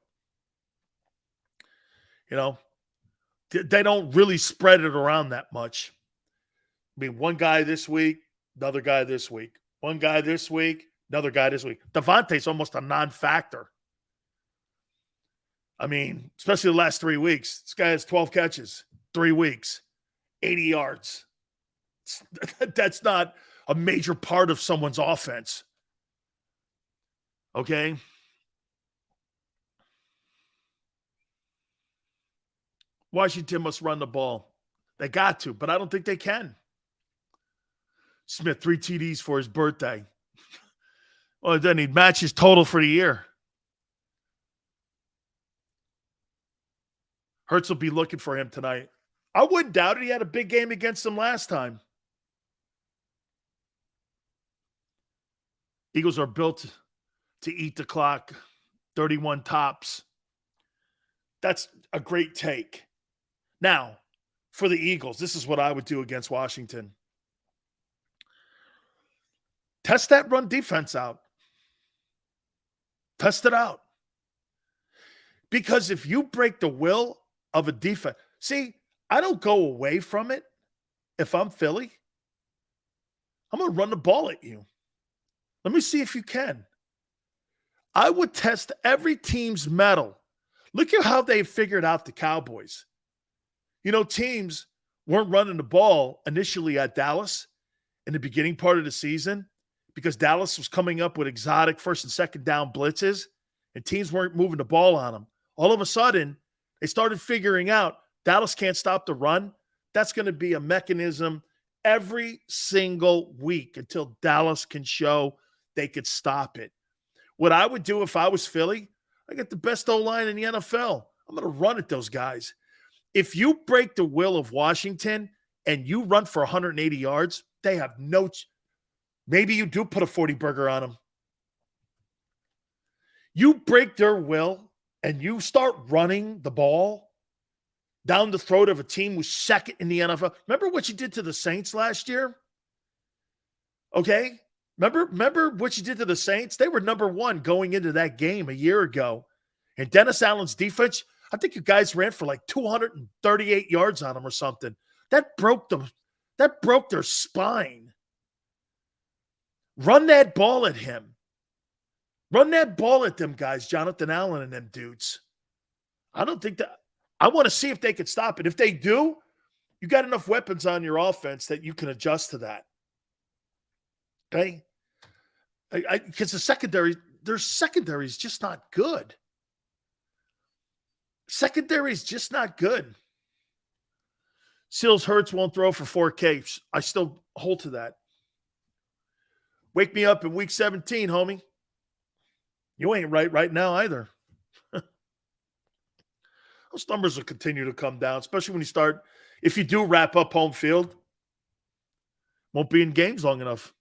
You know, they don't really spread it around that much. I mean, one guy this week, another guy this week. One guy this week, another guy this week. Devontae's almost a non-factor. I mean, especially the last 3 weeks. This guy has 12 catches, 3 weeks, 80 yards. That's not a major part of someone's offense. Okay? Washington must run the ball. They got to, but I don't think they can. Smith, 3 TDs for his birthday. Well, then he'd match his total for the year. Hurts will be looking for him tonight. I wouldn't doubt it. He had a big game against them last time. Eagles are built to eat the clock. 31 tops. That's a great take. Now, for the Eagles, this is what I would do against Washington. Test that run defense out. Test it out. Because if you break the will of a defense, see, I don't go away from it if I'm Philly. I'm going to run the ball at you. Let me see if you can. I would test every team's mettle. Look at how they figured out the Cowboys. You know, teams weren't running the ball initially at Dallas in the beginning part of the season because Dallas was coming up with exotic first and second down blitzes, and teams weren't moving the ball on them. All of a sudden, they started figuring out Dallas can't stop the run. That's going to be a mechanism every single week until Dallas can show they could stop it. What I would do if I was Philly, I get the best O-line in the NFL. I'm going to run at those guys. If you break the will of Washington and you run for 180 yards, they have no maybe you do put a 40 burger on them. You break their will and you start running the ball down the throat of a team who's second in the NFL. Remember what you did to the Saints last year? Okay? Remember what you did to the Saints? They were number 1 going into that game a year ago. And Dennis Allen's defense, I think you guys ran for like 238 yards on them or something. That broke their spine. Run that ball at him. Run that ball at them guys, Jonathan Allen and them dudes. I don't think that – I want to see if they can stop it. If they do, you got enough weapons on your offense that you can adjust to that. Okay? Because their secondary is just not good. Secondary is just not good. Seals Hurts won't throw for 4K. I still hold to that. Wake me up in week 17, homie. You ain't right now either. Those numbers will continue to come down, especially when you start, if you do wrap up home field, won't be in games long enough.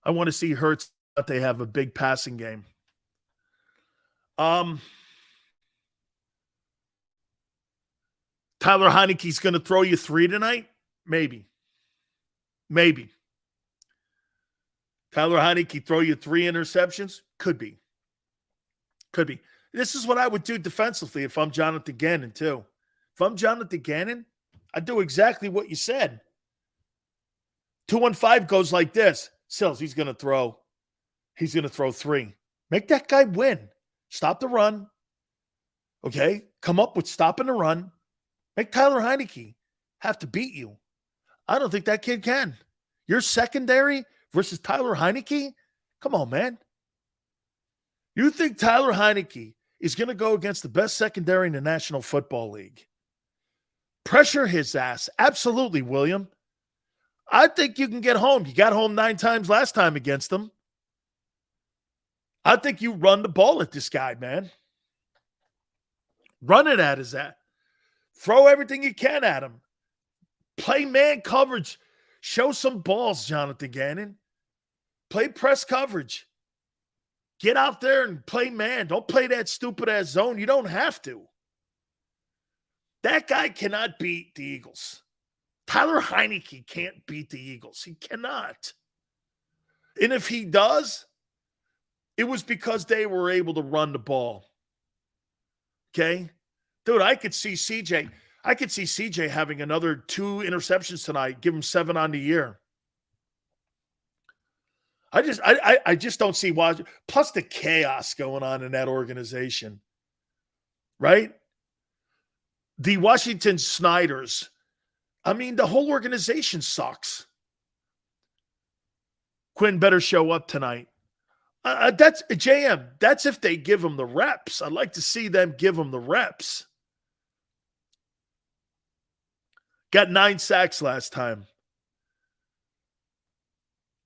I want to see Hurts that they have a big passing game. Tyler Heineke's going to throw you 3 tonight? Maybe. Tyler Heineke throw you 3 interceptions? Could be. This is what I would do defensively if I'm Jonathan Gannon, too. If I'm Jonathan Gannon, I'd do exactly what you said. 2-1-5 goes like this. Sills, he's going to throw 3. Make that guy win. Stop the run. Okay? Come up with stopping the run. Make Tyler Heineke have to beat you. I don't think that kid can. Your secondary versus Tyler Heineke? Come on, man. You think Tyler Heineke is going to go against the best secondary in the National Football League? Pressure his ass. Absolutely, William. I think you can get home. You got home 9 times last time against them. I think you run the ball at this guy, man. Run it at his ass. Throw everything you can at him. Play man coverage. Show some balls, Jonathan Gannon. Play press coverage. Get out there and play man. Don't play that stupid-ass zone. You don't have to. That guy cannot beat the Eagles. Tyler Heineke can't beat the Eagles. He cannot. And if he does, It was because they were able to run the ball. Okay? Dude, I could see CJ having another 2 interceptions tonight, give him 7 on the year. I just don't see why. Plus the chaos going on in that organization, right? The Washington Snyders. I mean, the whole organization sucks. Quinn better show up tonight. That's JM. That's if they give him the reps. I'd like to see them give him the reps. Got 9 sacks last time.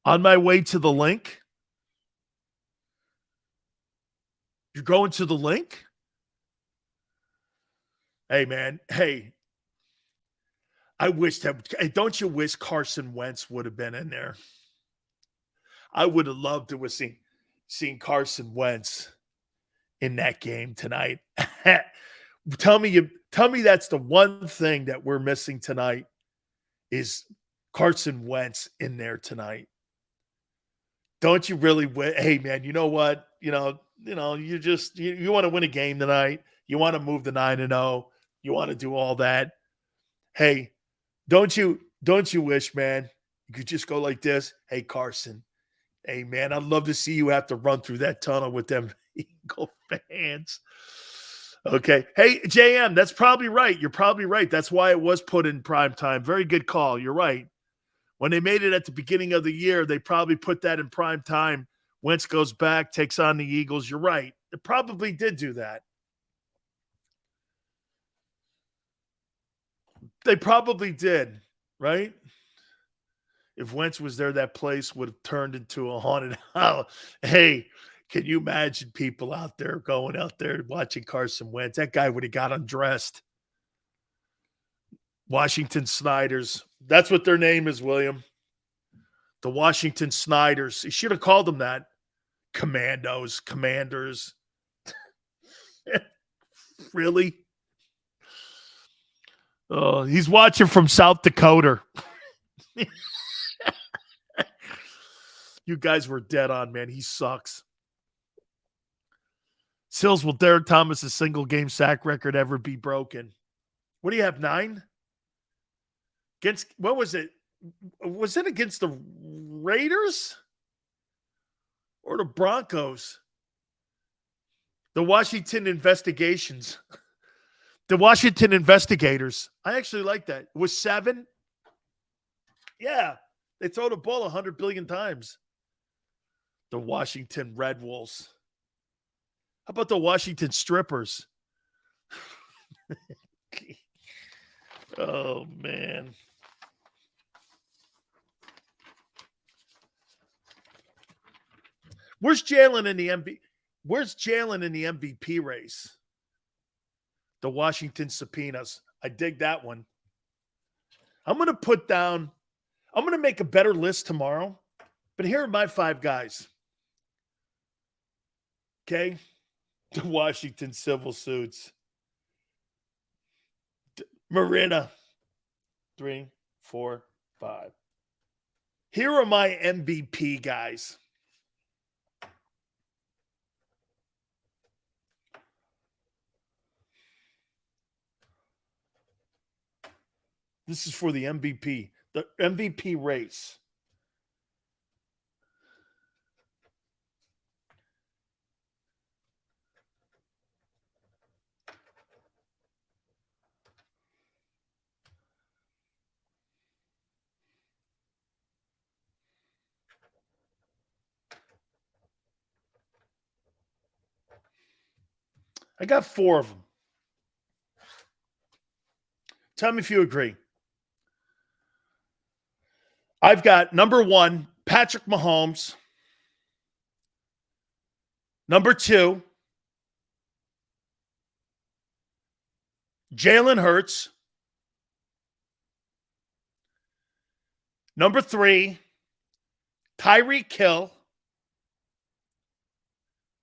On my way to the link. You're going to the link? Hey, man. Hey. I wish that. Don't you wish Carson Wentz would have been in there? I would have loved to have seen Carson Wentz in that game tonight. Tell me that's the one thing that we're missing tonight is Carson Wentz in there tonight. Don't you really hey man, you know what? You know, you want to win a game tonight. You want to move to 9-0. You want to do all that. Hey, don't you wish, man, you could just go like this? Hey, Carson. Hey, man, I'd love to see you have to run through that tunnel with them Eagle fans. Okay. Hey, JM, that's probably right. You're probably right. That's why it was put in prime time. Very good call. You're right. When they made it at the beginning of the year, they probably put that in prime time. Wentz goes back, takes on the Eagles. You're right. It probably did do that. They probably did, right? If Wentz was there, that place would have turned into a haunted house. Hey, can you imagine people out there going out there watching Carson Wentz? That guy would have got undressed. Washington Snyders. That's what their name is, William. The Washington Snyders. He should have called them that. Commandos, Commanders. Really? Oh, he's watching from South Dakota. You guys were dead on, man. He sucks. Sills, will Derek Thomas' single game sack record ever be broken? What do you have, 9? Against, what was it? Was it against the Raiders or the Broncos? The Washington investigations. The Washington investigators. I actually like that. It was 7. Yeah. They throw the ball 100 billion times. The Washington Red Wolves. How about the Washington Strippers? Oh, man. Where's Jalen in the MVP race? The Washington Subpoenas. I dig that one. I'm going to make a better list tomorrow, but here are my 5 guys. Okay? The Washington Civil Suits. Marina. 3, 4, 5. Here are my MVP guys. This is for the MVP race. I got 4 of them. Tell me if you agree. I've got number 1, Patrick Mahomes. Number 2, Jalen Hurts. Number 3, Tyreek Hill.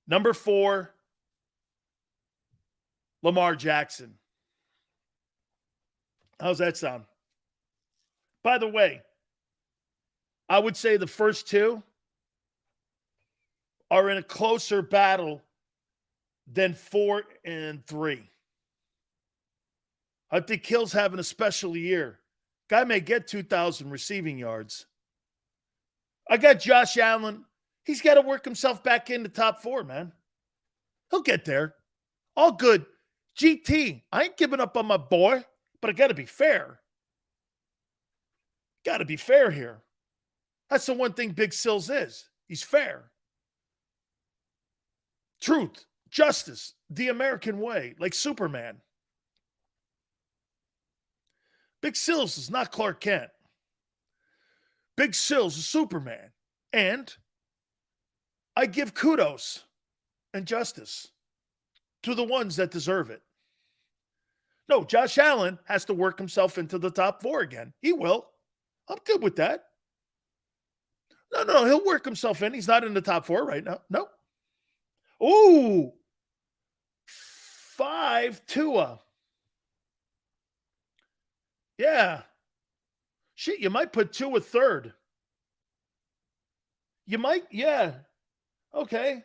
Number 4, Lamar Jackson. How's that sound? By the way, I would say the first 2 are in a closer battle than 4 and 3. I think Hill's having a special year. Guy may get 2,000 receiving yards. I got Josh Allen. He's got to work himself back in the top 4, man. He'll get there. All good. GT, I ain't giving up on my boy, but I got to be fair. Got to be fair here. That's the one thing Big Sills is. He's fair. Truth, justice, the American way, like Superman. Big Sills is not Clark Kent. Big Sills is Superman. And I give kudos and justice to the ones that deserve it. No, Josh Allen has to work himself into the top 4 again. He will. I'm good with that. No, he'll work himself in. He's not in the top 4 right now. No. Ooh. 5, Tua. Yeah. Shit, you might put Tua third. You might, yeah. Okay.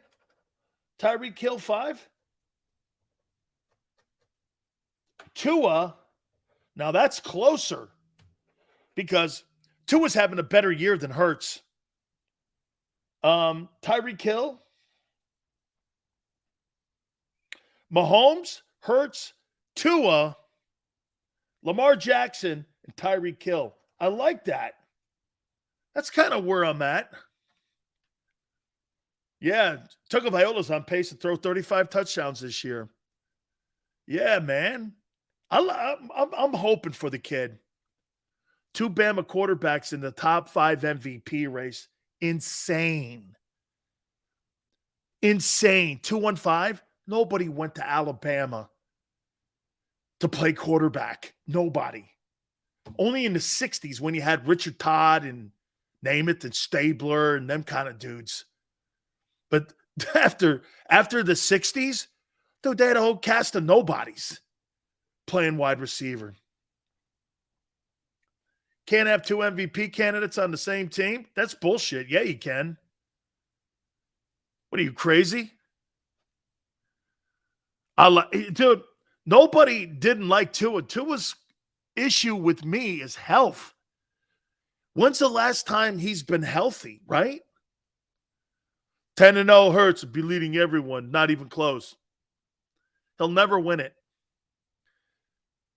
Tyreek Hill 5. Tua, now that's closer because Tua's having a better year than Hurts. Tyreek Hill, Mahomes, Hurts, Tua, Lamar Jackson, and Tyreek Hill. I like that. That's kind of where I'm at. Yeah, Tagovailoa's on pace to throw 35 touchdowns this year. Yeah, man. I'm hoping for the kid. 2 Bama quarterbacks in the top 5 MVP race. Insane. 2-1-5. Nobody went to Alabama to play quarterback. Nobody. Only in the 60s when you had Richard Todd and name it and Stabler and them kind of dudes. But after the 60s, dude, they had a whole cast of nobodies playing wide receiver. Can't have 2 MVP candidates on the same team? That's bullshit. Yeah, you can. What are you, crazy? Dude, nobody didn't like Tua. Tua's issue with me is health. When's the last time he's been healthy, right? 10-0 Hurts would be leading everyone, not even close. He'll never win it.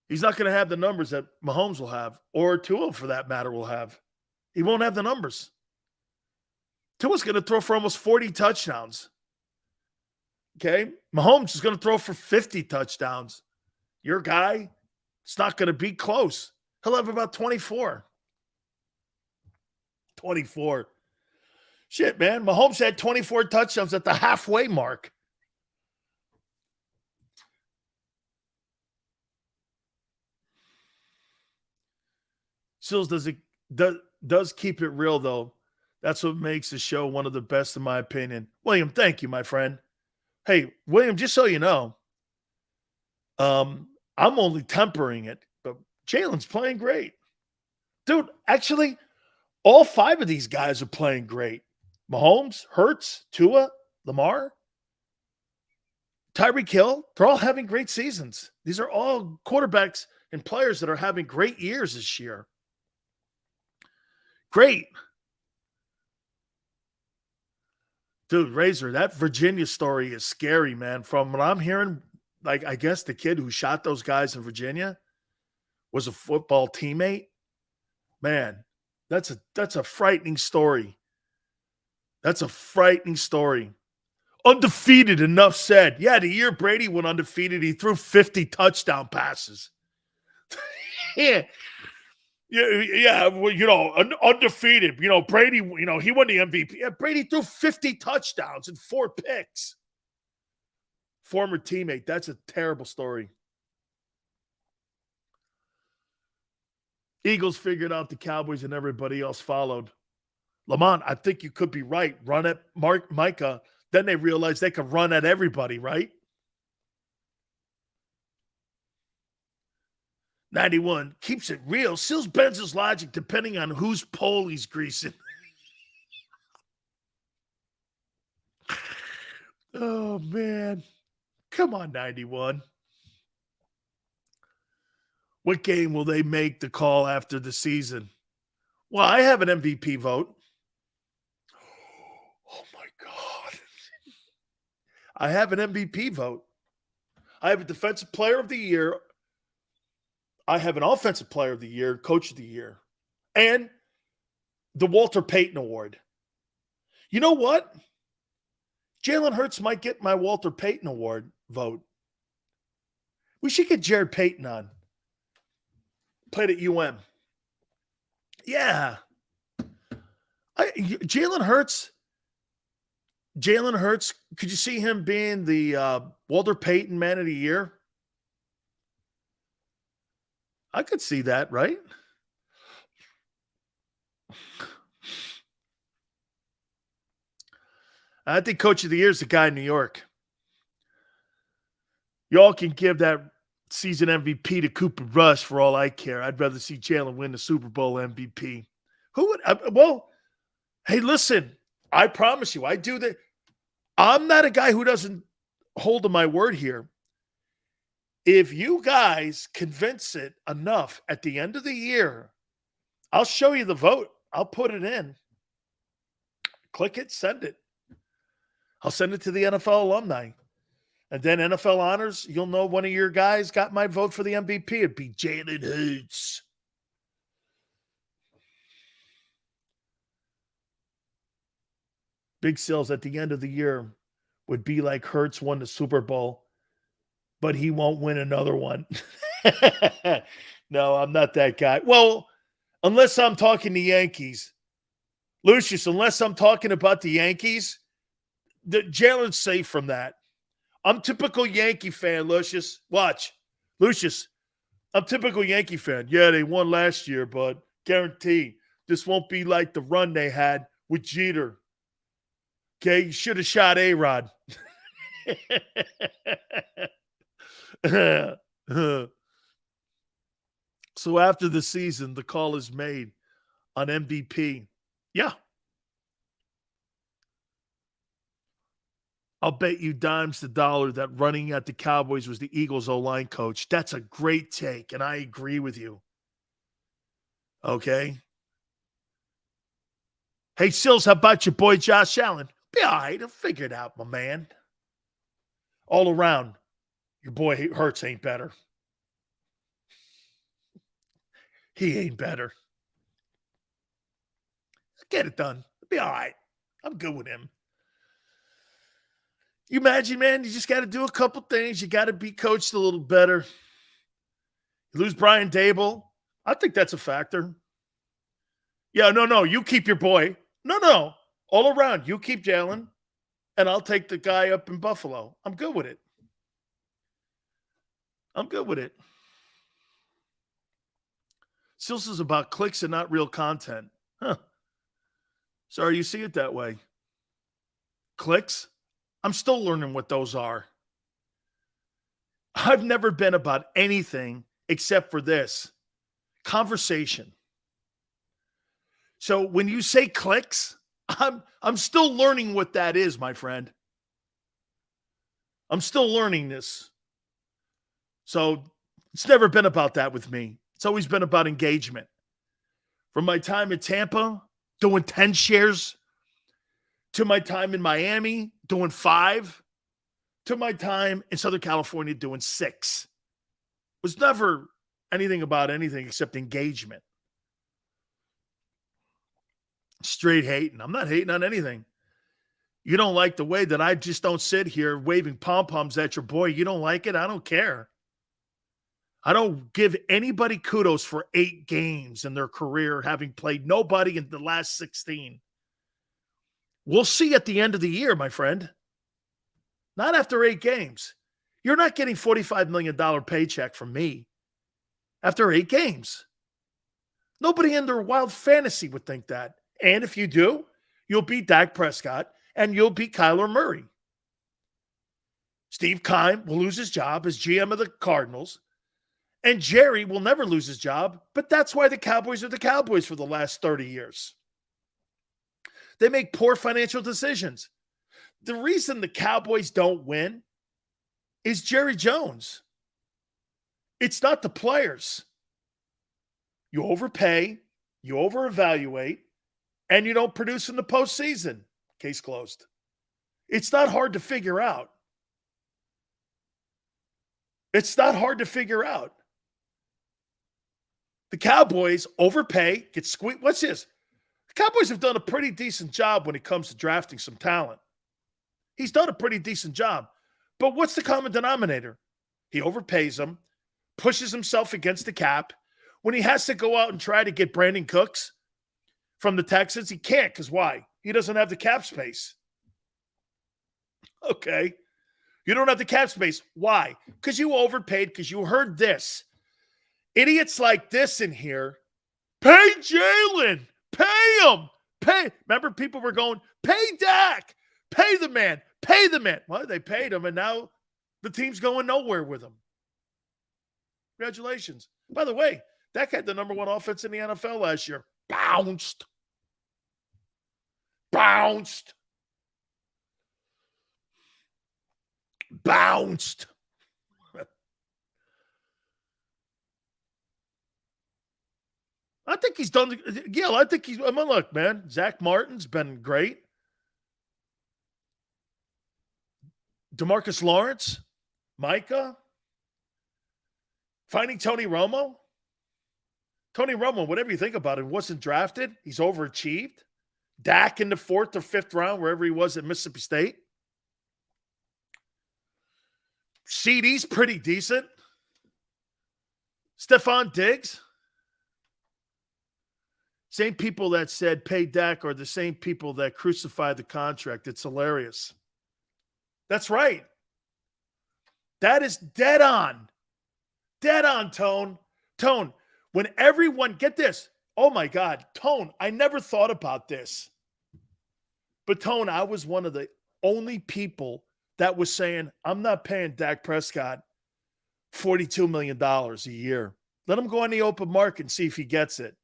He's not going to have the numbers that Mahomes will have, or Tua, for that matter, will have. He won't have the numbers. Tua's going to throw for almost 40 touchdowns. Okay? Mahomes is going to throw for 50 touchdowns. Your guy, it's not going to be close. He'll have about 24. 24. Shit, man. Mahomes had 24 touchdowns at the halfway mark. Sills does keep it real, though. That's what makes the show one of the best, in my opinion. William, thank you, my friend. Hey, William, just so you know, I'm only tempering it, but Jalen's playing great. Dude, actually, all 5 of these guys are playing great. Mahomes, Hurts, Tua, Lamar, Tyreek Hill, they're all having great seasons. These are all quarterbacks and players that are having great years this year. Great. Dude, Razor, that Virginia story is scary, man. From what I'm hearing, like, I guess the kid who shot those guys in Virginia was a football teammate. Man, that's a frightening story. That's a frightening story. Undefeated, enough said. Yeah, the year Brady went undefeated, he threw 50 touchdown passes. Yeah. Yeah, well, you know, undefeated. You know, Brady, you know, he won the MVP. Yeah, Brady threw 50 touchdowns and 4 picks. Former teammate. That's a terrible story. Eagles figured out the Cowboys and everybody else followed. Lamont, I think you could be right. Run at Micah. Then they realized they could run at everybody, right? 91 keeps it real. Sills bends his logic depending on whose pole he's greasing. Oh, man. Come on, 91. What game will they make the call after the season? Well, I have an MVP vote. Oh, my God. I have an MVP vote. I have a Defensive Player of the Year. I have an Offensive Player of the Year, Coach of the Year, and the Walter Payton Award. You know what? Jalen Hurts might get my Walter Payton Award vote. We should get Jared Payton on. Played at UM. Yeah. Jalen Hurts, could you see him being the Walter Payton Man of the Year? I could see that, right? I think Coach of the Year is the guy in New York. Y'all can give that season MVP to Cooper Rush for all I care. I'd rather see Jalen win the Super Bowl MVP. Who would? Well, hey, listen, I promise you, I do that. I'm not a guy who doesn't hold to my word here. If you guys convince it enough at the end of the year, I'll show you the vote. I'll put it in. Click it, send it. I'll send it to the NFL alumni. And then NFL honors, you'll know one of your guys got my vote for the MVP. It'd be Jalen Hurts. Big sales at the end of the year would be like Hurts won the Super Bowl, but he won't win another one. No, I'm not that guy. Well, unless I'm talking the Yankees. Lucius, unless I'm talking about the Yankees, Jalen's safe from that. I'm typical Yankee fan, Lucius. Watch. Lucius, I'm typical Yankee fan. Yeah, they won last year, but guarantee this won't be like the run they had with Jeter. Okay, you should have shot A-Rod. So after the season, the call is made on MVP. Yeah. I'll bet you dimes the dollar that running at the Cowboys was the Eagles O-line coach. That's a great take, and I agree with you. Okay? Hey, Sills, how about your boy Josh Allen? Be all right. I'll figure it out, my man. All around, your boy Hurts ain't better. He ain't better. Get it done. Be all right. I'm good with him. You imagine, man, you just got to do a couple things. You got to be coached a little better. You lose Brian Dable. I think that's a factor. Yeah, no. You keep your boy. No. All around. You keep Jalen, and I'll take the guy up in Buffalo. I'm good with it. Sills is about clicks and not real content. Huh. Sorry you see it that way. Clicks? I'm still learning what those are. I've never been about anything except for this. Conversation. So when you say clicks, I'm still learning what that is, my friend. I'm still learning this. So it's never been about that with me. It's always been about engagement. From my time in Tampa, doing 10 shares, to my time in Miami, doing 5, to my time in Southern California, doing 6. It was never anything about anything except engagement. Straight hating. I'm not hating on anything. You don't like the way that I just don't sit here waving pom-poms at your boy. You don't like it? I don't care. I don't give anybody kudos for 8 games in their career, having played nobody in the last 16. We'll see at the end of the year, my friend. Not after 8 games. You're not getting $45 million paycheck from me after 8 games. Nobody in their wild fantasy would think that. And if you do, you'll beat Dak Prescott and you'll beat Kyler Murray. Steve Keim will lose his job as GM of the Cardinals. And Jerry will never lose his job, but that's why the Cowboys are the Cowboys for the last 30 years. They make poor financial decisions. The reason the Cowboys don't win is Jerry Jones. It's not the players. You overpay, you over-evaluate, and you don't produce in the postseason. Case closed. It's not hard to figure out. It's not hard to figure out. The Cowboys overpay, get squeezed. What's this? The Cowboys have done a pretty decent job when it comes to drafting some talent. He's done a pretty decent job. But what's the common denominator? He overpays them, pushes himself against the cap. When he has to go out and try to get Brandon Cooks from the Texans, he can't, because why? He doesn't have the cap space. Okay. You don't have the cap space. Why? Because you overpaid, because you heard this. Idiots like this in here, pay Jalen, pay him, pay. Remember, people were going, pay Dak, pay the man, pay the man. Well, they paid him, and now the team's going nowhere with him. Congratulations. By the way, Dak had the number one offense in the NFL last year. Bounced. Bounced. Bounced. I think he's done. Yeah, I think he's. I mean, look, man, Zach Martin's been great. DeMarcus Lawrence, Micah, finding Tony Romo. Tony Romo, whatever you think about it, wasn't drafted. He's overachieved. Dak in the 4th or 5th round, wherever he was at Mississippi State. CD's pretty decent. Stephon Diggs. Same people that said pay Dak are the same people that crucified the contract. It's hilarious. That's right. That is dead on. Dead on, Tone. Tone, when everyone, get this. Oh, my God. Tone, I never thought about this. But, Tone, I was one of the only people that was saying, I'm not paying Dak Prescott $42 million a year. Let him go on the open market and see if he gets it.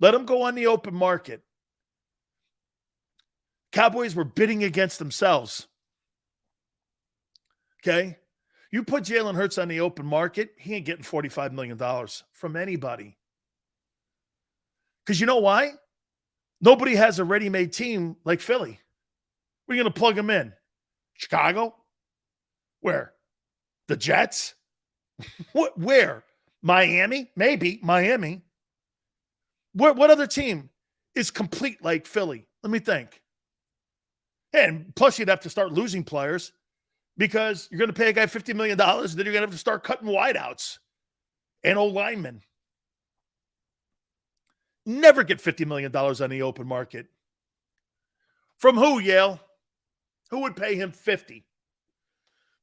Let him go on the open market. Cowboys were bidding against themselves. Okay? You put Jalen Hurts on the open market, he ain't getting $45 million from anybody. Because you know why? Nobody has a ready-made team like Philly. We're going to plug them in. Chicago? Where? The Jets? What? Where? Miami? Maybe. Miami. What other team is complete like Philly? Let me think. And plus, you'd have to start losing players because you're going to pay a guy $50 million, then you're going to have to start cutting wideouts and old linemen. Never get $50 million on the open market. From who, Yale? Who would pay him 50?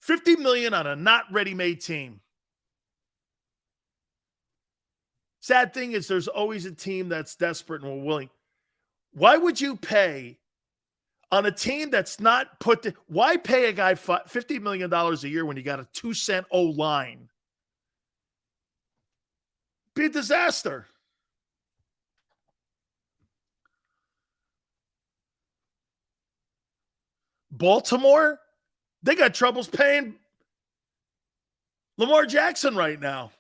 $50 million on a not ready-made team. Sad thing is there's always a team that's desperate and willing. Why would you pay on a team that's not put to, why pay a guy $50 million a year when you got a 2-cent O-line? Be a disaster. Baltimore, they got troubles paying Lamar Jackson right now.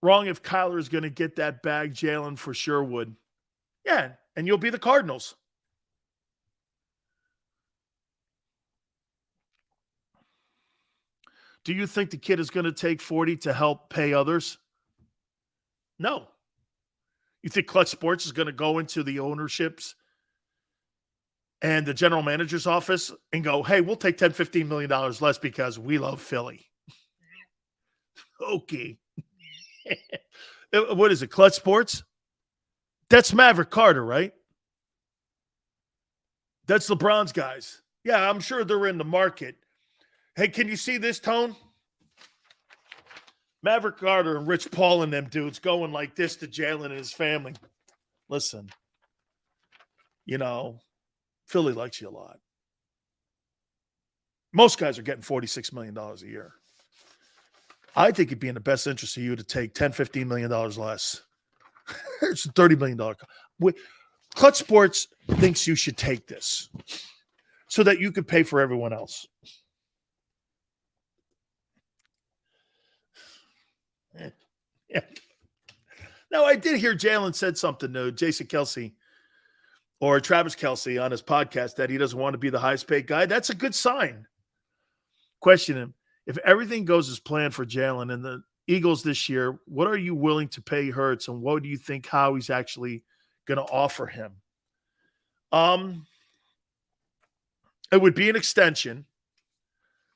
Wrong if Kyler is going to get that bag, Jalen for sure would. Yeah, and you'll be the Cardinals. Do you think the kid is going to take 40 to help pay others? No. You think Clutch Sports is going to go into the ownerships and the general manager's office and go, hey, we'll take $10, $15 million less because we love Philly? Okay. What is it, Clutch Sports? That's Maverick Carter, right? That's LeBron's guys. Yeah, I'm sure they're in the market. Hey, can you see this, Tone? Maverick Carter and Rich Paul and them dudes going like this to Jalen and his family. Listen, you know, Philly likes you a lot. Most guys are getting $46 million a year. I think it'd be in the best interest of you to take $10, $15 million less. It's a $30 million. Clutch Sports thinks you should take this so that you could pay for everyone else. Yeah. Now, I did hear Jalen said something to Jason Kelsey or Travis Kelsey on his podcast that he doesn't want to be the highest paid guy. That's a good sign. Question him. If everything goes as planned for Jalen and the Eagles this year, what are you willing to pay Hurts, and what do you think Howie's actually going to offer him? It would be an extension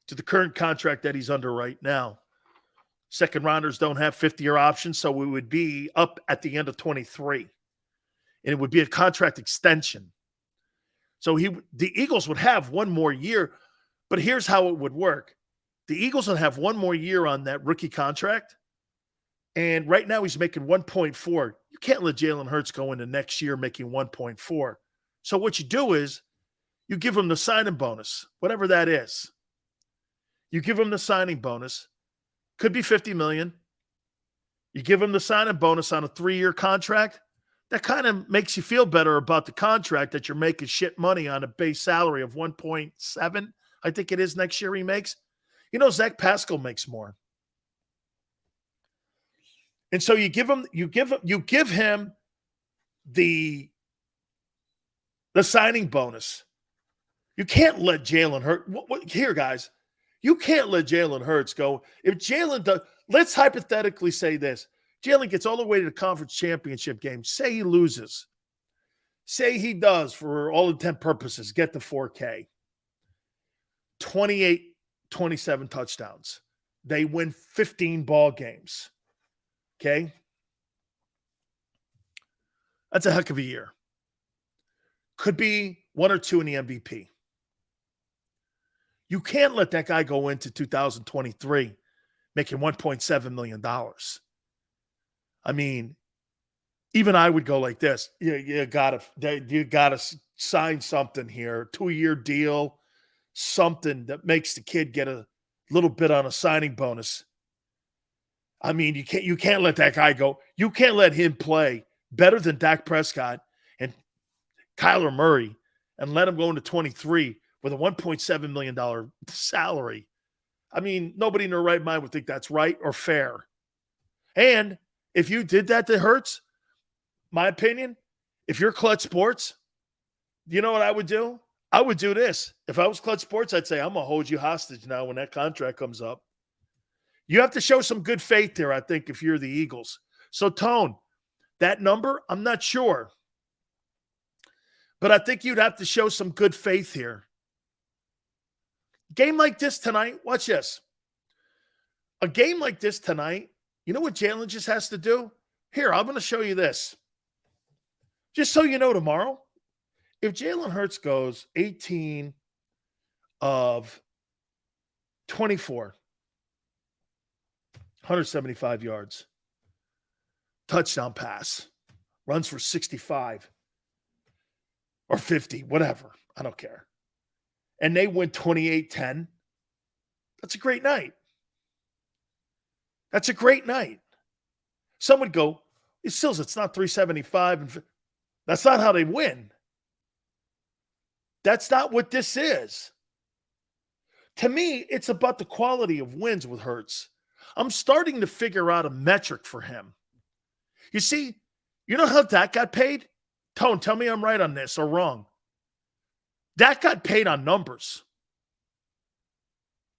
to the current contract that he's under right now. Second rounders don't have 50-year options, so we would be up at the end of 23. And it would be a contract extension. So the Eagles would have one more year, but here's how it would work. The Eagles would have one more year on that rookie contract, and right now he's making 1.4. You can't let Jalen Hurts go into next year making 1.4. So what you do is you give him the signing bonus, whatever that is. You give him the signing bonus. Could be $50 million. You give him the signing bonus on a 3-year contract. That kind of makes you feel better about the contract that you're making shit money on a base salary of 1.7. I think it is next year he makes. You know, Zach Pascal makes more. And so you give him the signing bonus. You can't let Jalen Hurts. Here, guys, you can't let Jalen Hurts go. If Jalen does, let's hypothetically say this. Jalen gets all the way to the conference championship game. Say he loses. Say he does, for all intent purposes, get the 4K. 28, 27 touchdowns. They win 15 ball games. Okay? That's a heck of a year. Could be 1 or 2 in the MVP. You can't let that guy go into 2023 making $1.7 million. I mean, even I would go like this. You gotta sign something here. 2-year deal, something that makes the kid get a little bit on a signing bonus. I mean, you can't let that guy go. You can't let him play better than Dak Prescott and Kyler Murray and let him go into 23 with a $1.7 million salary. I mean, nobody in their right mind would think that's right or fair. And if you did that to Hurts, my opinion, if you're Clutch Sports, you know what I would do? I would do this. If I was Clutch Sports, I'd say, I'm going to hold you hostage now when that contract comes up. You have to show some good faith there, I think, if you're the Eagles. So, Tone, that number, I'm not sure. But I think you'd have to show some good faith here. Game like this tonight, watch this. A game like this tonight, you know what Jalen just has to do? Here, I'm going to show you this. Just so you know tomorrow, if Jalen Hurts goes 18 of 24, 175 yards, touchdown pass, runs for 65 or 50, whatever, I don't care, and they win 28-10, that's a great night. That's a great night. Some would go, it's not 375. And that's not how they win. That's not what this is. To me, it's about the quality of wins with Hurts. I'm starting to figure out a metric for him. You see, you know how Dak got paid? Tone, tell me I'm right on this or wrong. Dak got paid on numbers.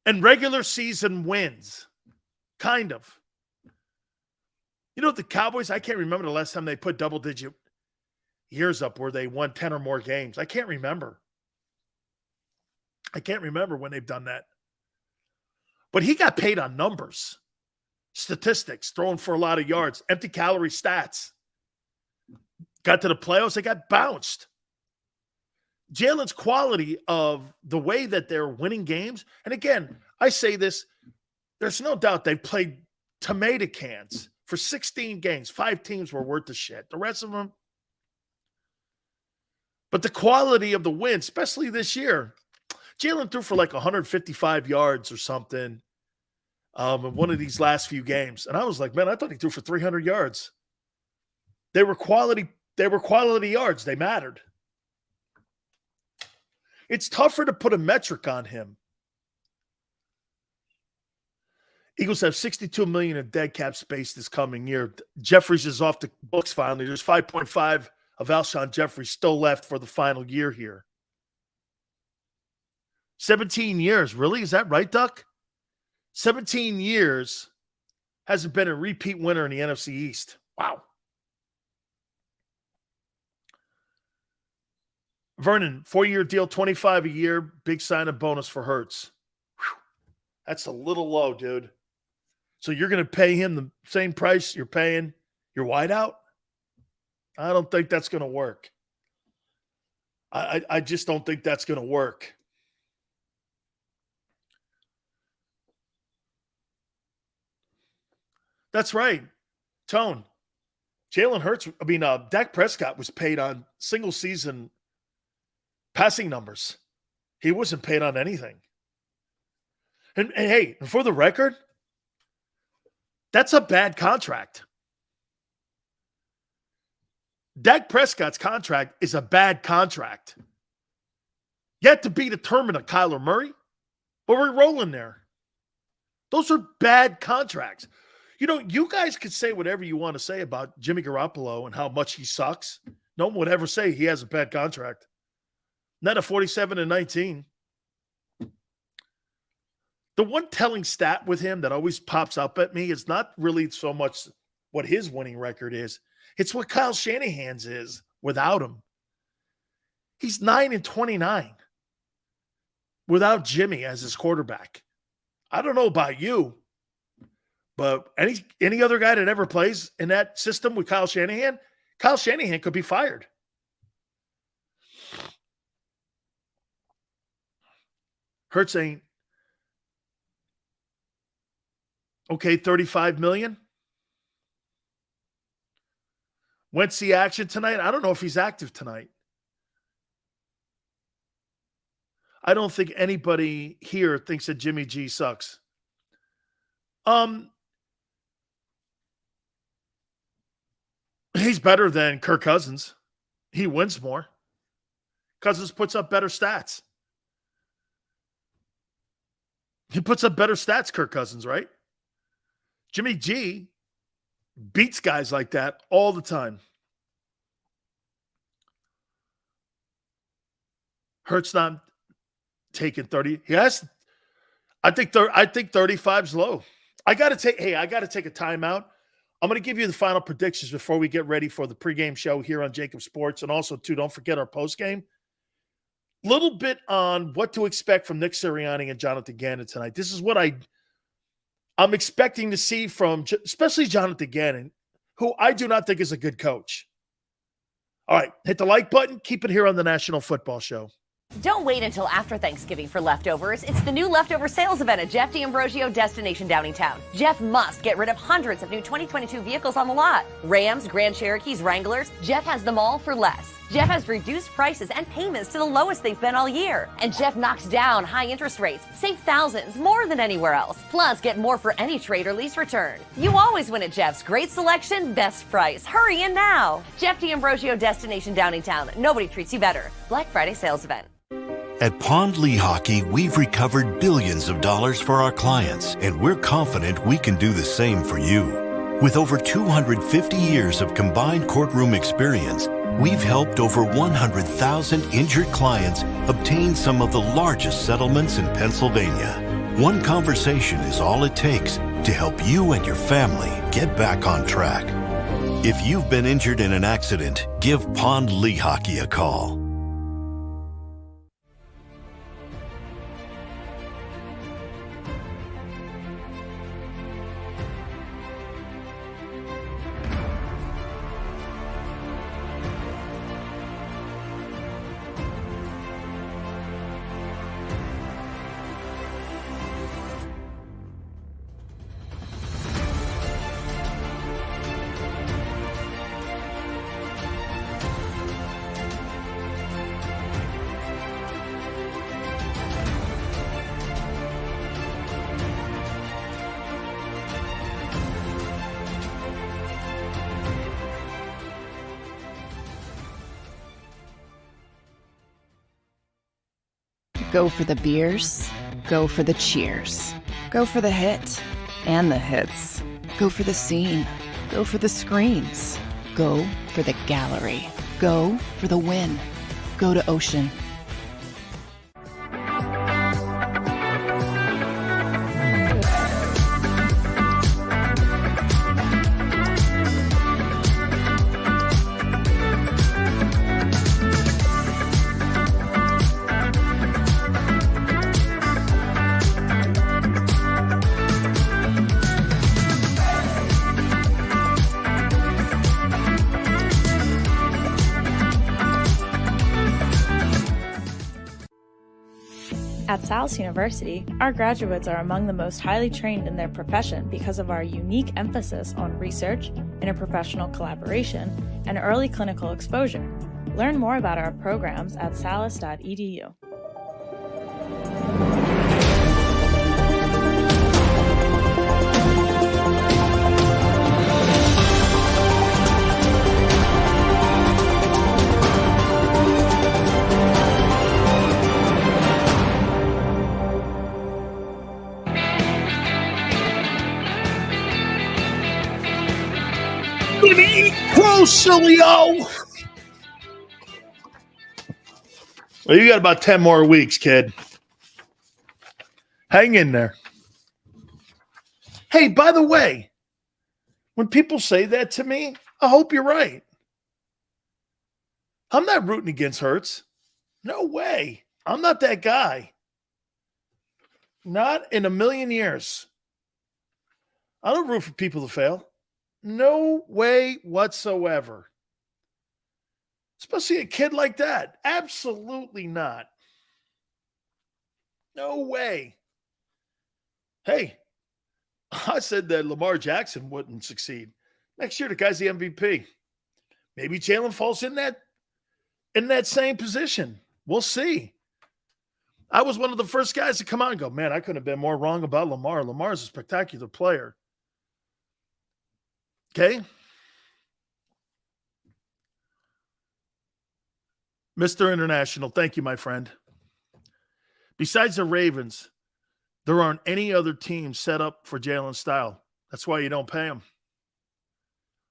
And regular season wins. Kind of. You know, the Cowboys, I can't remember the last time they put double-digit years up where they won 10 or more games. I can't remember. I can't remember when they've done that. But he got paid on numbers, statistics, throwing for a lot of yards, empty calorie stats. Got to the playoffs, they got bounced. Jalen's quality of the way that they're winning games, and again, I say this, there's no doubt they've played tomato cans for 16 games. 5 teams were worth the shit. The rest of them. But the quality of the win, especially this year, Jalen threw for like 155 yards or something. in one of these last few games. And I was like, man, I thought he threw for 300 yards. They were quality yards. They mattered. It's tougher to put a metric on him. Eagles have $62 million in dead cap space this coming year. Jeffries is off the books finally. There's $5.5 of Alshon Jeffrey still left for the final year here. 17 years. Really? Is that right, Duck? 17 years hasn't been a repeat winner in the NFC East. Wow. Vernon, 4-year deal, $25 a year, big sign-up bonus for Hurts. Whew. That's a little low, dude. So you're going to pay him the same price you're paying your wideout? I don't think that's going to work. I just don't think that's going to work. That's right. Tone. Jalen Hurts, Dak Prescott was paid on single season passing numbers. He wasn't paid on anything. And hey, for the record, that's a bad contract. Dak Prescott's contract is a bad contract. Yet to be determined on Kyler Murray, but we're rolling there. Those are bad contracts. You know, you guys could say whatever you want to say about Jimmy Garoppolo and how much he sucks. No one would ever say he has a bad contract. Not a 47-19. The one telling stat with him that always pops up at me is not really so much what his winning record is. It's what Kyle Shanahan's is without him. He's 9-29 without Jimmy as his quarterback. I don't know about you, but any other guy that ever plays in that system with Kyle Shanahan could be fired. Hurts ain't okay. $35 million. Wentz the action tonight. I don't know if he's active tonight. I don't think anybody here thinks that Jimmy G sucks. He's better than Kirk Cousins. He wins more. Cousins puts up better stats. He puts up better stats, Kirk Cousins, right? Jimmy G beats guys like that all the time. Hurts not taking 30. Yes, I think 35's low. I got to take a timeout. I'm going to give you the final predictions before we get ready for the pregame show here on JAKIB Sports. And also, too, don't forget our postgame. Little bit on what to expect from Nick Sirianni and Jonathan Gannon tonight. This is what I'm expecting to see from especially Jonathan Gannon, who I do not think is a good coach. All right, hit the like button. Keep it here on the National Football Show. Don't wait until after Thanksgiving for leftovers. It's the new leftover sales event at Jeff D'Ambrosio Destination Downtown. Jeff must get rid of hundreds of new 2022 vehicles on the lot. Rams, Grand Cherokees, Wranglers. Jeff has them all for less. Jeff has reduced prices and payments to the lowest they've been all year. And Jeff knocks down high interest rates. Save thousands more than anywhere else. Plus, get more for any trade or lease return. You always win at Jeff's. Great selection, best price. Hurry in now. Jeff D'Ambrosio Destination Downtown. Nobody treats you better. Black Friday sales event. At Pond Lehocky, we've recovered billions of dollars for our clients, and we're confident we can do the same for you. With over 250 years of combined courtroom experience, we've helped over 100,000 injured clients obtain some of the largest settlements in Pennsylvania. One conversation is all it takes to help you and your family get back on track. If you've been injured in an accident, give Pond Lehocky a call. Go for the beers. Go for the cheers. Go for the hit and the hits. Go for the scene. Go for the screens. Go for the gallery. Go for the win. Go to Ocean. At Salus University, our graduates are among the most highly trained in their profession because of our unique emphasis on research, interprofessional collaboration, and early clinical exposure. Learn more about our programs at salus.edu. Sileo. Well, you got about 10 more weeks, kid. Hang in there. Hey, by the way, when people say that to me, I hope you're right. I'm not rooting against Hurts. No way. I'm not that guy. Not in a million years. I don't root for people to fail. No way whatsoever. Especially a kid like that. Absolutely not. No way. Hey, I said that Lamar Jackson wouldn't succeed. Next year, the guy's the MVP. Maybe Jalen falls in that same position. We'll see. I was one of the first guys to come out and go, man, I couldn't have been more wrong about Lamar. Lamar's a spectacular player. Okay? Mr. International, thank you, my friend. Besides the Ravens, there aren't any other teams set up for Jalen's style. That's why you don't pay him.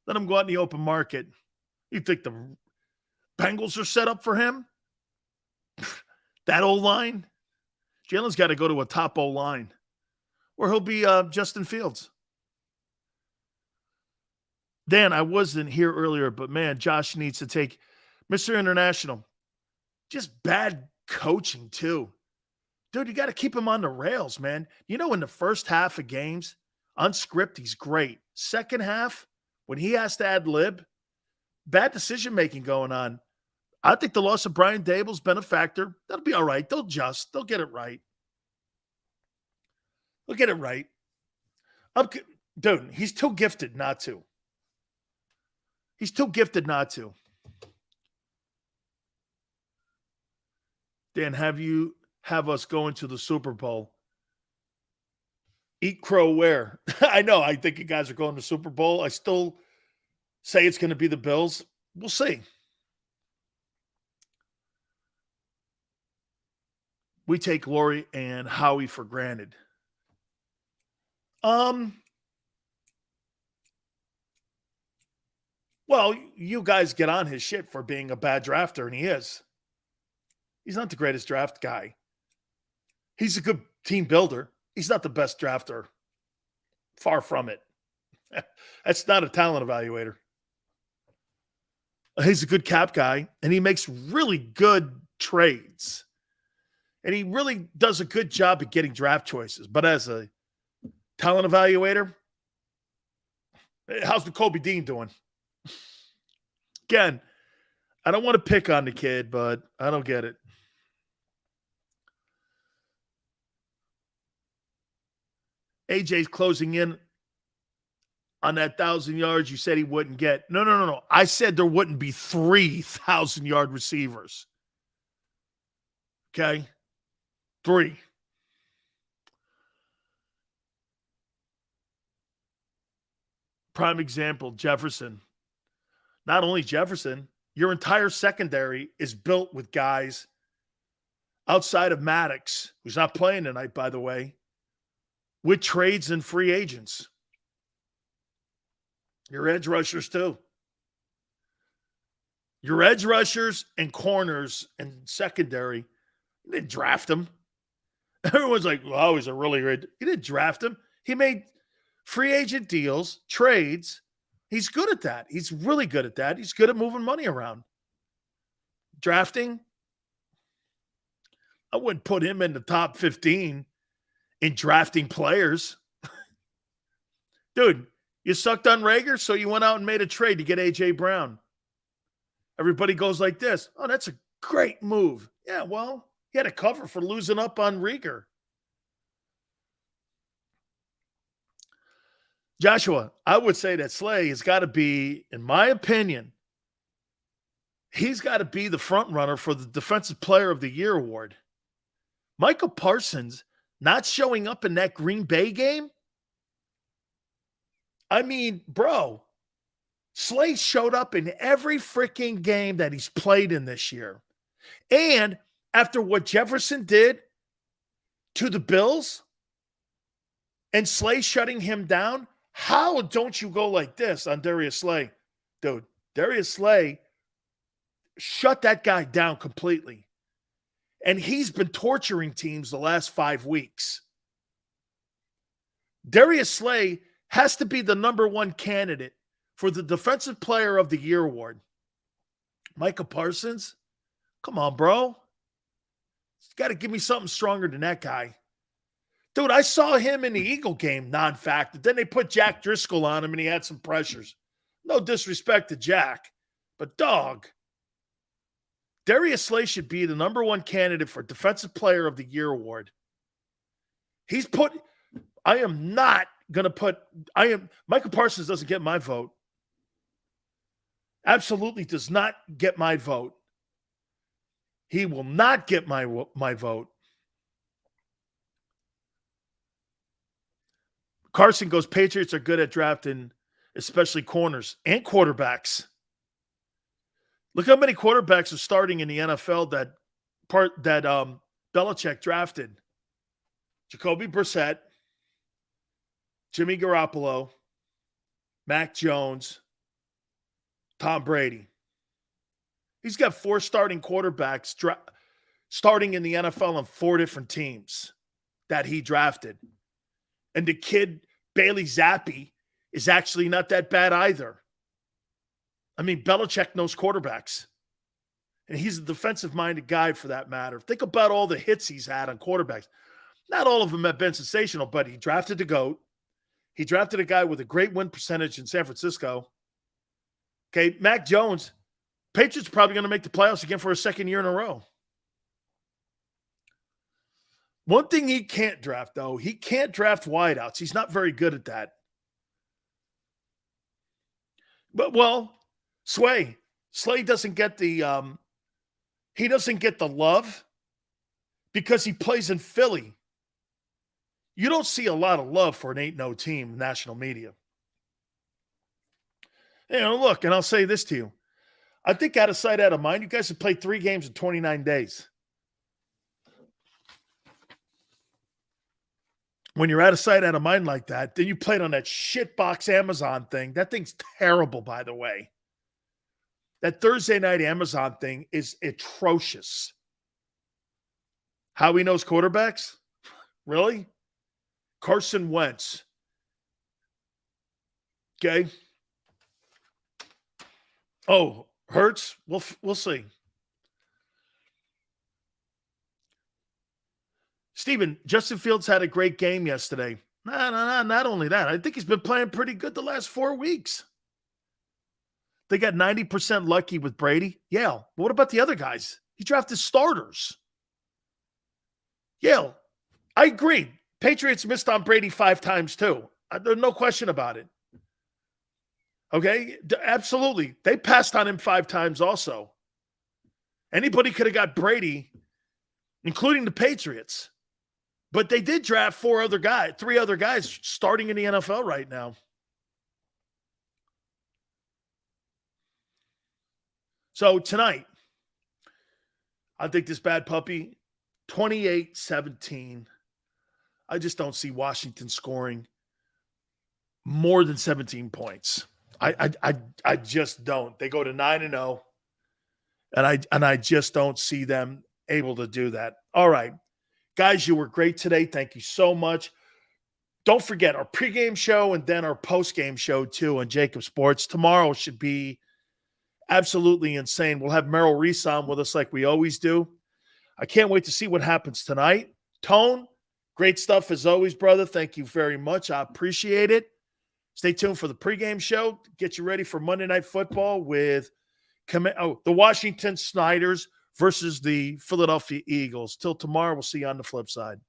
Let him go out in the open market. You think the Bengals are set up for him? That O-line? Jalen's got to go to a top O-line, or he'll be Justin Fields. Dan, I wasn't here earlier, but man, Josh needs to take Mr. International. Just bad coaching, too. Dude, you got to keep him on the rails, man. You know, in the first half of games, unscripted, he's great. Second half, when he has to ad-lib, bad decision-making going on. I think the loss of Brian Dable's been a factor. That'll be all right. They'll adjust. They'll get it right. They'll get it right. Dude, he's too gifted not to. He's too gifted not to. Dan, have us going to the Super Bowl? Eat crow where? I know. I think you guys are going to the Super Bowl. I still say it's going to be the Bills. We'll see. We take Lori and Howie for granted. Well, you guys get on his shit for being a bad drafter, and he is. He's not the greatest draft guy. He's a good team builder. He's not the best drafter. Far from it. That's not a talent evaluator. He's a good cap guy, and he makes really good trades. And he really does a good job at getting draft choices. But as a talent evaluator, how's the Kobe Dean doing? Again, I don't want to pick on the kid, but I don't get it. AJ's closing in on that 1,000 yards you said he wouldn't get. No. I said there wouldn't be 3,000-yard receivers. Okay? 3. Prime example, Jefferson. Not only Jefferson, your entire secondary is built with guys outside of Maddox, who's not playing tonight, by the way, with trades and free agents. Your edge rushers, too. Your edge rushers and corners and secondary, you didn't draft them. Everyone's like, well, he's a really great. You didn't draft him. He made free agent deals, trades. He's good at that. He's really good at that. He's good at moving money around. Drafting, I wouldn't put him in the top 15 in drafting players. Dude, you sucked on Rager, so you went out and made a trade to get A.J. Brown. Everybody goes like this. Oh, that's a great move. Yeah, well, he had a cover for losing up on Rieger. Joshua, I would say that Slay has got to be, in my opinion, he's got to be the front runner for the Defensive Player of the Year award. Micah Parsons not showing up in that Green Bay game? I mean, bro, Slay showed up in every freaking game that he's played in this year. And after what Jefferson did to the Bills and Slay shutting him down, how don't you go like this on Darius Slay? Dude, Darius Slay shut that guy down completely. And he's been torturing teams the last 5 weeks. Darius Slay has to be the number one candidate for the Defensive Player of the Year award. Micah Parsons? Come on, bro. You got to give me something stronger than that guy. Dude, I saw him in the Eagle game, non-factor. Then they put Jack Driscoll on him, and he had some pressures. No disrespect to Jack, but dog. Darius Slay should be the number one candidate for Defensive Player of the Year award. Micah Parsons doesn't get my vote. Absolutely does not get my vote. He will not get my vote. Carson goes, Patriots are good at drafting, especially corners and quarterbacks. Look how many quarterbacks are starting in the NFL that Belichick drafted. Jacoby Brissett, Jimmy Garoppolo, Mac Jones, Tom Brady. He's got 4 starting quarterbacks starting in the NFL on 4 different teams that he drafted. And the kid, Bailey Zappi, is actually not that bad either. I mean, Belichick knows quarterbacks. And he's a defensive-minded guy for that matter. Think about all the hits he's had on quarterbacks. Not all of them have been sensational, but he drafted the GOAT. He drafted a guy with a great win percentage in San Francisco. Okay, Mac Jones, Patriots are probably going to make the playoffs again for a second year in a row. One thing he can't draft, though, he can't draft wideouts. He's not very good at that. But, well, Slay doesn't get the love because he plays in Philly. You don't see a lot of love for an 8-0 team in national media. You know, look, and I'll say this to you. I think out of sight, out of mind, you guys have played 3 games in 29 days. When you're out of sight, out of mind like that, then you played on that shitbox Amazon thing. That thing's terrible, by the way. That Thursday night Amazon thing is atrocious. Howie knows quarterbacks? Really? Carson Wentz. Okay. Oh, Hurts? We'll see. Steven, Justin Fields had a great game yesterday. No, not only that. I think he's been playing pretty good the last 4 weeks. They got 90% lucky with Brady. Yeah. But what about the other guys? He drafted starters. Yeah. I agree. Patriots missed on Brady 5 times too. There's no question about it. Okay? Absolutely. They passed on him 5 times also. Anybody could have got Brady, including the Patriots. But they did draft 3 other guys starting in the NFL right now. So tonight, I think this bad puppy 28-17. I just don't see Washington scoring more than 17 points. I just don't. They go to 9-0, and I just don't see them able to do that. All right. Guys, you were great today. Thank you so much. Don't forget our pregame show and then our postgame show too on JAKIB Sports. Tomorrow should be absolutely insane. We'll have Merrill Reese on with us like we always do. I can't wait to see what happens tonight. Tone, great stuff as always, brother. Thank you very much. I appreciate it. Stay tuned for the pregame show. Get you ready for Monday Night Football with the Washington Snyders versus the Philadelphia Eagles. Till tomorrow, we'll see you on the flip side.